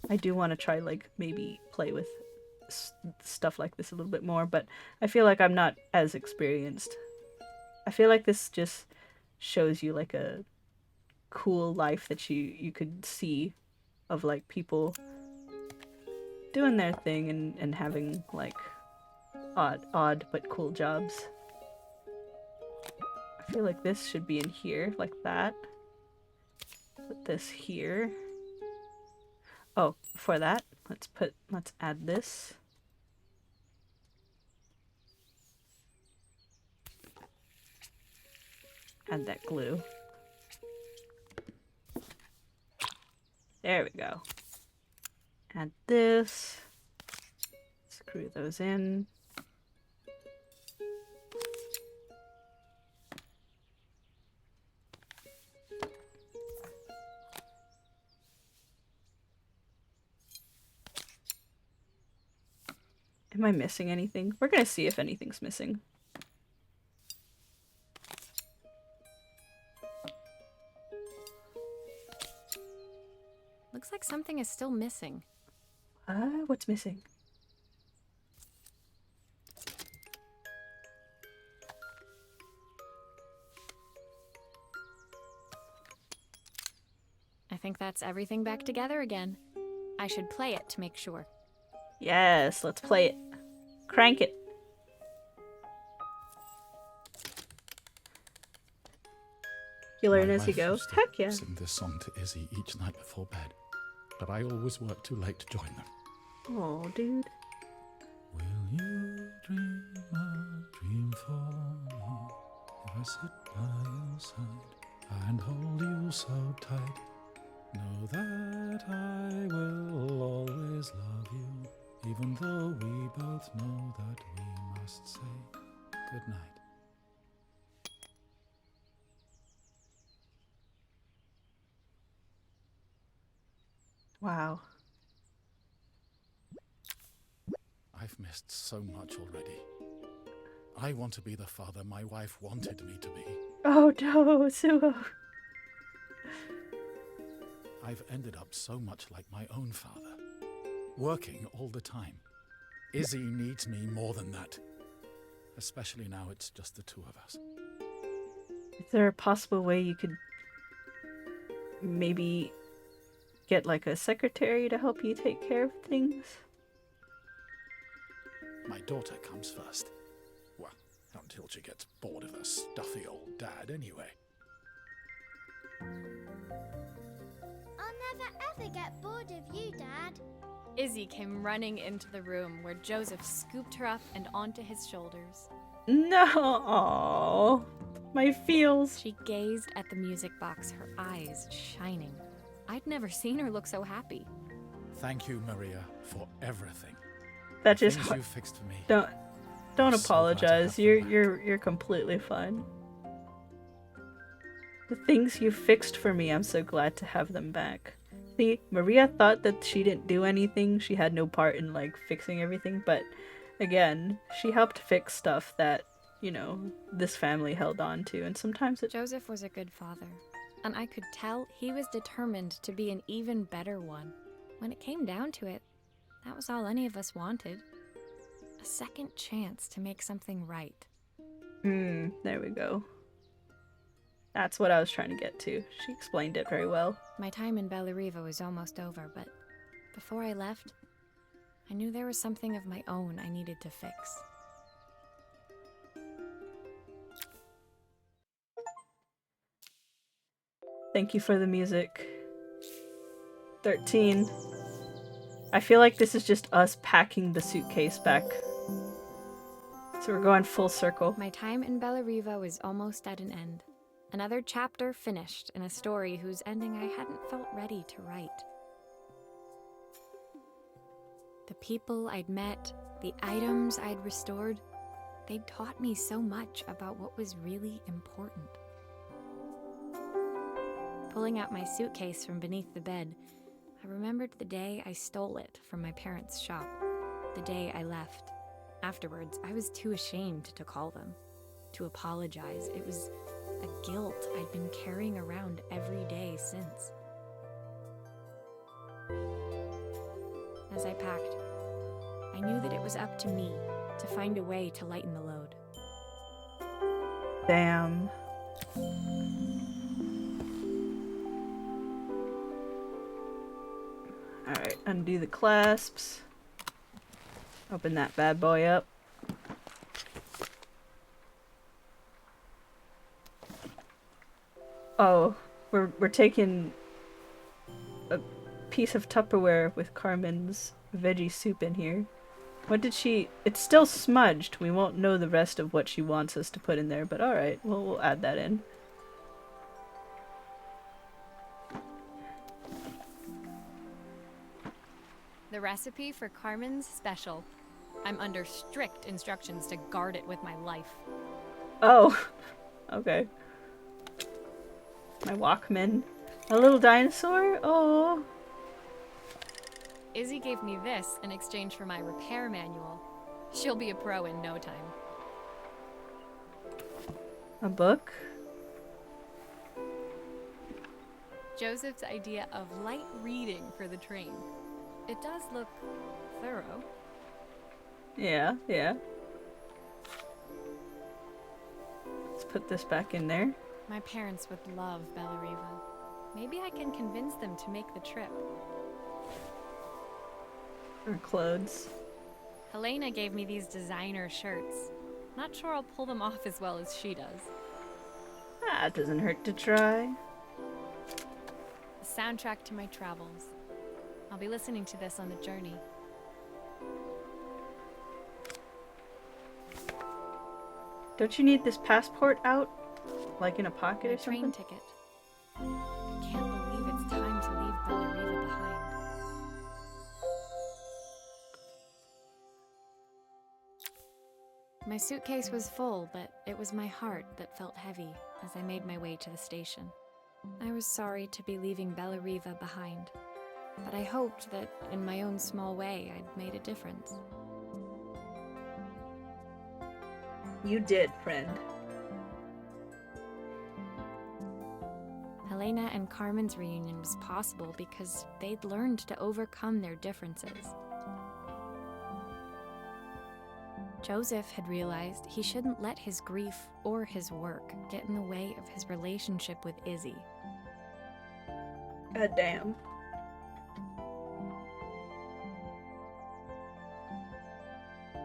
A: I do want to try like maybe play with stuff like this a little bit more, but I feel like I'm not as experienced. I feel like this just shows you like a cool life that you could see of like people doing their thing and having like odd but cool jobs. I feel like this should be in here like that. Put this here. Oh, before that, let's add this. Add that glue. There we go. Add this. Screw those in. Am I missing anything? We're gonna see if anything's missing.
B: Looks like something is still missing.
A: What's missing?
B: I think that's everything back together again. I should play it to make sure.
A: Yes, let's play it. Crank it. You learn as you go.
E: Used to
A: Heck yeah.
E: Sing this song to Izzy each night before bed, but I always worked too late to join them.
A: Oh, dude.
E: Will you dream a dream for me? If I sit by your side and hold you so tight, know that I will always love you, even though we both know that we must say goodnight.
A: Wow.
E: I've missed so much already. I want to be the father my wife wanted me to be.
A: Oh no, Suho.
E: I've ended up so much like my own father, working all the time. Izzy needs me more than that, especially now it's just the two of us.
A: Is there a possible way you could maybe get like a secretary to help you take care of things?
E: My daughter comes first. Well, until she gets bored of her stuffy old dad anyway.
C: I'll never ever get bored of you, Dad.
B: Izzy came running into the room where Joseph scooped her up and onto his shoulders.
A: No, my feels.
B: She gazed at the music box, her eyes shining. I'd never seen her look so happy.
E: Thank you, Maria, for everything.
A: That just
E: Things you fixed for me.
A: don't
E: I'm so glad to
A: apologize.
E: have them back.
A: You're completely fine. The things you fixed for me, I'm so glad to have them back. See, Maria thought that she didn't do anything. She had no part in like fixing everything, but again, she helped fix stuff that, you know, this family held on to, and sometimes it
B: Joseph was a good father, and I could tell he was determined to be an even better one. When it came down to it, that was all any of us wanted. A second chance to make something right.
A: there we go. That's what I was trying to get to. She explained it very well.
B: My time in Bellariva was almost over, but before I left, I knew there was something of my own I needed to fix.
A: Thank you for the music. 13. I feel like this is just us packing the suitcase back. So we're going full circle.
B: My time in Bellariva was almost at an end. Another chapter finished in a story whose ending I hadn't felt ready to write. The people I'd met, the items I'd restored, they'd taught me so much about what was really important. Pulling out my suitcase from beneath the bed, I remembered the day I stole it from my parents' shop, the day I left. Afterwards, I was too ashamed to call them, to apologize. It was a guilt I'd been carrying around every day since. As I packed, I knew that it was up to me to find a way to lighten the load.
A: Damn. Alright, undo the clasps. Open that bad boy up. Oh, we're taking a piece of Tupperware with Carmen's veggie soup in here. What did she... It's still smudged. We won't know the rest of what she wants us to put in there, but alright, we'll add that in.
B: The recipe for Carmen's special. I'm under strict instructions to guard it with my life.
A: Oh, okay. My Walkman. A little dinosaur? Oh.
B: Izzy gave me this in exchange for my repair manual. She'll be a pro in no time.
A: A book?
B: Joseph's idea of light reading for the train. It does look thorough.
A: Yeah, yeah. Let's put this back in there.
B: My parents would love Bellariva. Maybe I can convince them to make the trip.
A: Our clothes.
B: Helena gave me these designer shirts. Not sure I'll pull them off as well as she does.
A: Ah, it doesn't hurt to try.
B: A soundtrack to my travels. I'll be listening to this on the journey.
A: Don't you need this passport out? Like in a pocket
B: My
A: or
B: train
A: something?
B: ticket. I can't believe it's time to leave Bellariva behind. My suitcase was full, but it was my heart that felt heavy as I made my way to the station. I was sorry to be leaving Bellariva behind, but I hoped that in my own small way I'd made a difference.
A: You did, friend.
B: Helena and Carmen's reunion was possible because they'd learned to overcome their differences. Joseph had realized he shouldn't let his grief or his work get in the way of his relationship with Izzy.
A: God damn.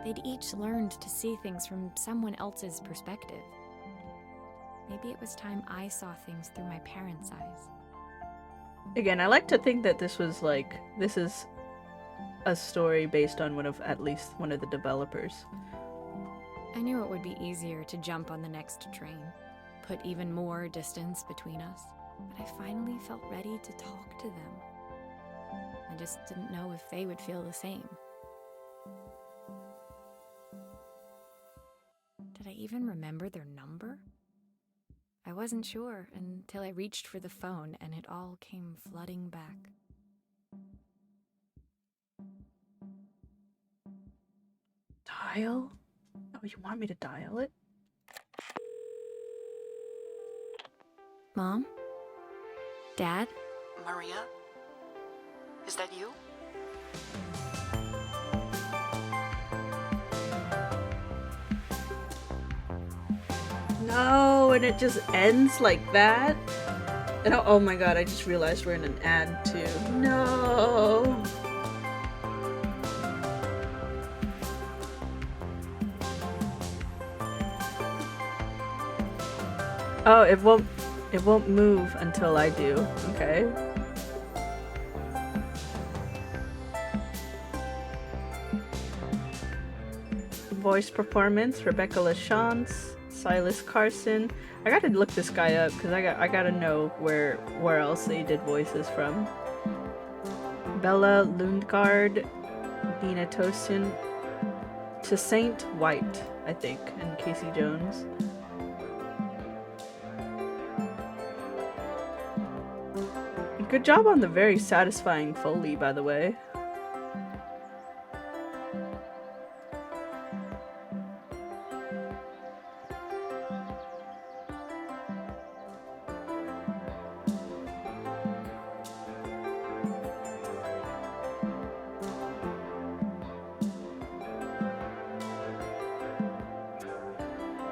B: They'd each learned to see things from someone else's perspective. Maybe it was time I saw things through my parents' eyes.
A: Again, I like to think that this is a story based on at least one of the developers.
B: I knew it would be easier to jump on the next train, put even more distance between us, but I finally felt ready to talk to them. I just didn't know if they would feel the same. Did I even remember their number? I wasn't sure until I reached for the phone and it all came flooding back.
A: Dial? Oh, you want me to dial it?
B: Mom? Dad?
J: Maria? Is that you?
A: No, and it just ends like that? And oh my god, I just realized we're in an ad too. No! Oh, it won't move until I do. Okay. Voice performance: Rebecca LaChance, Silas Carson. I gotta look this guy up because I gotta know where else they did voices from. Bella Lundgaard, Dina Tosin, to Saint White, I think, and Casey Jones. Good job on the very satisfying Foley, by the way.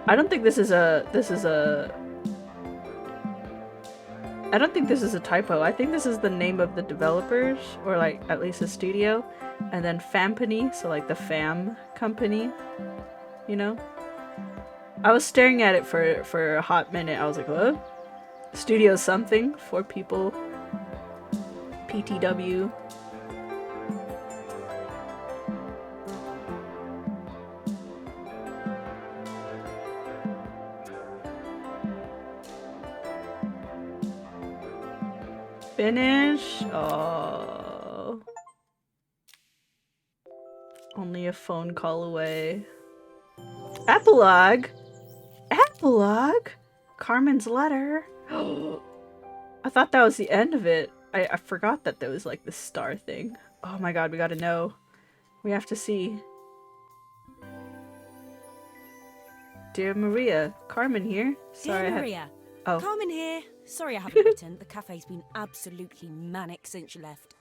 A: I don't think this is a I don't think this is a typo. I think this is the name of the developers, or like at least a studio, and then Fampany, so like the Fam company, you know? I was staring at it for a hot minute. I was like, what? Studio something, 4 people, PTW. Finish? Oh. Only a phone call away. Epilogue? Epilogue? Carmen's letter? I thought that was the end of it. I forgot that there was like the star thing. Oh my god, we gotta know. We have to see. Dear Maria, Carmen here. Sorry,
F: Dear Maria,
A: Oh.
F: Carmen here. Sorry I haven't written. The cafe's been absolutely manic since you left.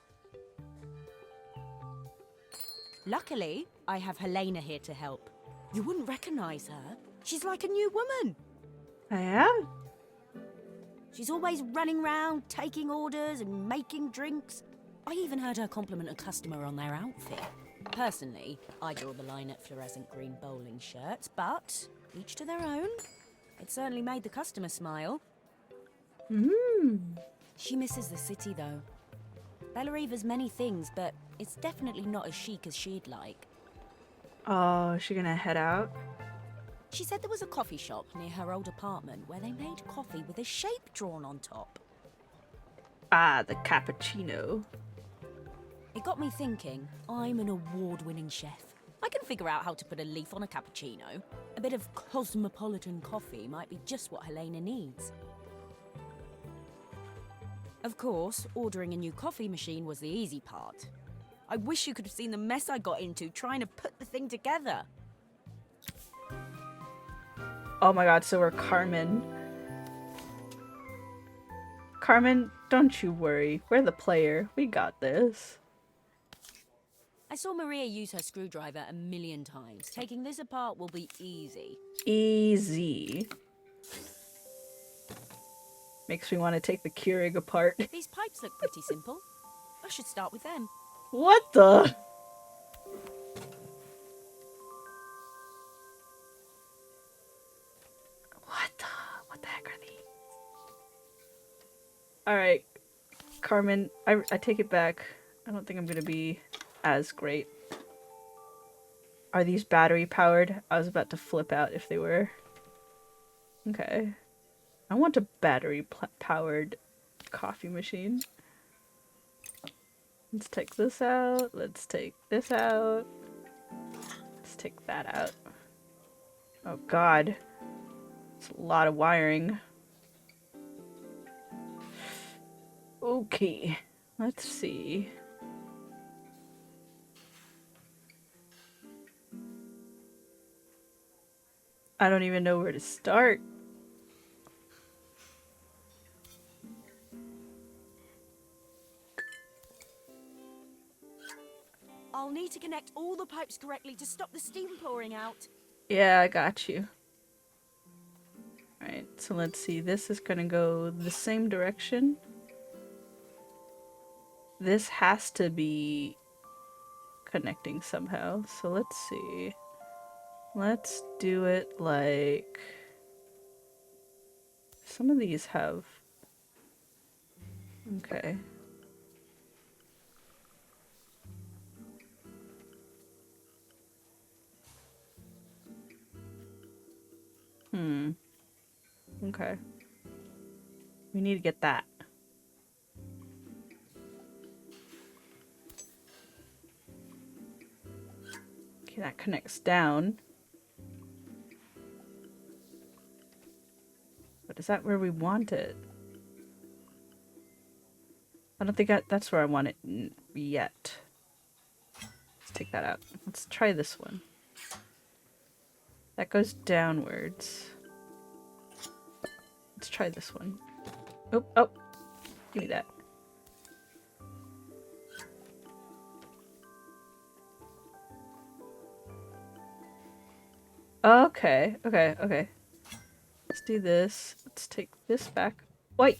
F: Luckily, I have Helena here to help. You wouldn't recognise her. She's like a new woman.
A: Yeah?
F: She's always running around, taking orders and making drinks. I even heard her compliment a customer on their outfit. Personally, I draw the line at fluorescent green bowling shirts, but each to their own. It certainly made the customer smile. She misses the city, though. Bellariva's many things, but it's definitely not as chic as she'd like.
A: Oh, is she gonna head out?
F: She said there was a coffee shop near her old apartment where they made coffee with a shape drawn on top.
A: Ah, the cappuccino.
F: It got me thinking, I'm an award-winning chef. I can figure out how to put a leaf on a cappuccino. A bit of cosmopolitan coffee might be just what Helena needs. Of course, ordering a new coffee machine was the easy part. I wish you could have seen the mess I got into trying to put the thing together.
A: Oh my god, so we're Carmen. Carmen, don't you worry. We're the player. We got this.
F: I saw Maria use her screwdriver a million times. Taking this apart will be easy.
A: Easy. Makes me want to take the Keurig apart.
F: These pipes look pretty simple. I should start with them.
A: What the? What the heck are these? Alright, Carmen, I take it back. I don't think I'm gonna be as great. Are these battery powered? I was about to flip out if they were. Okay. I want a battery powered coffee machine. Let's take this out. Let's take this out. Let's take that out. Oh god. It's a lot of wiring. Okay. Let's see. I don't even know where to start.
F: I'll need to connect all the pipes correctly to stop the steam pouring out.
A: Yeah, I got you. Alright, so let's see. This is gonna go the same direction. This has to be connecting somehow. So let's see. Let's do it like... Some of these have... Okay. Okay. We need to get that. Okay, that connects down. But is that where we want it? I don't think that's where I want it yet. Let's take that out. Let's try this one. That goes downwards. Let's try this one. Oh, oh. Give me that. Okay, okay, okay. Let's do this. Let's take this back. Wait!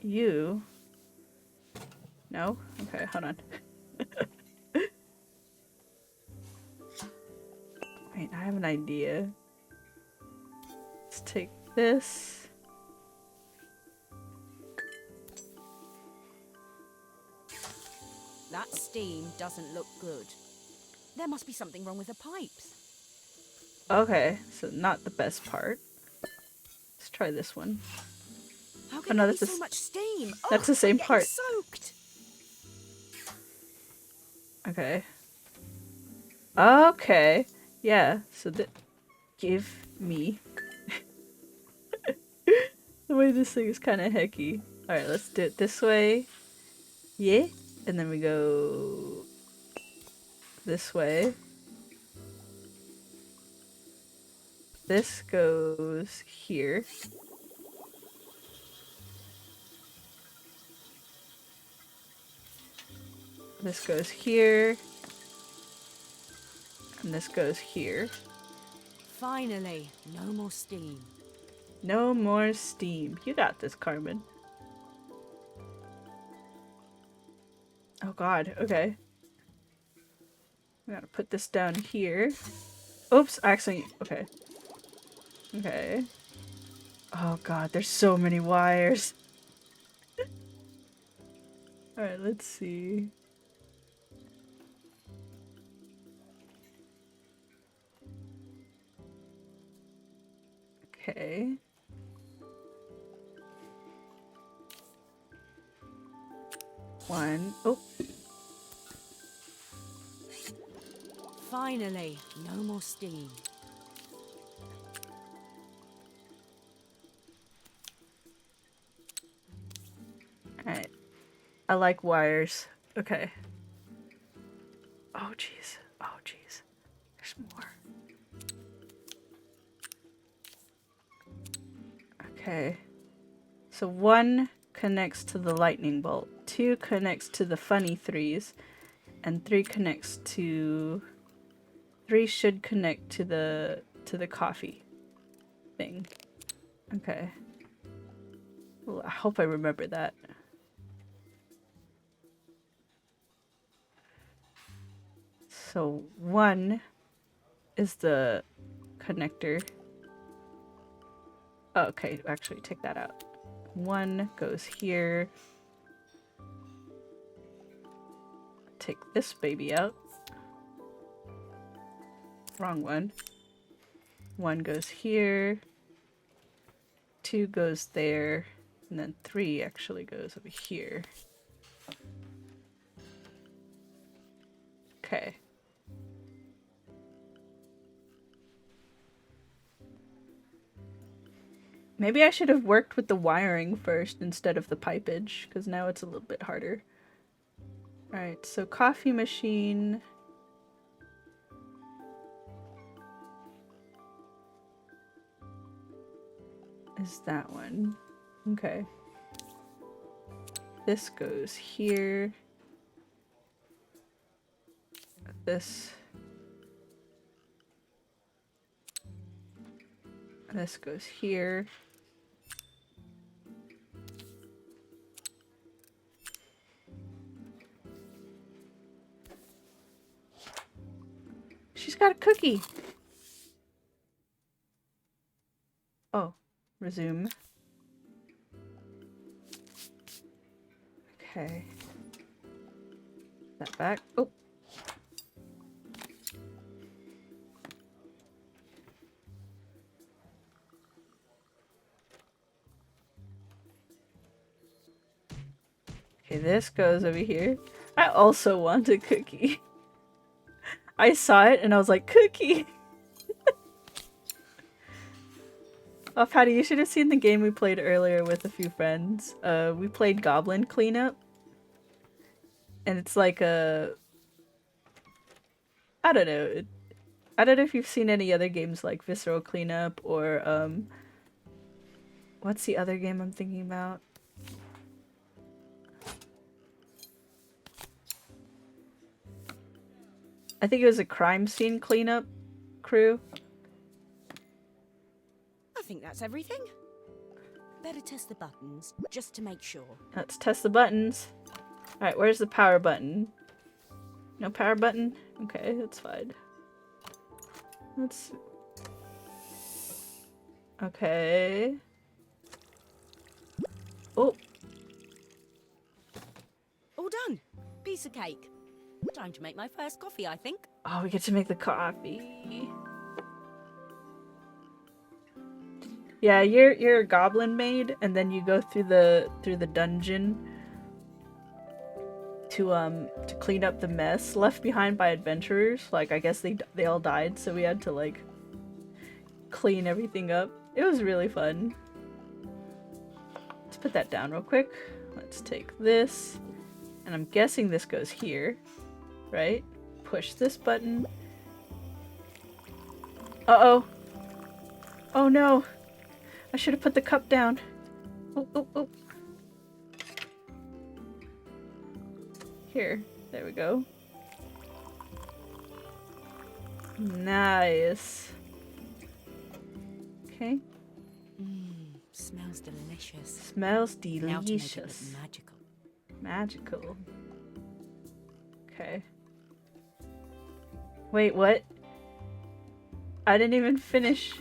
A: You... No? Okay, hold on. Wait, I have an idea. Let's take this.
F: That steam doesn't look good. There must be something wrong with the pipes.
A: Okay, so not the best part. Let's try this one.
F: How
A: Oh,
F: can
A: no,
F: there be
A: that's
F: so much steam?
A: that's the same
F: I'm getting
A: part.
F: Soaked.
A: Okay. Okay. Yeah, so give me... The way this thing is kind of hecky. Alright, let's do it this way. Yeah. And then we go... this way. This goes here. This goes here. And this goes here.
F: Finally, no more steam.
A: No more steam. You got this, Carmen. Oh god, okay. I gotta put this down here. Oops, actually, okay. Okay. Oh god, there's so many wires. Alright, let's see. Okay. One. Oh.
F: Finally, no more steam.
A: Alright. I like wires. Okay. Oh jeez. Oh jeez. There's more. Okay. So 1 connects to the lightning bolt, 2 connects to the funny threes, and 3 connects to... 3 should connect to the coffee thing. Okay. Well, I hope I remember that. So 1 is the connector. Oh, okay, actually take that out. 1 goes here. Take this baby out. Wrong one. 1 goes here. 2 goes there. And then 3 actually goes over here. Okay. Maybe I should have worked with the wiring first instead of the pipage, because now it's a little bit harder. Alright, so coffee machine. Is that one. Okay. This goes here. This goes here. She's got a cookie. Oh, resume. Okay. That back. Oh. Okay, this goes over here. I also want a cookie. I saw it and I was like, cookie! Oh, Patty, you should have seen the game we played earlier with a few friends. We played Goblin Cleanup. And it's like a... I don't know. I don't know if you've seen any other games like Visceral Cleanup or, what's the other game I'm thinking about? I think it was a crime scene cleanup crew.
F: I think that's everything. Better test the buttons, just to make sure.
A: Let's test the buttons. Alright, where's the power button? No power button? Okay, that's fine. Let's... Okay. Oh!
F: All done. Piece of cake. Time to make my first coffee, I think.
A: Oh, we get to make the coffee. Yeah, you're a goblin maid, and then you go through the dungeon to clean up the mess left behind by adventurers. Like, I guess they all died, so we had to like clean everything up. It was really fun. Let's put that down real quick. Let's take this, and I'm guessing this goes here, right? Push this button. Uh-oh. Oh no. I should have put the cup down. Oh, oh, oh. Here. There we go. Nice. Okay.
F: Smells delicious.
A: Smells
F: Now to make it look
A: delicious.
F: magical.
A: Magical. Okay. Wait, what? I didn't even finish.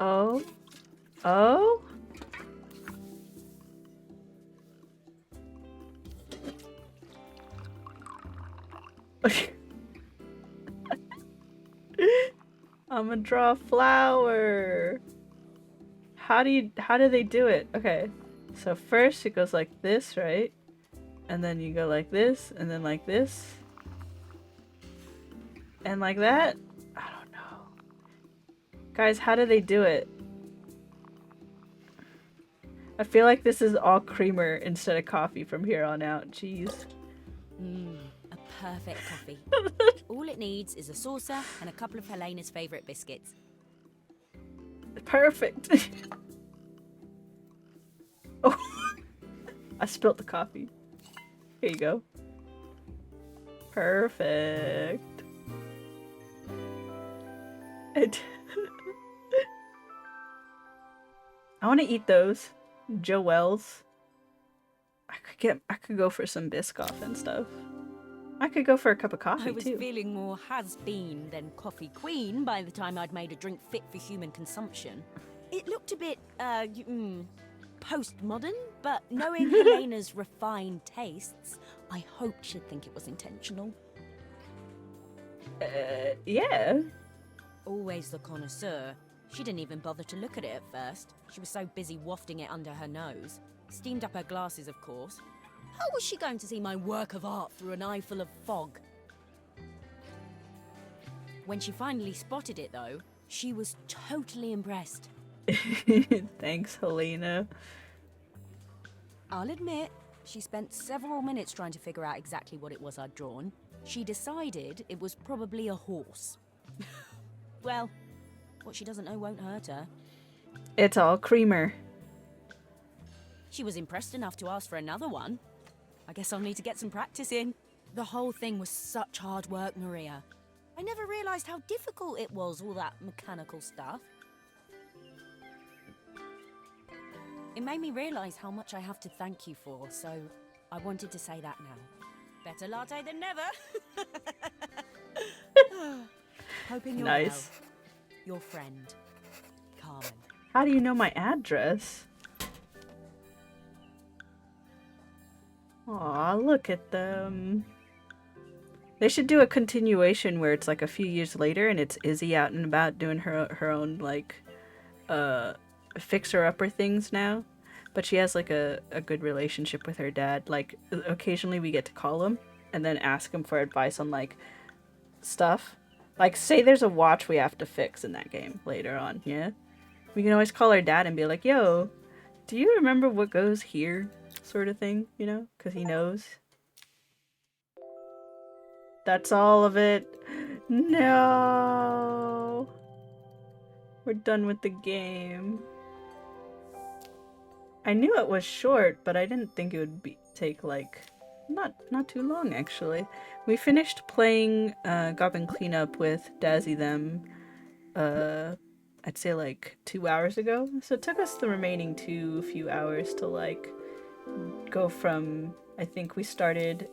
A: Oh. Oh? I'm gonna draw a flower. How do they do it? Okay. So first it goes like this, right? And then you go like this, and then like this. And like that? I don't know. Guys, how do they do it? I feel like this is all creamer instead of coffee from here on out. Jeez.
F: A perfect coffee. All it needs is a saucer and a couple of Helena's favourite biscuits.
A: Perfect. Oh, I spilt the coffee. Here you go. Perfect. I want to eat those. Joel's. I could go for some Biscoff and stuff. I could go for a cup of coffee
F: I was
A: too.
F: feeling more has-been than coffee queen by the time I'd made a drink fit for human consumption. It looked a bit, postmodern, but knowing Helena's refined tastes, I hoped she'd think it was intentional.
A: Yeah.
F: Always the connoisseur. She didn't even bother to look at it at first. She was so busy wafting it under her nose. Steamed up her glasses, of course. How was she going to see my work of art through an eye full of fog? When she finally spotted it, though, she was totally impressed.
A: Thanks, Helena.
F: I'll admit, she spent several minutes trying to figure out exactly what it was I'd drawn. She decided it was probably a horse. Well, what she doesn't know won't hurt her.
A: It's all creamer.
F: She was impressed enough to ask for another one. I guess I'll need to get some practice in. The whole thing was such hard work, Maria. I never realised how difficult it was, all that mechanical stuff. It made me realise how much I have to thank you for, so I wanted to say that now. Better latte than never. Hoping you're
A: Nice.
F: well. Your friend, Carmen.
A: How do you know my address? Aw, look at them. They should do a continuation where it's like a few years later and it's Izzy out and about doing her own like fixer-upper things now. But she has like a good relationship with her dad. Like occasionally we get to call him and then ask him for advice on like stuff. Like say there's a watch we have to fix in that game later on, yeah? We can always call our dad and be like, yo, do you remember what goes here? Sort of thing, you know? Because he knows. That's all of it. No. We're done with the game. I knew it was short, but I didn't think it would take like not too long actually. We finished playing Goblin Cleanup with Dazzy them I'd say like 2 hours ago. So it took us the remaining few hours to like go from, I think we started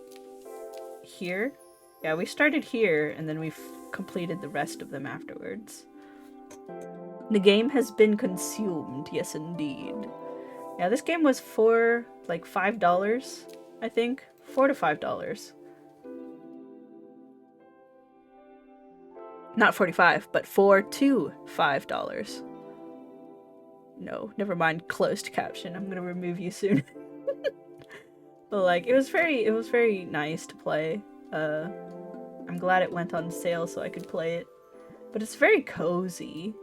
A: here. Yeah, we started here and then we've completed the rest of them afterwards. The game has been consumed, yes indeed. Yeah, this game was for like $5, I think. $4 to $5. Not 45, but $4 to $5. No, never mind. Closed caption. I'm gonna remove you soon. But like, it was very nice to play. I'm glad it went on sale so I could play it. But it's very cozy.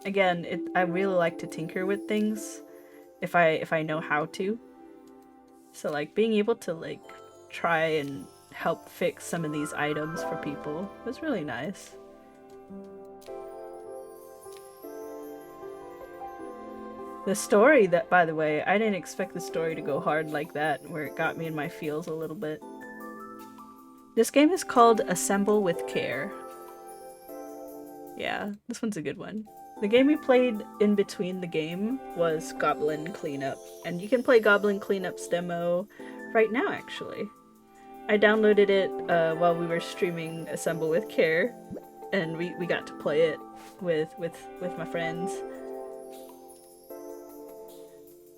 A: Again, I really like to tinker with things if I know how to. So like being able to like try and help fix some of these items for people was really nice. The story, that by the way, I didn't expect the story to go hard like that, where it got me in my feels a little bit. This game is called Assemble with Care. Yeah, this one's a good one. The game we played in between the game was Goblin Cleanup, and you can play Goblin Cleanup's demo right now actually. I downloaded it while we were streaming Assemble with Care, and we got to play it with my friends.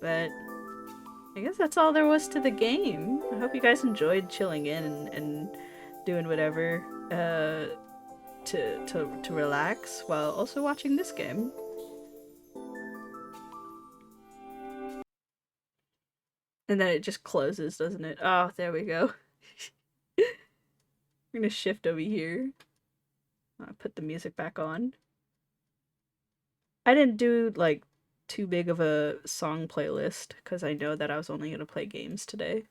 A: But I guess that's all there was to the game. I hope you guys enjoyed chilling in and doing whatever to relax while also watching this game. And then it just closes, doesn't it? Oh, there we go. I'm gonna shift over here. I'll put the music back on. I didn't do like too big of a song playlist because I know that I was only gonna play games today.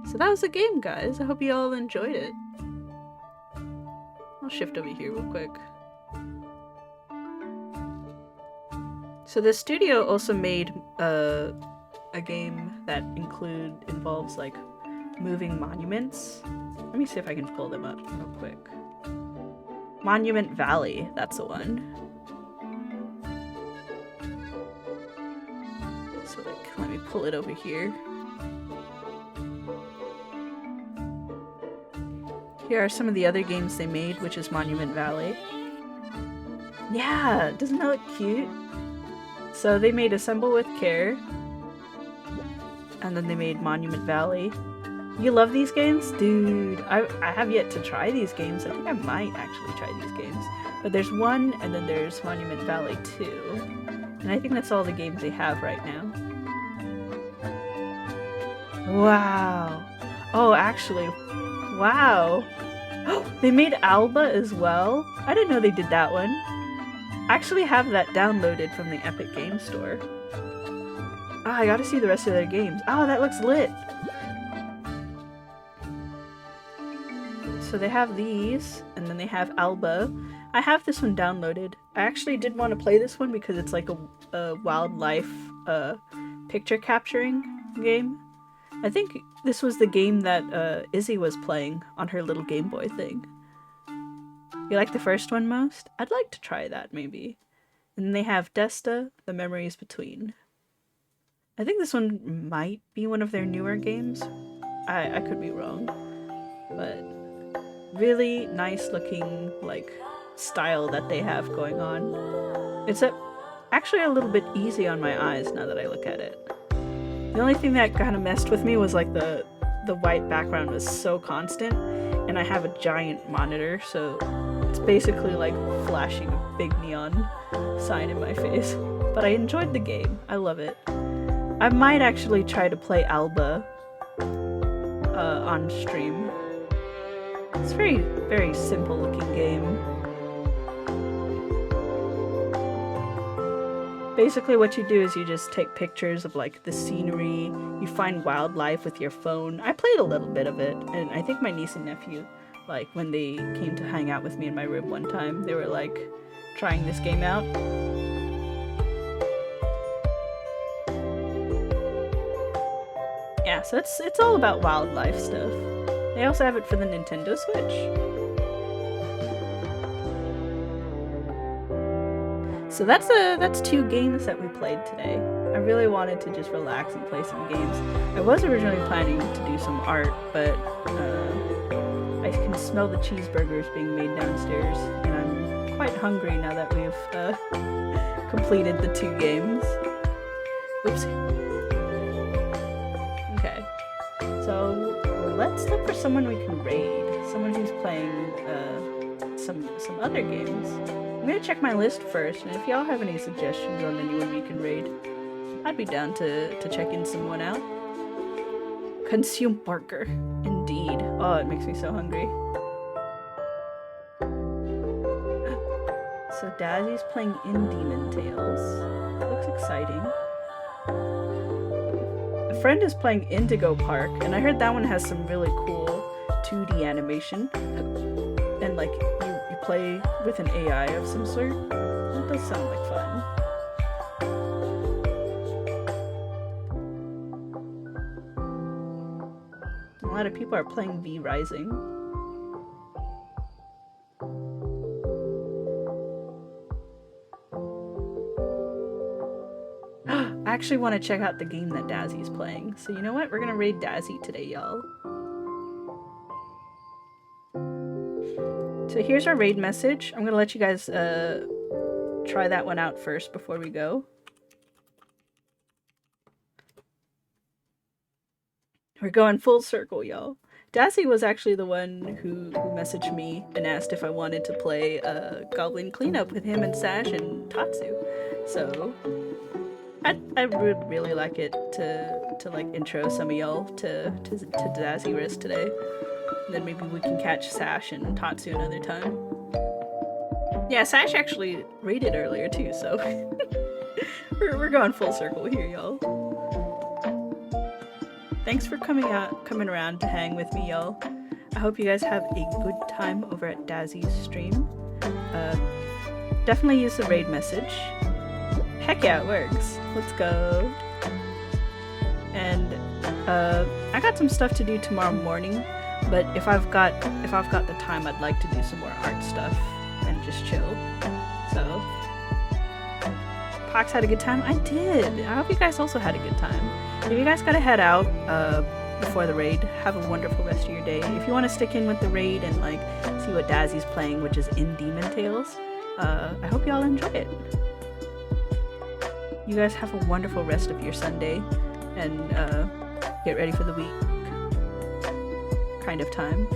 A: So that was the game, guys. I hope you all enjoyed it. I'll shift over here real quick. So the studio also made a game that involves like moving monuments. Let me see if I can pull them up real quick. Monument Valley, that's the one. So like, let me pull it over here. Here are some of the other games they made, which is Monument Valley. Yeah, doesn't that look cute? So they made Assemble with Care, and then they made Monument Valley. You love these games? Dude, I have yet to try these games. I think I might actually try these games. But there's one, and then there's Monument Valley 2. And I think that's all the games they have right now. Wow. Oh, actually, wow. They made Alba as well? I didn't know they did that one. I actually have that downloaded from the Epic Game Store. Oh, I gotta see the rest of their games. Oh, that looks lit! So they have these, and then they have Alba. I have this one downloaded. I actually did want to play this one because it's like a wildlife picture capturing game. I think this was the game that Izzy was playing on her little Game Boy thing. You like the first one most? I'd like to try that, maybe. And then they have Desta, The Memories Between. I think this one might be one of their newer games. I could be wrong. But really nice looking, like, style that they have going on. It's actually a little bit easy on my eyes now that I look at it. The only thing that kind of messed with me was like the white background was so constant, and I have a giant monitor, so it's basically like flashing a big neon sign in my face. But I enjoyed the game. I love it. I might actually try to play Alba on stream. It's a very, very simple looking game. Basically what you do is you just take pictures of like the scenery, you find wildlife with your phone. I played a little bit of it, and I think my niece and nephew, like when they came to hang out with me in my room one time, they were like trying this game out. Yeah, so it's all about wildlife stuff. They also have it for the Nintendo Switch. So that's 2 games that we played today. I really wanted to just relax and play some games. I was originally planning to do some art, but I can smell the cheeseburgers being made downstairs, and I'm quite hungry now that we've completed the 2 games. Oopsie. Okay, so let's look for someone we can raid. Someone who's playing some other games. I'm gonna check my list first, and if y'all have any suggestions on anyone we can raid, I'd be down to check in someone out. Consume burger. Indeed. Oh, it makes me so hungry. So Dazzy's playing in Demon Tales. Looks exciting. A friend is playing Indigo Park, and I heard that one has some really cool 2D animation. And like, you play with an AI of some sort. That does sound like fun. A lot of people are playing V Rising. actually want to check out the game that Dazzy's playing. So you know what? We're gonna raid Dazzy today, y'all. So here's our raid message. I'm gonna let you guys try that one out first before we go. We're going full circle, y'all. Dazzy was actually the one who messaged me and asked if I wanted to play Goblin Cleanup with him and Sash and Tatsu. So I would really like it to like intro some of y'all to Daziras today. And then maybe we can catch Sash and Tatsu another time. Yeah, Sash actually raided earlier too, so we're going full circle here, y'all. Thanks for coming around to hang with me, y'all. I hope you guys have a good time over at Dazzy's stream. Definitely use the raid message. Heck yeah, it works. Let's go. And I got some stuff to do tomorrow morning, but if I've got the time, I'd like to do some more art stuff and just chill. So Pox had a good time? I did. I hope you guys also had a good time. If you guys gotta head out before the raid, have a wonderful rest of your day. If you want to stick in with the raid and like see what Dazzy's playing, which is In Demon Tales, I hope y'all enjoy it. You guys have a wonderful rest of your Sunday and get ready for the week kind of time.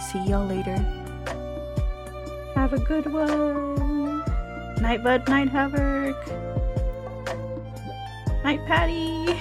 A: See y'all later. Have a good one. Night Bud, night Havoc. Night Patty.